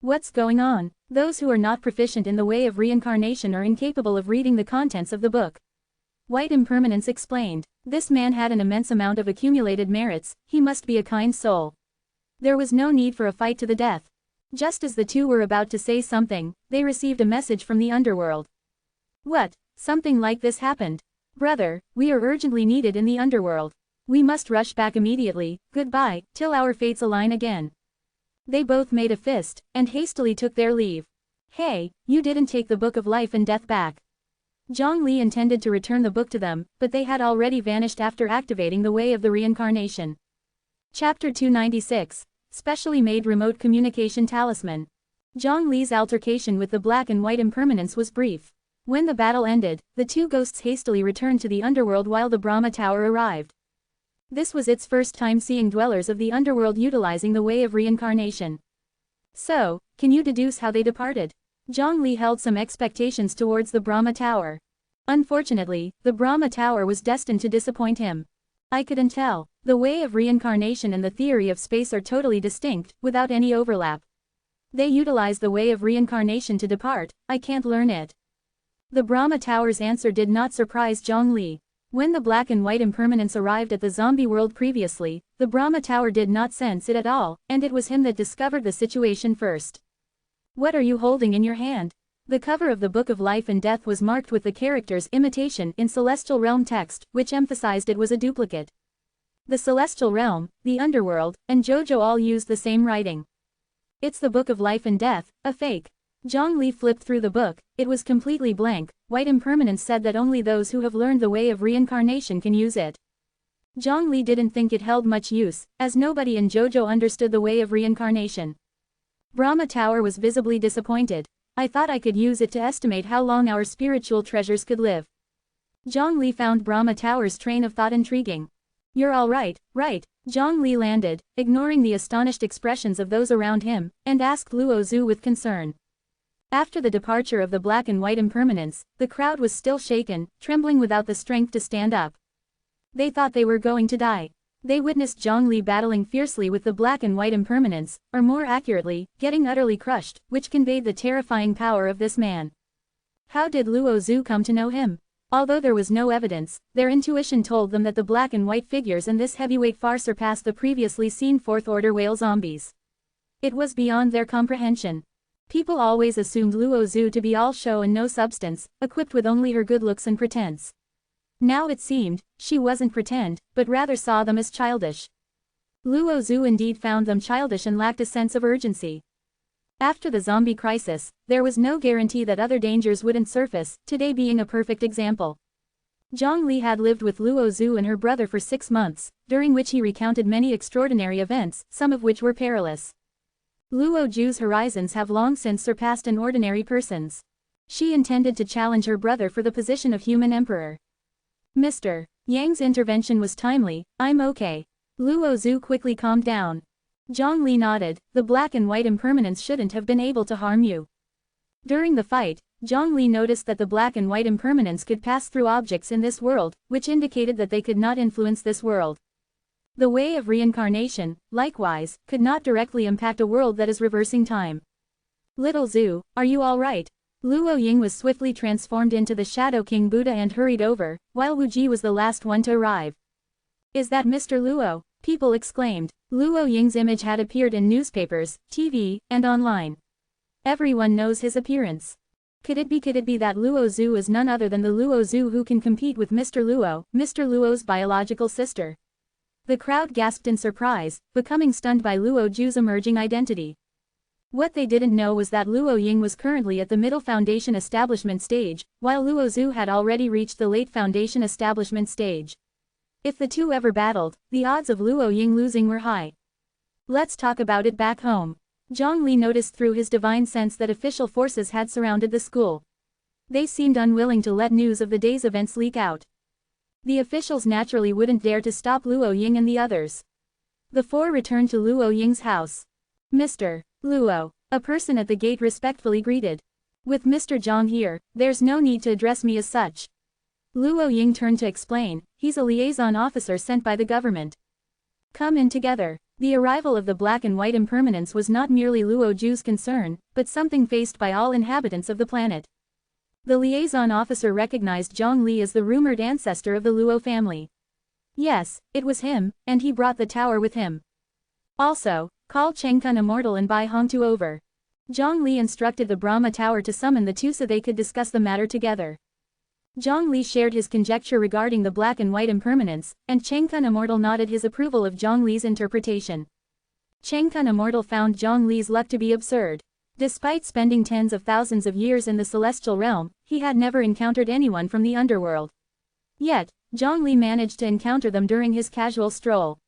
What's going on? Those who are not proficient in the way of reincarnation are incapable of reading the contents of the book. White impermanence explained. This man had an immense amount of accumulated merits, he must be a kind soul. There was no need for a fight to the death. Just as the two were about to say something, they received a message from the underworld. What? Something like this happened. Brother, we are urgently needed in the underworld. We must rush back immediately, goodbye, till our fates align again. They both made a fist, and hastily took their leave. Hey, you didn't take the Book of Life and Death back. Zhang Li intended to return the book to them, but they had already vanished after activating the way of the reincarnation. Chapter 296. Specially made remote communication talisman. Zhang Li's altercation with the black and white impermanence was brief. When the battle ended, the two ghosts hastily returned to the underworld while the Brahma Tower arrived. This was its first time seeing dwellers of the underworld utilizing the way of reincarnation. So, can you deduce how they departed? Zhang Li held some expectations towards the Brahma Tower. Unfortunately, the Brahma Tower was destined to disappoint him. I couldn't tell. The way of reincarnation and the theory of space are totally distinct, without any overlap. They utilize the way of reincarnation to depart, I can't learn it. The Brahma Tower's answer did not surprise Zhang Li. When the black and white impermanence arrived at the zombie world previously, the Brahma Tower did not sense it at all, and it was him that discovered the situation first. What are you holding in your hand? The cover of the Book of Life and Death was marked with the characters imitation in Celestial Realm text, which emphasized it was a duplicate. The Celestial Realm, the Underworld, and JoJo all used the same writing. It's the Book of Life and Death, a fake. Zhang Li flipped through the book, it was completely blank. White impermanence said that only those who have learned the way of reincarnation can use it. Zhang Li didn't think it held much use, as nobody in JoJo understood the way of reincarnation. Brahma Tower was visibly disappointed. I thought I could use it to estimate how long our spiritual treasures could live. Zhang Li found Brahma Tower's train of thought intriguing. You're all right, right? Zhang Li landed, ignoring the astonished expressions of those around him, and asked Luo Zhu with concern. After the departure of the black and white impermanence, the crowd was still shaken, trembling without the strength to stand up. They thought they were going to die. They witnessed Zhang Li battling fiercely with the black and white impermanence, or more accurately, getting utterly crushed, which conveyed the terrifying power of this man. How did Luo Zhu come to know him? Although there was no evidence, their intuition told them that the black and white figures in this heavyweight far surpassed the previously seen fourth-order whale zombies. It was beyond their comprehension. People always assumed Luo Zhu to be all show and no substance, equipped with only her good looks and pretense. Now it seemed, she wasn't pretend, but rather saw them as childish. Luo Zhu indeed found them childish and lacked a sense of urgency. After the zombie crisis, there was no guarantee that other dangers wouldn't surface, today being a perfect example. Zhang Li had lived with Luo Zhu and her brother for 6 months, during which he recounted many extraordinary events, some of which were perilous. Luo Zhu's horizons have long since surpassed an ordinary person's. She intended to challenge her brother for the position of human emperor. Mr. Yang's intervention was timely, I'm okay. Luo Zhu quickly calmed down. Zhang Li nodded, the black and white impermanence shouldn't have been able to harm you. During the fight, Zhang Li noticed that the black and white impermanence could pass through objects in this world, which indicated that they could not influence this world. The way of reincarnation, likewise, could not directly impact a world that is reversing time. Little Zhu, are you all right? Luo Ying was swiftly transformed into the Shadow King Buddha and hurried over, while Wu Ji was the last one to arrive. Is that Mr. Luo? People exclaimed. Luo Ying's image had appeared in newspapers, TV, and online. Everyone knows his appearance. Could it be that Luo Zhu is none other than the Luo Zhu who can compete with Mr. Luo's biological sister? The crowd gasped in surprise, becoming stunned by Luo Zhu's emerging identity. What they didn't know was that Luo Ying was currently at the middle foundation establishment stage, while Luo Zhu had already reached the late foundation establishment stage. If the two ever battled, the odds of Luo Ying losing were high. Let's talk about it back home. Zhang Li noticed through his divine sense that official forces had surrounded the school. They seemed unwilling to let news of the day's events leak out. The officials naturally wouldn't dare to stop Luo Ying and the others. The four returned to Luo Ying's house. Mr. Luo, a person at the gate respectfully greeted. With Mr. Zhang here, there's no need to address me as such. Luo Ying turned to explain, he's a liaison officer sent by the government. Come in together. The arrival of the black and white impermanence was not merely Luo Zhu's concern, but something faced by all inhabitants of the planet. The liaison officer recognized Zhang Li as the rumored ancestor of the Luo family. Yes, it was him, and he brought the tower with him. Also, call Chengkun Immortal and Bai Hongtu over. Zhang Li instructed the Brahma Tower to summon the two so they could discuss the matter together. Zhang Li shared his conjecture regarding the black and white impermanence, and Chengkun Immortal nodded his approval of Zhang Li's interpretation. Chengkun Immortal found Zhang Li's luck to be absurd. Despite spending tens of thousands of years in the celestial realm, he had never encountered anyone from the underworld. Yet, Zhang Li managed to encounter them during his casual stroll.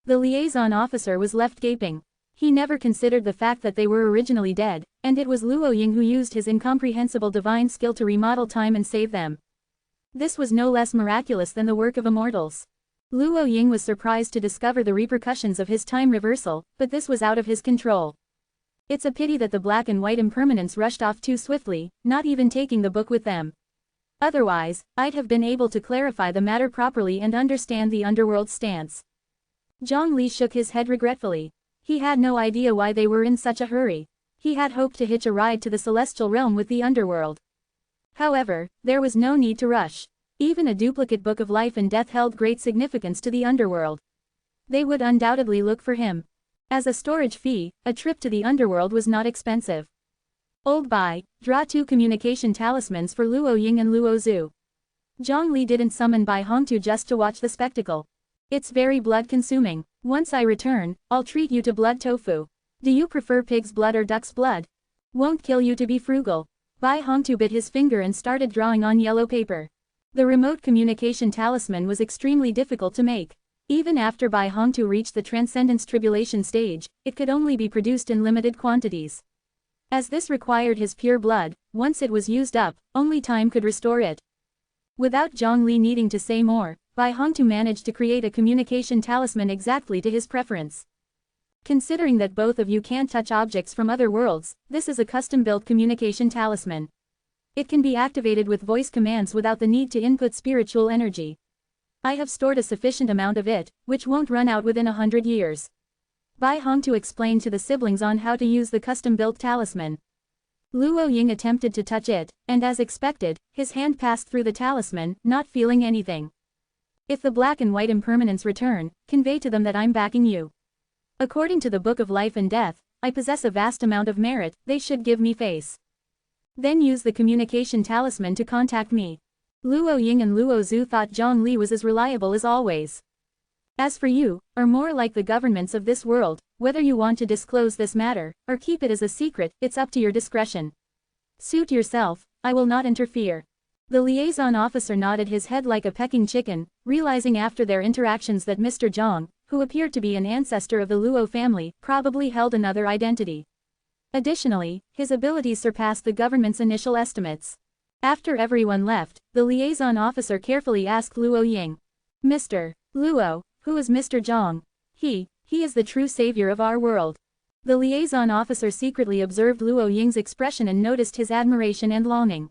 The liaison officer was left gaping. He never considered the fact that they were originally dead, and it was Luo Ying who used his incomprehensible divine skill to remodel time and save them. This was no less miraculous than the work of immortals. Luo Ying was surprised to discover the repercussions of his time reversal, but this was out of his control. It's a pity that the black and white impermanence rushed off too swiftly, not even taking the book with them. Otherwise, I'd have been able to clarify the matter properly and understand the underworld's stance. Zhang Li shook his head regretfully. He had no idea why they were in such a hurry. He had hoped to hitch a ride to the celestial realm with the underworld. However, there was no need to rush. Even a duplicate book of life and death held great significance to the underworld. They would undoubtedly look for him. As a storage fee, a trip to the underworld was not expensive. Old Bai, draw 2 communication talismans for Luo Ying and Luo Zhu. Zhang Li didn't summon Bai Hongtu just to watch the spectacle. It's very blood-consuming. Once I return, I'll treat you to blood tofu. Do you prefer pig's blood or duck's blood? Won't kill you to be frugal. Bai Hongtu bit his finger and started drawing on yellow paper. The remote communication talisman was extremely difficult to make. Even after Bai Hongtu reached the Transcendence Tribulation stage, it could only be produced in limited quantities. As this required his pure blood, once it was used up, only time could restore it. Without Zhang Li needing to say more, Bai Hongtu managed to create a communication talisman exactly to his preference. Considering that both of you can't touch objects from other worlds, this is a custom-built communication talisman. It can be activated with voice commands without the need to input spiritual energy. I have stored a sufficient amount of it, which won't run out within 100 years. Bai Hongtu explained to the siblings on how to use the custom-built talisman. Luo Ying attempted to touch it, and as expected, his hand passed through the talisman, not feeling anything. If the black and white impermanence return, convey to them that I'm backing you. According to the Book of Life and Death, I possess a vast amount of merit, they should give me face. Then use the communication talisman to contact me. Luo Ying and Luo Zhu thought Zhang Li was as reliable as always. As for you, or more like the governments of this world, whether you want to disclose this matter, or keep it as a secret, it's up to your discretion. Suit yourself, I will not interfere. The liaison officer nodded his head like a pecking chicken, realizing after their interactions that Mr. Zhang, who appeared to be an ancestor of the Luo family, probably held another identity. Additionally, his abilities surpassed the government's initial estimates. After everyone left, the liaison officer carefully asked Luo Ying. Mr. Luo, who is Mr. Zhang? He is the true savior of our world. The liaison officer secretly observed Luo Ying's expression and noticed his admiration and longing.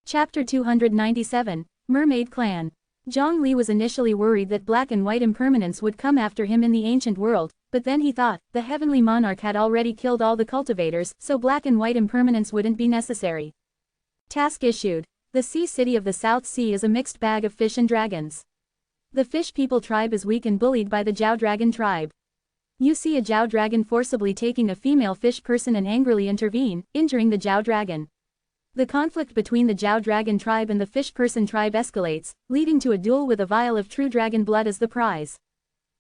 Chapter 297, Mermaid Clan. Zhang Li was initially worried that black and white impermanence would come after him in the ancient world, but then he thought, the heavenly monarch had already killed all the cultivators, so black and white impermanence wouldn't be necessary. Task issued. The sea city of the South Sea is a mixed bag of fish and dragons. The fish people tribe is weak and bullied by the Jiao dragon tribe. You see a Jiao dragon forcibly taking a female fish person and angrily intervene, injuring the Jiao dragon. The conflict between the Jiao dragon tribe and the fish person tribe escalates, leading to a duel with a vial of true dragon blood as the prize.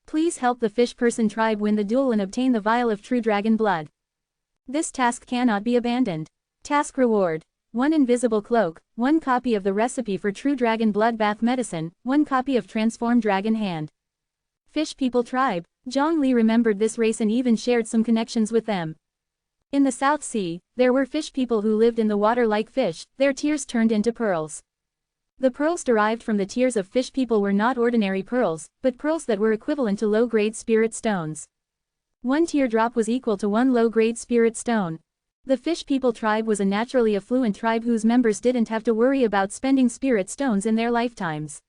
Please help the fish person tribe win the duel and obtain the vial of true dragon blood. This task cannot be abandoned. Task reward: 1 invisible cloak, 1 copy of the recipe for true dragon blood bath medicine, 1 copy of transformed dragon hand. Fish people tribe. Zhang Li remembered this race and even shared some connections with them. In the South Sea, there were fish people who lived in the water like fish, their tears turned into pearls. The pearls derived from the tears of fish people were not ordinary pearls, but pearls that were equivalent to low-grade spirit stones. 1 teardrop was equal to 1 low-grade spirit stone. The fish people tribe was a naturally affluent tribe whose members didn't have to worry about spending spirit stones in their lifetimes.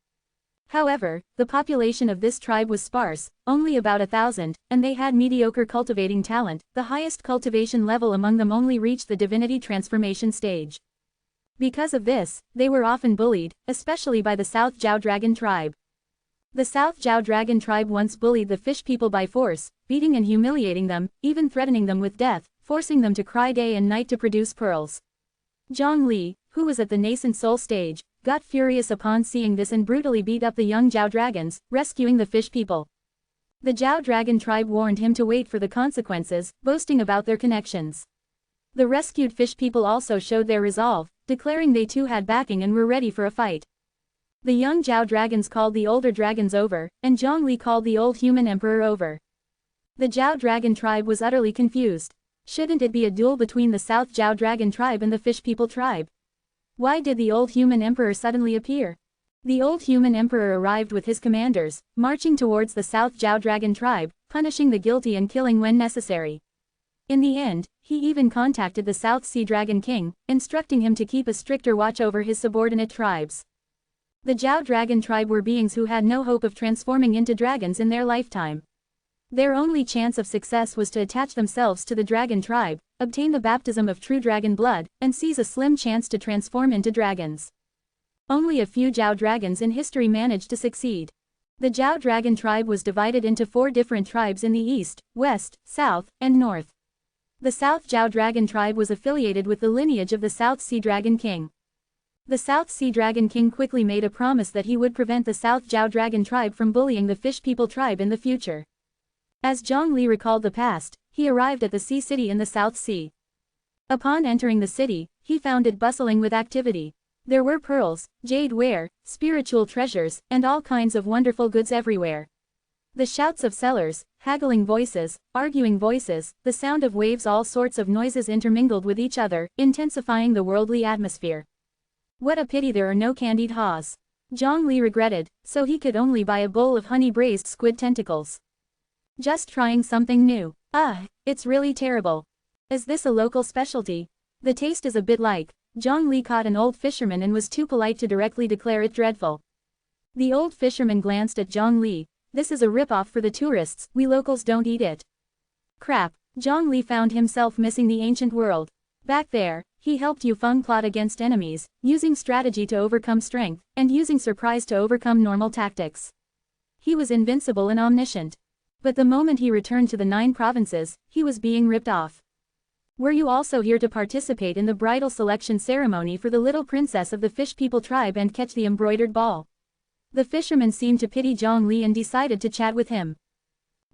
However, the population of this tribe was sparse, only about 1,000, and they had mediocre cultivating talent. The highest cultivation level among them only reached the divinity transformation stage. Because of this, they were often bullied, especially by the South Jiao Dragon tribe. The South Jiao Dragon tribe once bullied the fish people by force, beating and humiliating them, even threatening them with death, forcing them to cry day and night to produce pearls. Zhang Li, who was at the nascent soul stage, got furious upon seeing this and brutally beat up the young Jiao dragons, rescuing the fish people. The Jiao dragon tribe warned him to wait for the consequences, boasting about their connections. The rescued fish people also showed their resolve, declaring they too had backing and were ready for a fight. The young Jiao dragons called the older dragons over, and Zhang Li called the old human emperor over. The Jiao dragon tribe was utterly confused. Shouldn't it be a duel between the South Jiao dragon tribe and the fish people tribe? Why did the old human emperor suddenly appear? The old human emperor arrived with his commanders, marching towards the South Jiao dragon tribe, punishing the guilty and killing when necessary. In the end, he even contacted the South Sea Dragon King, instructing him to keep a stricter watch over his subordinate tribes. The Jiao dragon tribe were beings who had no hope of transforming into dragons in their lifetime. Their only chance of success was to attach themselves to the dragon tribe, obtain the baptism of true dragon blood, and seize a slim chance to transform into dragons. Only a few Jiao dragons in history managed to succeed. The Jiao dragon tribe was divided into 4 different tribes in the east, west, south, and north. The South Jiao dragon tribe was affiliated with the lineage of the South Sea Dragon King. The South Sea Dragon King quickly made a promise that he would prevent the South Jiao dragon tribe from bullying the fish people tribe in the future. As Zhang Li recalled the past, he arrived at the sea city in the South Sea. Upon entering the city, he found it bustling with activity. There were pearls, jade ware, spiritual treasures, and all kinds of wonderful goods everywhere. The shouts of sellers, haggling voices, arguing voices, the sound of waves, all sorts of noises intermingled with each other, intensifying the worldly atmosphere. What a pity there are no candied haws. Zhang Li regretted, so he could only buy a bowl of honey-braised squid tentacles. Just trying something new. It's really terrible. Is this a local specialty? The taste is a bit like. Zhang Li caught an old fisherman and was too polite to directly declare it dreadful. The old fisherman glanced at Zhang Li. This is a rip-off for the tourists, we locals don't eat it. Crap. Zhang Li found himself missing the ancient world. Back there, he helped Yu Feng plot against enemies, using strategy to overcome strength, and using surprise to overcome normal tactics. He was invincible and omniscient. But the moment he returned to the 9 provinces, he was being ripped off. Were you also here to participate in the bridal selection ceremony for the little princess of the fish people tribe and catch the embroidered ball? The fisherman seemed to pity Zhang Li and decided to chat with him.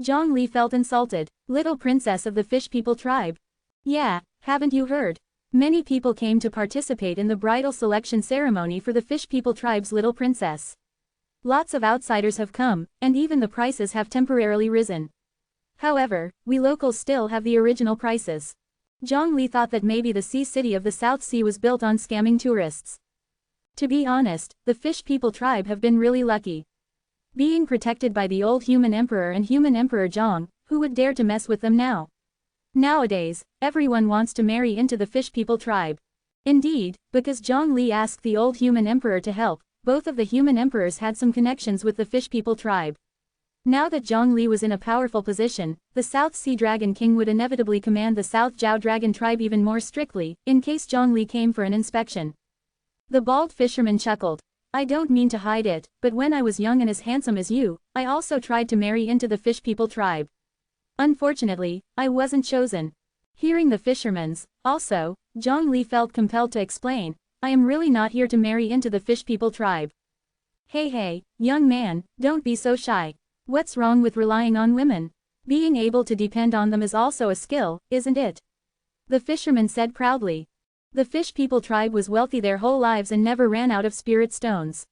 Zhang Li felt insulted. Little princess of the fish people tribe. Yeah, haven't you heard? Many people came to participate in the bridal selection ceremony for the fish people tribe's little princess. Lots of outsiders have come, and even the prices have temporarily risen. However, we locals still have the original prices. Zhang Li thought that maybe the sea city of the South Sea was built on scamming tourists. To be honest, the fish people tribe have been really lucky. Being protected by the old human emperor and human emperor Zhang, who would dare to mess with them now? Nowadays, everyone wants to marry into the fish people tribe. Indeed, because Zhang Li asked the old human emperor to help, both of the human emperors had some connections with the fish people tribe. Now that Zhang Li was in a powerful position, the South Sea Dragon King would inevitably command the South Jiao Dragon tribe even more strictly, in case Zhang Li came for an inspection. The bald fisherman chuckled. I don't mean to hide it, but when I was young and as handsome as you, I also tried to marry into the fish people tribe. Unfortunately, I wasn't chosen. Hearing the fisherman's, also, Zhang Li felt compelled to explain, I am really not here to marry into the fish people tribe. Hey, young man, don't be so shy. What's wrong with relying on women? Being able to depend on them is also a skill, isn't it? The fisherman said proudly. The fish people tribe was wealthy their whole lives and never ran out of spirit stones.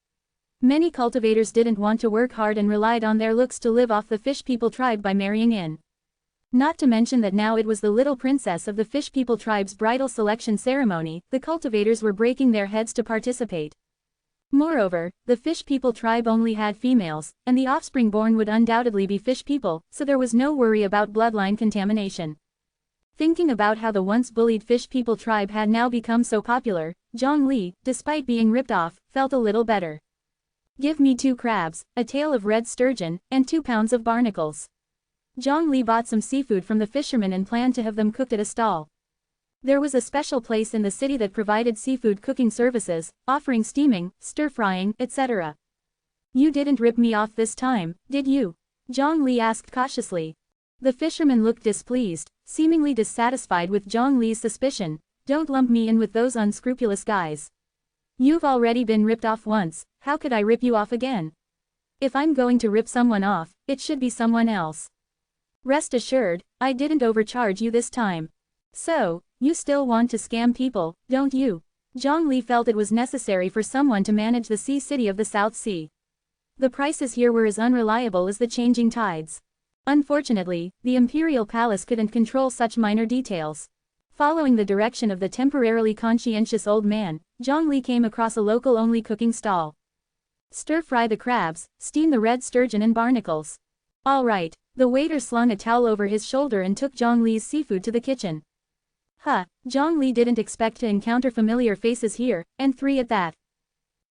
Many cultivators didn't want to work hard and relied on their looks to live off the fish people tribe by marrying in. Not to mention that now it was the little princess of the fish people tribe's bridal selection ceremony, the cultivators were breaking their heads to participate. Moreover, the fish people tribe only had females, and the offspring born would undoubtedly be fish people, so there was no worry about bloodline contamination. Thinking about how the once bullied fish people tribe had now become so popular, Zhang Li, despite being ripped off, felt a little better. Give me 2 crabs, a tail of red sturgeon, and 2 pounds of barnacles. Zhang Li bought some seafood from the fisherman and planned to have them cooked at a stall. There was a special place in the city that provided seafood cooking services, offering steaming, stir-frying, etc. You didn't rip me off this time, did you? Zhang Li asked cautiously. The fisherman looked displeased, seemingly dissatisfied with Zhang Li's suspicion. Don't lump me in with those unscrupulous guys. You've already been ripped off once, how could I rip you off again? If I'm going to rip someone off, it should be someone else. Rest assured, I didn't overcharge you this time. So, you still want to scam people, don't you? Zhang Li felt it was necessary for someone to manage the sea city of the South Sea. The prices here were as unreliable as the changing tides. Unfortunately, the imperial palace couldn't control such minor details. Following the direction of the temporarily conscientious old man, Zhang Li came across a local-only cooking stall. Stir-fry the crabs, steam the red sturgeon and barnacles. All right, the waiter slung a towel over his shoulder and took Zhang Li's seafood to the kitchen. Zhang Li didn't expect to encounter familiar faces here, and 3 at that.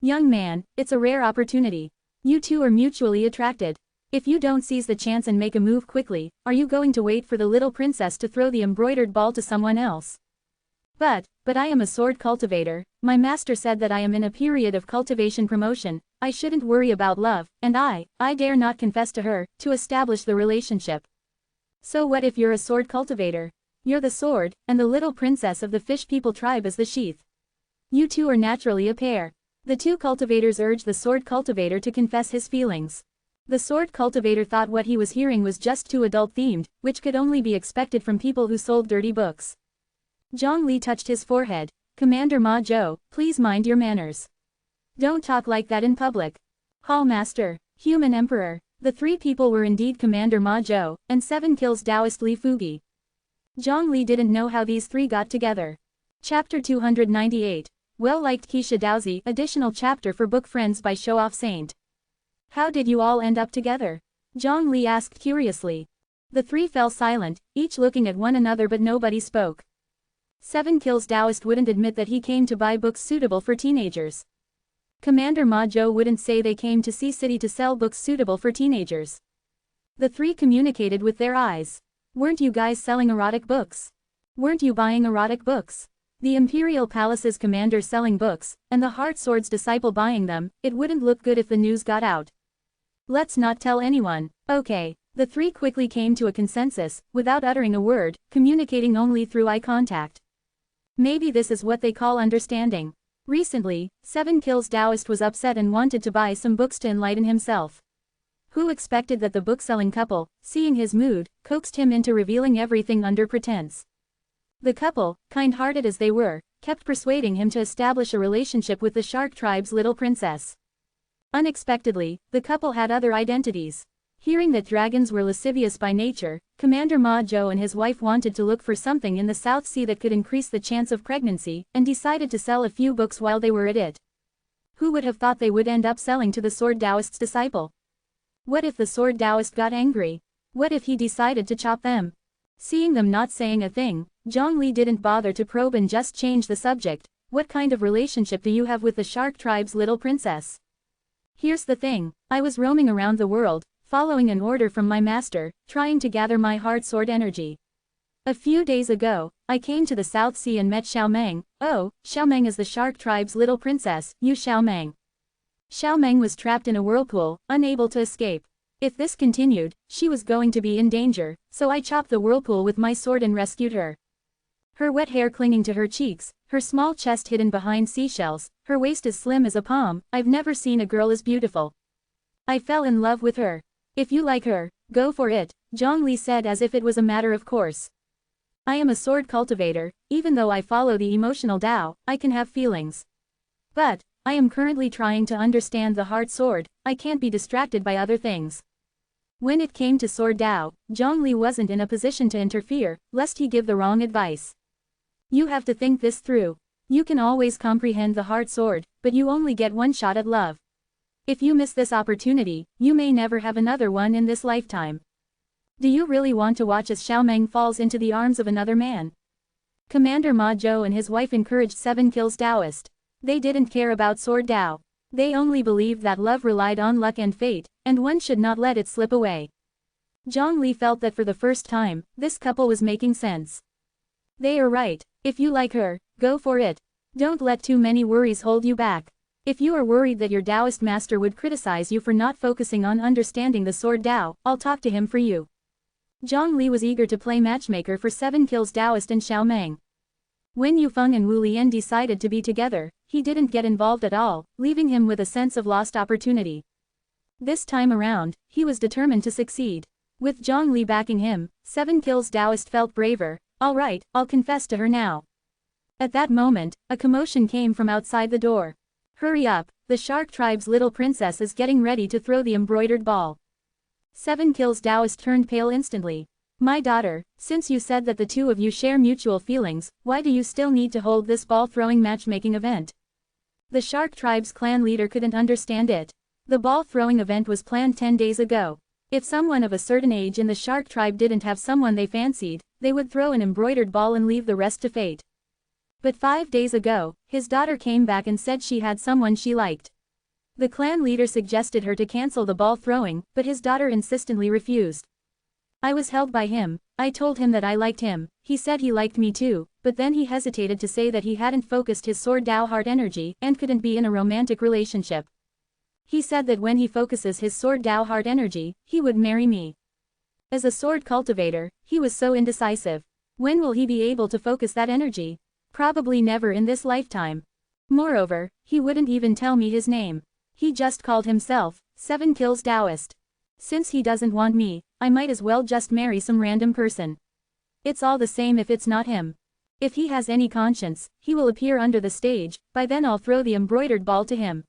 Young man, it's a rare opportunity. You two are mutually attracted. If you don't seize the chance and make a move quickly, are you going to wait for the little princess to throw the embroidered ball to someone else? But I am a sword cultivator, my master said that I am in a period of cultivation promotion, I shouldn't worry about love, and I dare not confess to her, to establish the relationship. So what if you're a sword cultivator? You're the sword, and the little princess of the fish people tribe is the sheath. You two are naturally a pair. The 2 cultivators urged the sword cultivator to confess his feelings. The sword cultivator thought what he was hearing was just too adult-themed, which could only be expected from people who sold dirty books. Zhang Li touched his forehead. Commander Ma Zhou, please mind your manners. Don't talk like that in public. Hall Master, Human Emperor. The 3 people were indeed Commander Ma Zhou, and 7 kills Taoist Li Fugi. Zhang Li didn't know how these 3 got together. Chapter 298. Well-liked Keisha Daozi, additional chapter for book friends by Show Off Saint. How did you all end up together? Zhang Li asked curiously. The 3 fell silent, each looking at one another, but nobody spoke. 7 kills Taoist wouldn't admit that he came to buy books suitable for teenagers. Commander Ma Zhou wouldn't say they came to Sea City to sell books suitable for teenagers. The 3 communicated with their eyes. Weren't you guys selling erotic books? Weren't you buying erotic books? The Imperial Palace's commander selling books, and the Heart Sword's disciple buying them, it wouldn't look good if the news got out. Let's not tell anyone. Okay. The 3 quickly came to a consensus, without uttering a word, communicating only through eye contact. Maybe this is what they call understanding. Recently, 7 kills Taoist was upset and wanted to buy some books to enlighten himself. Who expected that the book-selling couple, seeing his mood, coaxed him into revealing everything under pretense. The couple, kind-hearted as they were, kept persuading him to establish a relationship with the Shark Tribe's little princess. Unexpectedly, the couple had other identities. Hearing that dragons were lascivious by nature, Commander Ma Zhou and his wife wanted to look for something in the South Sea that could increase the chance of pregnancy, and decided to sell a few books while they were at it. Who would have thought they would end up selling to the Sword Taoist's disciple? What if the Sword Taoist got angry? What if he decided to chop them? Seeing them not saying a thing, Zhang Li didn't bother to probe and just changed the subject. What kind of relationship do you have with the Shark Tribe's little princess? Here's the thing, I was roaming around the world, following an order from my master, trying to gather my heart sword energy. A few days ago, I came to the South Sea and met Xiaomeng. Oh, Xiaomeng is the Shark Tribe's little princess, you Xiaomeng. Xiaomeng was trapped in a whirlpool, unable to escape. If this continued, she was going to be in danger, so I chopped the whirlpool with my sword and rescued her. Her wet hair clinging to her cheeks, her small chest hidden behind seashells, her waist as slim as a palm, I've never seen a girl as beautiful. I fell in love with her. If you like her, go for it, Zhongli said as if it was a matter of course. I am a sword cultivator, even though I follow the emotional Tao, I can have feelings. But, I am currently trying to understand the heart sword, I can't be distracted by other things. When it came to sword Tao, Zhongli wasn't in a position to interfere, lest he give the wrong advice. You have to think this through. You can always comprehend the heart sword, but you only get one shot at love. If you miss this opportunity, you may never have another one in this lifetime. Do you really want to watch as Xiaomeng falls into the arms of another man? Commander Ma Zhou and his wife encouraged 7 Kills Taoist. They didn't care about sword Tao. They only believed that love relied on luck and fate, and one should not let it slip away. Zhongli felt that for the first time, this couple was making sense. They are right. If you like her, go for it. Don't let too many worries hold you back. If you are worried that your Taoist master would criticize you for not focusing on understanding the sword Tao, I'll talk to him for you. Zhongli was eager to play matchmaker for 7 Kills Taoist and Xiaomeng. When Yufeng and Wu Lian decided to be together, he didn't get involved at all, leaving him with a sense of lost opportunity. This time around, he was determined to succeed. With Zhongli backing him, 7 Kills Taoist felt braver. All right, I'll confess to her now. At that moment, a commotion came from outside the door. Hurry up, the Shark Tribe's little princess is getting ready to throw the embroidered ball. 7 Kills Taoist turned pale instantly. My daughter, since you said that the two of you share mutual feelings, why do you still need to hold this ball-throwing matchmaking event? The Shark Tribe's clan leader couldn't understand it. The ball-throwing event was planned 10 days ago. If someone of a certain age in the Shark Tribe didn't have someone they fancied, they would throw an embroidered ball and leave the rest to fate. But 5 days ago, his daughter came back and said she had someone she liked. The clan leader suggested her to cancel the ball throwing, but his daughter insistently refused. I was held by him. I told him that I liked him. He said he liked me too, but then he hesitated to say that he hadn't focused his sword Tao heart energy and couldn't be in a romantic relationship. He said that when he focuses his sword Tao heart energy, he would marry me. As a sword cultivator, he was so indecisive. When will he be able to focus that energy? Probably never in this lifetime. Moreover, he wouldn't even tell me his name. He just called himself 7 Kills Taoist. Since he doesn't want me, I might as well just marry some random person. It's all the same if it's not him. If he has any conscience, he will appear under the stage, by then I'll throw the embroidered ball to him.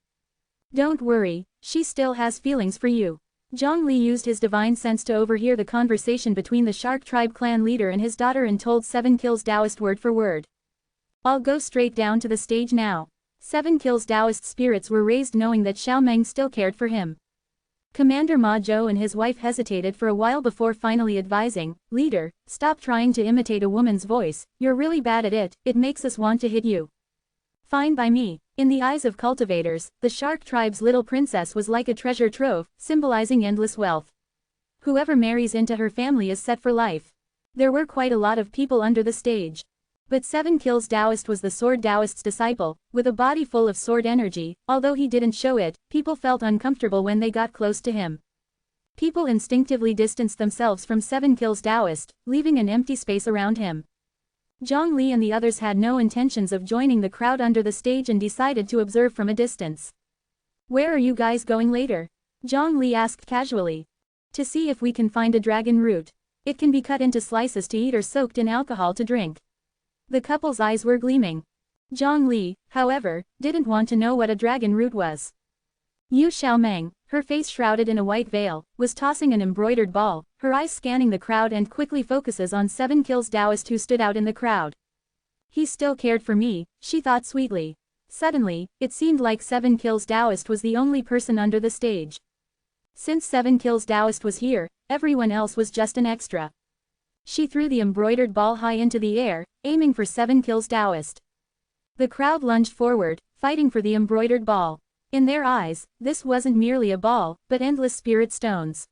Don't worry, she still has feelings for you. Zhongli used his divine sense to overhear the conversation between the Shark Tribe clan leader and his daughter and told 7 Kills Taoist word for word. I'll go straight down to the stage now. 7 Kills Taoist's spirits were raised knowing that Xiaomeng still cared for him. Commander Ma Zhou and his wife hesitated for a while before finally advising, Leader, stop trying to imitate a woman's voice, you're really bad at it, it makes us want to hit you. Fine by me. In the eyes of cultivators, the Shark Tribe's little princess was like a treasure trove, symbolizing endless wealth. Whoever marries into her family is set for life. There were quite a lot of people under the stage. But 7 Kills Taoist was the sword Taoist's disciple, with a body full of sword energy. Although he didn't show it, people felt uncomfortable when they got close to him. People instinctively distanced themselves from 7 Kills Taoist, leaving an empty space around him. Zhongli and the others had no intentions of joining the crowd under the stage and decided to observe from a distance. Where are you guys going later? Zhongli asked casually. To see if we can find a dragon root. It can be cut into slices to eat or soaked in alcohol to drink. The couple's eyes were gleaming. Zhongli, however, didn't want to know what a dragon root was. Yu Xiaomeng, her face shrouded in a white veil, was tossing an embroidered ball, her eyes scanning the crowd and quickly focuses on 7 Kills Taoist who stood out in the crowd. He still cared for me, she thought sweetly. Suddenly, it seemed like 7 Kills Taoist was the only person under the stage. Since 7 Kills Taoist was here, everyone else was just an extra. She threw the embroidered ball high into the air, aiming for 7 Kills Taoist. The crowd lunged forward, fighting for the embroidered ball. In their eyes, this wasn't merely a ball, but endless spirit stones.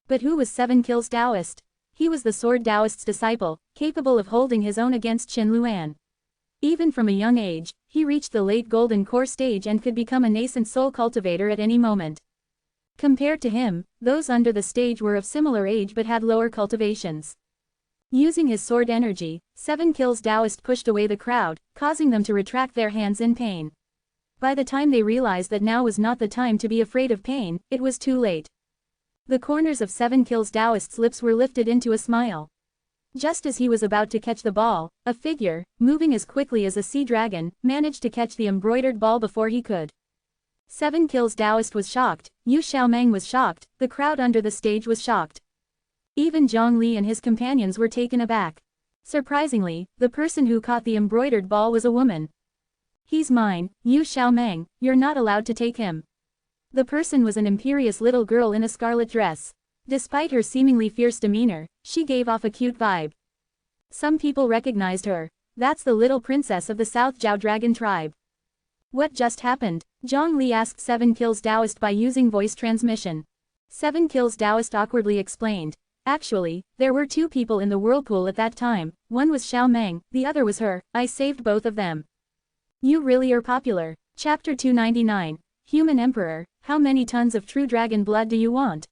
But who was 7 Kills Taoist? He was the sword Taoist's disciple, capable of holding his own against Qin Luan. Even from a young age, he reached the late golden core stage and could become a nascent soul cultivator at any moment. Compared to him, those under the stage were of similar age but had lower cultivations. Using his sword energy, 7 Kills Taoist pushed away the crowd, causing them to retract their hands in pain. By the time they realized that now was not the time to be afraid of pain, it was too late. The corners of 7 Kills Taoist's lips were lifted into a smile. Just as he was about to catch the ball, a figure, moving as quickly as a sea dragon, managed to catch the embroidered ball before he could. 7 Kills Taoist was shocked, Yu Xiaomeng was shocked, the crowd under the stage was shocked. Even Zhang Li and his companions were taken aback. Surprisingly, the person who caught the embroidered ball was a woman. "He's mine, Yu Xiaomeng, you're not allowed to take him." The person was an imperious little girl in a scarlet dress. Despite her seemingly fierce demeanor, she gave off a cute vibe. Some people recognized her. That's the little princess of the South Zhao Dragon tribe. What just happened? Zhang Li asked 7 Kills Taoist by using voice transmission. 7 Kills Taoist awkwardly explained. Actually, there were 2 people in the whirlpool at that time, one was Xiaomeng, the other was her, I saved both of them. You really are popular. Chapter 299. Human Emperor, how many tons of true dragon blood do you want?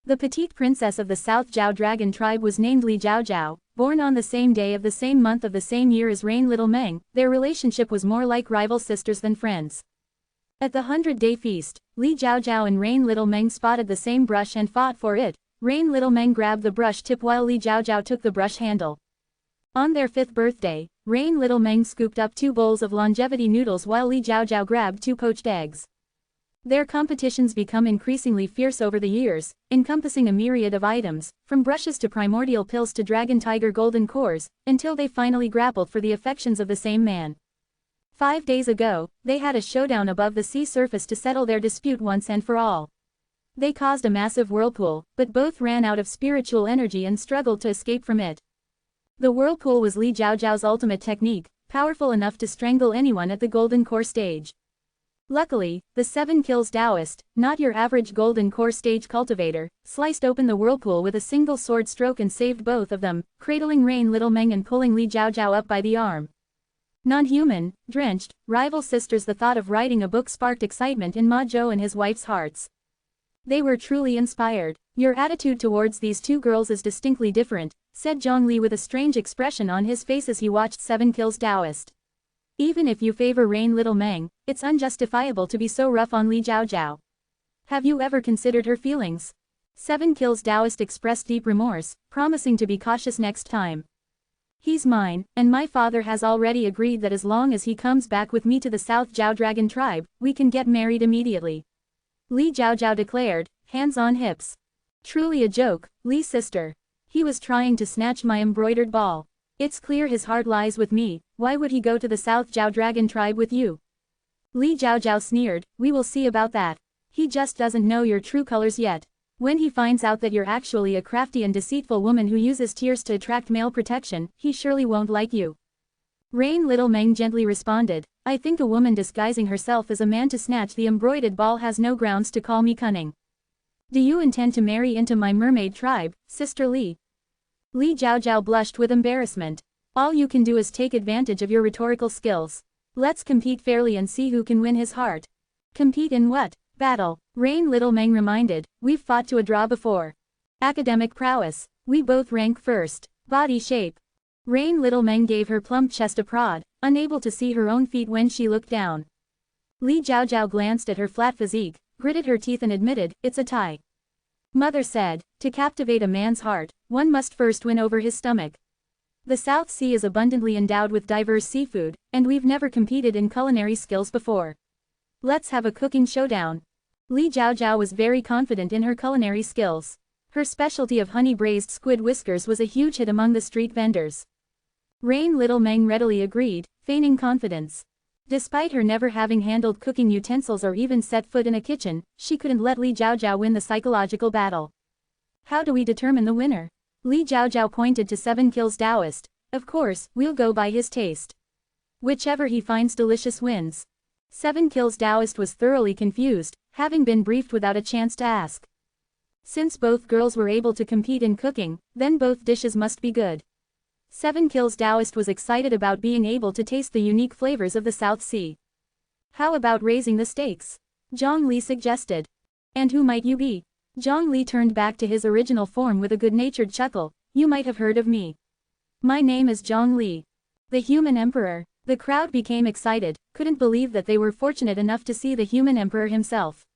The petite princess of the South Zhao Dragon tribe was named Li Zhaozhao, born on the same day of the same month of the same year as Rain Little Meng. Their relationship was more like rival sisters than friends. At the 100-day feast, Li Zhaozhao and Rain Little Meng spotted the same brush and fought for it. Rain Little Meng grabbed the brush tip while Li Zhaozhao took the brush handle. On their 5th birthday, Rain Little Meng scooped up 2 bowls of longevity noodles while Li Zhaozhao grabbed 2 poached eggs. Their competitions become increasingly fierce over the years, encompassing a myriad of items, from brushes to primordial pills to dragon tiger golden cores, until they finally grappled for the affections of the same man. 5 days ago, they had a showdown above the sea surface to settle their dispute once and for all. They caused a massive whirlpool, but both ran out of spiritual energy and struggled to escape from it. The whirlpool was Li Zhaozhao's ultimate technique, powerful enough to strangle anyone at the golden core stage. Luckily, the 7 Kills Taoist, not your average golden core stage cultivator, sliced open the whirlpool with a single sword stroke and saved both of them, cradling Rain Little Meng and pulling Li Zhaozhao up by the arm. Non-human, drenched, rival sisters. The thought of writing a book sparked excitement in Ma Zhou and his wife's hearts. They were truly inspired. Your attitude towards these 2 girls is distinctly different, said Zhang Li with a strange expression on his face as he watched 7 Kills Taoist. Even if you favor Rain Little Meng, it's unjustifiable to be so rough on Li Zhaozhao. Have you ever considered her feelings? 7 Kills Taoist expressed deep remorse, promising to be cautious next time. He's mine, and my father has already agreed that as long as he comes back with me to the South Zhao Dragon tribe, we can get married immediately. Li Zhaozhao declared, hands on hips. Truly a joke, Li sister. He was trying to snatch my embroidered ball. It's clear his heart lies with me, why would he go to the South Zhao Dragon tribe with you? Li Zhaozhao sneered, we will see about that. He just doesn't know your true colors yet. When he finds out that you're actually a crafty and deceitful woman who uses tears to attract male protection, he surely won't like you. Rain Little Meng gently responded, I think a woman disguising herself as a man to snatch the embroidered ball has no grounds to call me cunning. Do you intend to marry into my mermaid tribe, Sister Li? Li Zhaozhao blushed with embarrassment. All you can do is take advantage of your rhetorical skills. Let's compete fairly and see who can win his heart. Compete in what? Battle. Rain Little Meng reminded, we've fought to a draw before. Academic prowess. We both rank first. Body shape. Rain Little Meng gave her plump chest a prod, unable to see her own feet when she looked down. Li Zhaozhao glanced at her flat physique, gritted her teeth and admitted, it's a tie. Mother said, to captivate a man's heart, one must first win over his stomach. The South Sea is abundantly endowed with diverse seafood, and we've never competed in culinary skills before. Let's have a cooking showdown. Li Zhaozhao was very confident in her culinary skills. Her specialty of honey-braised squid whiskers was a huge hit among the street vendors. Rain Little Meng readily agreed, feigning confidence. Despite her never having handled cooking utensils or even set foot in a kitchen, she couldn't let Li Zhaozhao win the psychological battle. How do we determine the winner? Li Zhaozhao pointed to 7 Kills Taoist. Of course, we'll go by his taste. Whichever he finds delicious wins. 7 Kills Taoist was thoroughly confused, having been briefed without a chance to ask. Since both girls were able to compete in cooking, then both dishes must be good. 7 Kills Taoist was excited about being able to taste the unique flavors of the South Sea. How about raising the stakes? Zhang Li suggested. And who might you be? Zhang Li turned back to his original form with a good-natured chuckle. You might have heard of me. My name is Zhang Li. The human emperor. The crowd became excited, couldn't believe that they were fortunate enough to see the human emperor himself.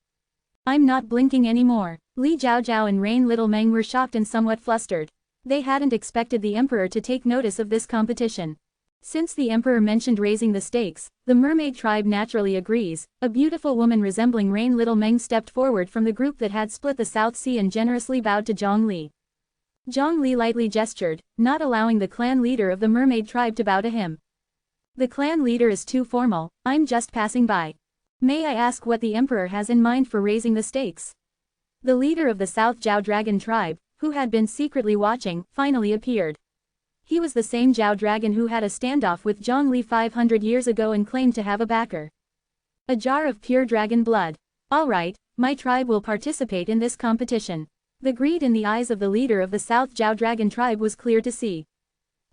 I'm not blinking anymore. Li Jiaojiao and Rain Little Meng were shocked and somewhat flustered. They hadn't expected the emperor to take notice of this competition. Since the emperor mentioned raising the stakes, the mermaid tribe naturally agrees. A beautiful woman resembling Rain Little Meng stepped forward from the group that had split the South Sea and generously bowed to Zhang Li. Zhang Li lightly gestured, not allowing the clan leader of the mermaid tribe to bow to him. The clan leader is too formal, I'm just passing by. May I ask what the emperor has in mind for raising the stakes? The leader of the South Zhao Dragon tribe, who had been secretly watching, finally appeared. He was the same Zhao Dragon who had a standoff with Zhang Li 500 years ago and claimed to have a backer. A jar of pure dragon blood. Alright, my tribe will participate in this competition. The greed in the eyes of the leader of the South Zhao Dragon tribe was clear to see.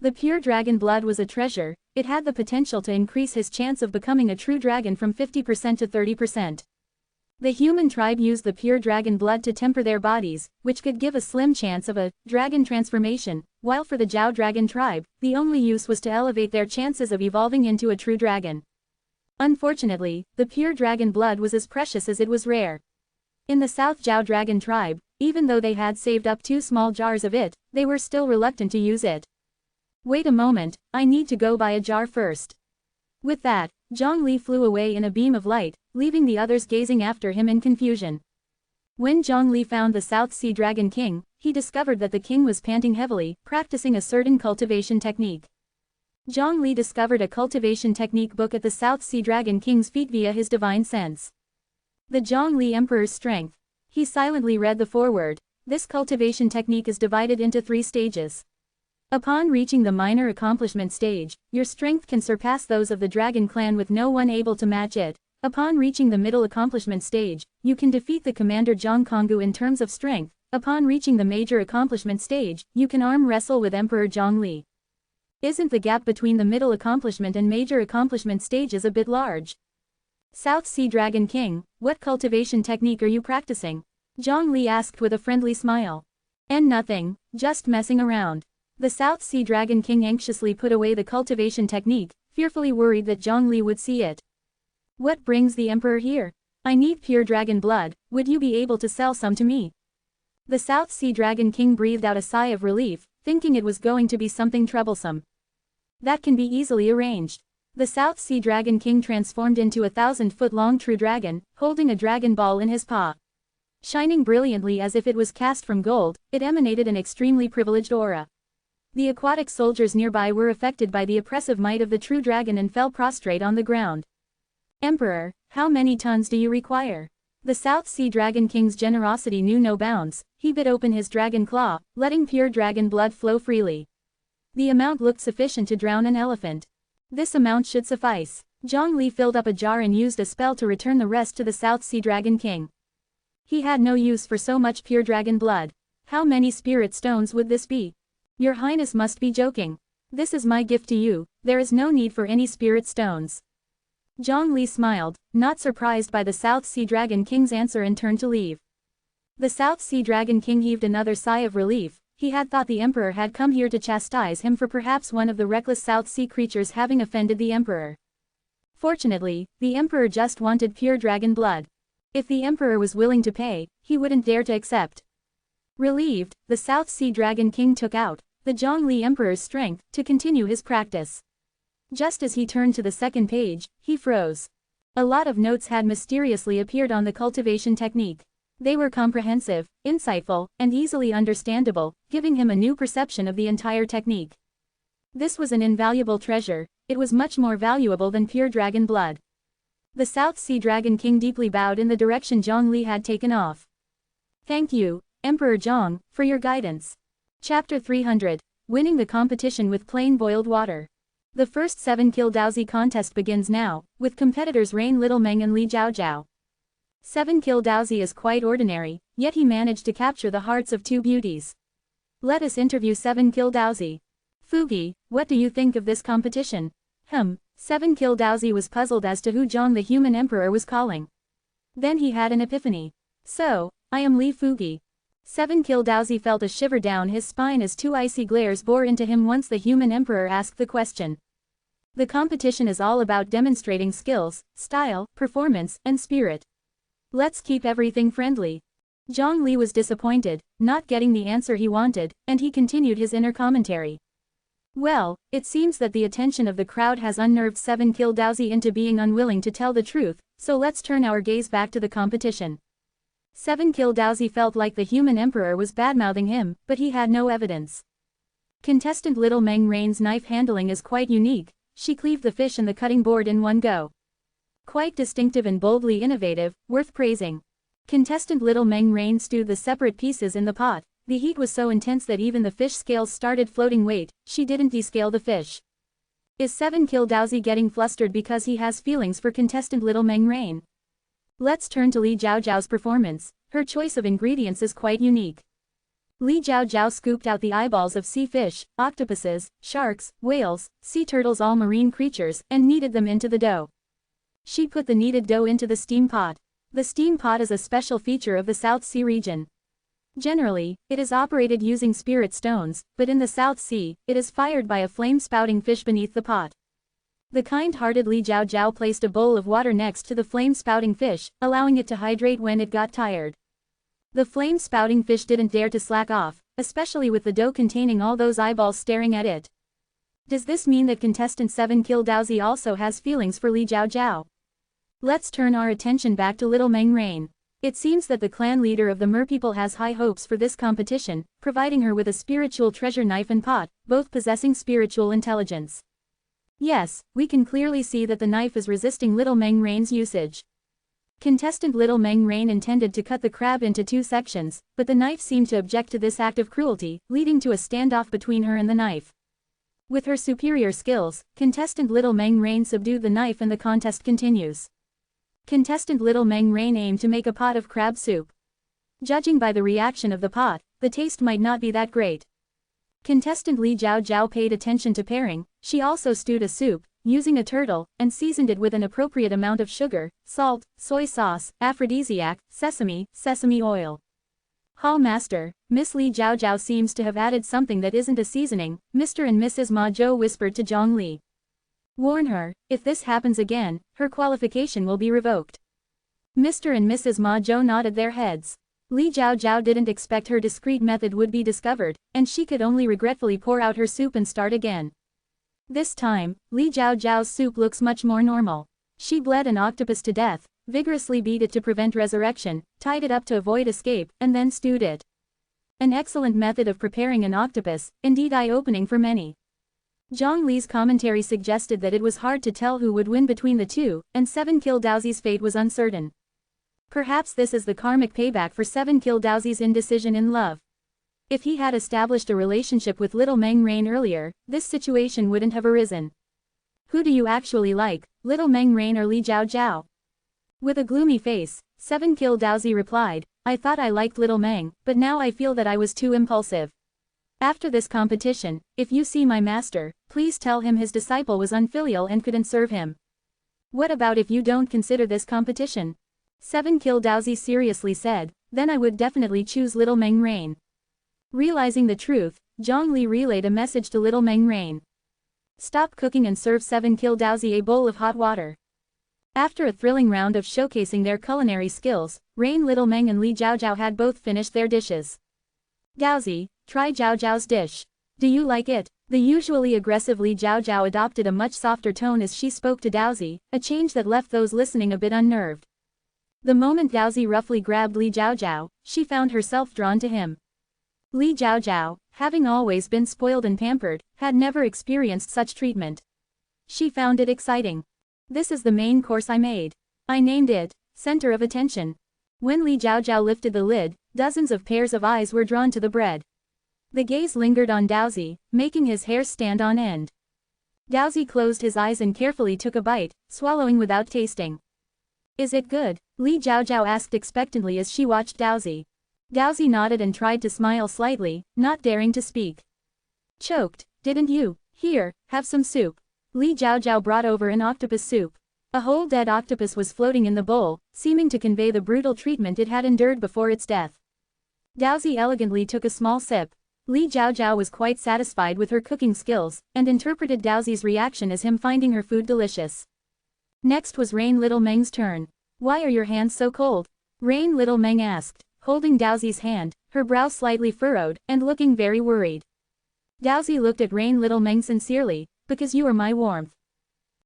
The pure dragon blood was a treasure, it had the potential to increase his chance of becoming a true dragon from 50% to 30%. The human tribe used the pure dragon blood to temper their bodies, which could give a slim chance of a dragon transformation, while for the Zhao Dragon tribe, the only use was to elevate their chances of evolving into a true dragon. Unfortunately, the pure dragon blood was as precious as it was rare. In the South Zhao Dragon tribe, even though they had saved up 2 small jars of it, they were still reluctant to use it. Wait a moment, I need to go buy a jar first. With that, Zhang Li flew away in a beam of light, leaving the others gazing after him in confusion. When Zhang Li found the South Sea Dragon King, he discovered that the king was panting heavily, practicing a certain cultivation technique. Zhang Li discovered a cultivation technique book at the South Sea Dragon King's feet via his divine sense. The Zhang Li Emperor's strength. He silently read the foreword. This cultivation technique is divided into 3 stages. Upon reaching the minor accomplishment stage, your strength can surpass those of the Dragon Clan with no one able to match it. Upon reaching the middle accomplishment stage, you can defeat the commander Zhang Konggu in terms of strength. Upon reaching the major accomplishment stage, you can arm wrestle with Emperor Zhang Li. Isn't the gap between the middle accomplishment and major accomplishment stages a bit large? South Sea Dragon King, what cultivation technique are you practicing? Zhang Li asked with a friendly smile. And nothing, just messing around. The South Sea Dragon King anxiously put away the cultivation technique, fearfully worried that Zhang Li would see it. What brings the emperor here? I need pure dragon blood, would you be able to sell some to me? The South Sea Dragon King breathed out a sigh of relief, thinking it was going to be something troublesome. That can be easily arranged. The South Sea Dragon King transformed into a 1,000-foot-long true dragon, holding a dragon ball in his paw. Shining brilliantly as if it was cast from gold, it emanated an extremely privileged aura. The aquatic soldiers nearby were affected by the oppressive might of the true dragon and fell prostrate on the ground. Emperor, how many tons do you require? The South Sea Dragon King's generosity knew no bounds. He bit open his dragon claw, letting pure dragon blood flow freely. The amount looked sufficient to drown an elephant. This amount should suffice. Zhang Li filled up a jar and used a spell to return the rest to the South Sea Dragon King. He had no use for so much pure dragon blood. How many spirit stones would this be? Your Highness must be joking. This is my gift to you, there is no need for any spirit stones. Zhang Li smiled, not surprised by the South Sea Dragon King's answer, and turned to leave. The South Sea Dragon King heaved another sigh of relief. He had thought the Emperor had come here to chastise him for perhaps one of the reckless South Sea creatures having offended the Emperor. Fortunately, the Emperor just wanted pure dragon blood. If the Emperor was willing to pay, he wouldn't dare to accept. Relieved, the South Sea Dragon King took out the Zhang Li Emperor's strength to continue his practice. Just as he turned to the second page, he froze. A lot of notes had mysteriously appeared on the cultivation technique. They were comprehensive, insightful, and easily understandable, giving him a new perception of the entire technique. This was an invaluable treasure. It was much more valuable than pure dragon blood. The South Sea Dragon King deeply bowed in the direction Zhang Li had taken off. Thank you, Emperor Zhang, for your guidance. Chapter 300. Winning the competition with plain boiled water. The first 7-kill Daozi contest begins now, with competitors Rain Little Meng and Li Jiaojiao. 7-kill Daozi is quite ordinary, yet he managed to capture the hearts of 2 beauties. Let us interview 7-kill Daozi. Fugi, what do you think of this competition? 7-kill Daozi was puzzled as to who Zhang the human emperor was calling. Then he had an epiphany. So, I am Li Fugi. 7 Kill Daozi felt a shiver down his spine as two icy glares bore into him once the human emperor asked the question. The competition is all about demonstrating skills, style, performance, and spirit. Let's keep everything friendly. Zhang Li was disappointed, not getting the answer he wanted, and he continued his inner commentary. Well, it seems that the attention of the crowd has unnerved 7 Kill Daozi into being unwilling to tell the truth, so let's turn our gaze back to the competition. 7 Kill Daozi felt like the human emperor was badmouthing him, but he had no evidence. Contestant Little Meng Rain's knife handling is quite unique. She cleaved the fish and the cutting board in one go. Quite distinctive and boldly innovative, worth praising. Contestant Little Meng Rain stewed the separate pieces in the pot. The heat was so intense that even the fish scales started floating. Wait, she didn't descale the fish. Is 7 Kill Daozi getting flustered because he has feelings for contestant Little Meng Rain? Let's turn to Li Jiaojiao's performance. Her choice of ingredients is quite unique. Li Jiaojiao scooped out the eyeballs of sea fish, octopuses, sharks, whales, sea turtles, all marine creatures, and kneaded them into the dough. She put the kneaded dough into the steam pot. The steam pot is a special feature of the South Sea region. Generally, it is operated using spirit stones, but in the South Sea, it is fired by a flame-spouting fish beneath the pot. The kind-hearted Li Jiaojiao placed a bowl of water next to the flame-spouting fish, allowing it to hydrate when it got tired. The flame-spouting fish didn't dare to slack off, especially with the dough containing all those eyeballs staring at it. Does this mean that contestant 7 Kill Daozi also has feelings for Li Jiaojiao? Let's turn our attention back to Little Meng Rain. It seems that the clan leader of the merpeople has high hopes for this competition, providing her with a spiritual treasure knife and pot, both possessing spiritual intelligence. Yes, we can clearly see that the knife is resisting Little Meng Rain's usage. Contestant Little Meng Rain intended to cut the crab into 2 sections, but the knife seemed to object to this act of cruelty, leading to a standoff between her and the knife. With her superior skills, contestant Little Meng Rain subdued the knife and the contest continues. Contestant Little Meng Rain aimed to make a pot of crab soup. Judging by the reaction of the pot, the taste might not be that great. Contestant Li Jiaojiao paid attention to pairing. She also stewed a soup, using a turtle, and seasoned it with an appropriate amount of sugar, salt, soy sauce, aphrodisiac, sesame oil. Hall Master, Miss Li Jiaojiao seems to have added something that isn't a seasoning, Mr. and Mrs. Ma Zhou whispered to Zhang Li. Warn her, if this happens again, her qualification will be revoked. Mr. and Mrs. Ma Zhou nodded their heads. Li Jiaojiao didn't expect her discreet method would be discovered, and she could only regretfully pour out her soup and start again. This time, Li Jiaojiao's soup looks much more normal. She bled an octopus to death, vigorously beat it to prevent resurrection, tied it up to avoid escape, and then stewed it. An excellent method of preparing an octopus, indeed eye-opening for many. Zhang Li's commentary suggested that it was hard to tell who would win between the two, and 7 Kill Daozi's fate was uncertain. Perhaps this is the karmic payback for 7 Kill Daozi's indecision in love. If he had established a relationship with Little Meng Rain earlier, this situation wouldn't have arisen. Who do you actually like, Little Meng Rain or Li Jiaojiao? With a gloomy face, 7 Kill Daozi replied, I thought I liked Little Meng, but now I feel that I was too impulsive. After this competition, if you see my master, please tell him his disciple was unfilial and couldn't serve him. What about if you don't consider this competition? 7 Kill Daozi seriously said, then I would definitely choose Little Meng Rain. Realizing the truth, Zhang Li relayed a message to Little Meng Rain. Stop cooking and serve 7 Kill Daozi a bowl of hot water. After a thrilling round of showcasing their culinary skills, Rain, Little Meng and Li Jiaojiao had both finished their dishes. Daozi, try Jiaojiao's dish. Do you like it? The usually aggressive Li Jiaojiao adopted a much softer tone as she spoke to Daozi, a change that left those listening a bit unnerved. The moment Daozi roughly grabbed Li Jiaojiao, she found herself drawn to him. Li Jiaojiao, having always been spoiled and pampered, had never experienced such treatment. She found it exciting. This is the main course I made. I named it, Center of Attention. When Li Jiaojiao lifted the lid, dozens of pairs of eyes were drawn to the bread. The gaze lingered on Daozi, making his hair stand on end. Daozi closed his eyes and carefully took a bite, swallowing without tasting. Is it good? Li Jiaojiao asked expectantly as she watched Daozi. Daozi nodded and tried to smile slightly, not daring to speak. Choked, didn't you? Here, have some soup. Li Jiaojiao brought over an octopus soup. A whole dead octopus was floating in the bowl, seeming to convey the brutal treatment it had endured before its death. Daozi elegantly took a small sip. Li Jiaojiao was quite satisfied with her cooking skills, and interpreted Daozi's reaction as him finding her food delicious. Next was Rain Little Meng's turn. "Why are your hands so cold?" Rain Little Meng asked, holding Daozi's hand, her brow slightly furrowed, and looking very worried. Daozi looked at Rain Little Meng sincerely, "Because you are my warmth.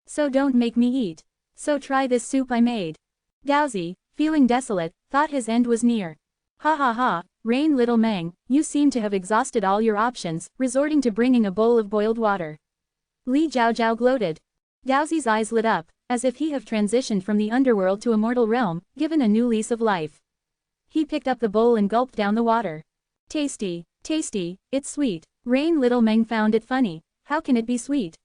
So don't make me eat. So try this soup I made." Daozi, feeling desolate, thought his end was near. "Ha ha ha, Rain Little Meng, you seem to have exhausted all your options, resorting to bringing a bowl of boiled water." Li Jiaojiao gloated. Daozi's eyes lit up, as if he have transitioned from the underworld to a mortal realm, given a new lease of life. He picked up the bowl and gulped down the water. "Tasty, tasty, it's sweet." Rain Little Meng found it funny. "How can it be sweet?"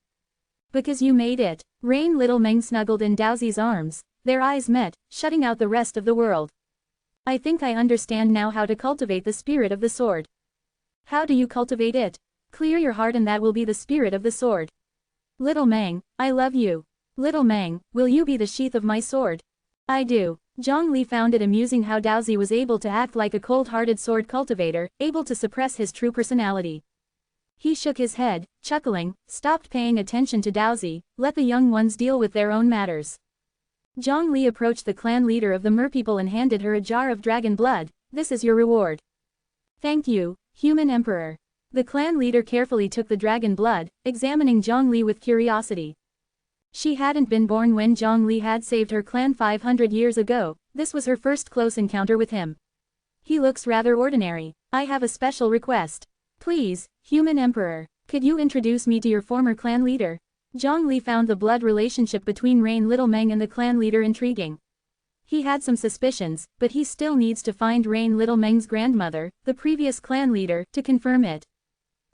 "Because you made it." Rain Little Meng snuggled in Daozi's arms. Their eyes met, shutting out the rest of the world. "I think I understand now how to cultivate the spirit of the sword." "How do you cultivate it?" "Clear your heart and that will be the spirit of the sword." "Little Meng, I love you." "Little Meng, will you be the sheath of my sword?" "I do." Zhang Li found it amusing how Daozi was able to act like a cold-hearted sword cultivator, able to suppress his true personality. He shook his head, chuckling, stopped paying attention to Daozi, let the young ones deal with their own matters. Zhang Li approached the clan leader of the merpeople and handed her a jar of dragon blood. "This is your reward." "Thank you, human emperor." The clan leader carefully took the dragon blood, examining Zhang Li with curiosity. She hadn't been born when Zhang Li had saved her clan 500 years ago, this was her first close encounter with him. "He looks rather ordinary. I have a special request. Please, human emperor, could you introduce me to your former clan leader?" Zhang Li found the blood relationship between Rain Little Meng and the clan leader intriguing. He had some suspicions, but he still needs to find Rain Little Meng's grandmother, the previous clan leader, to confirm it.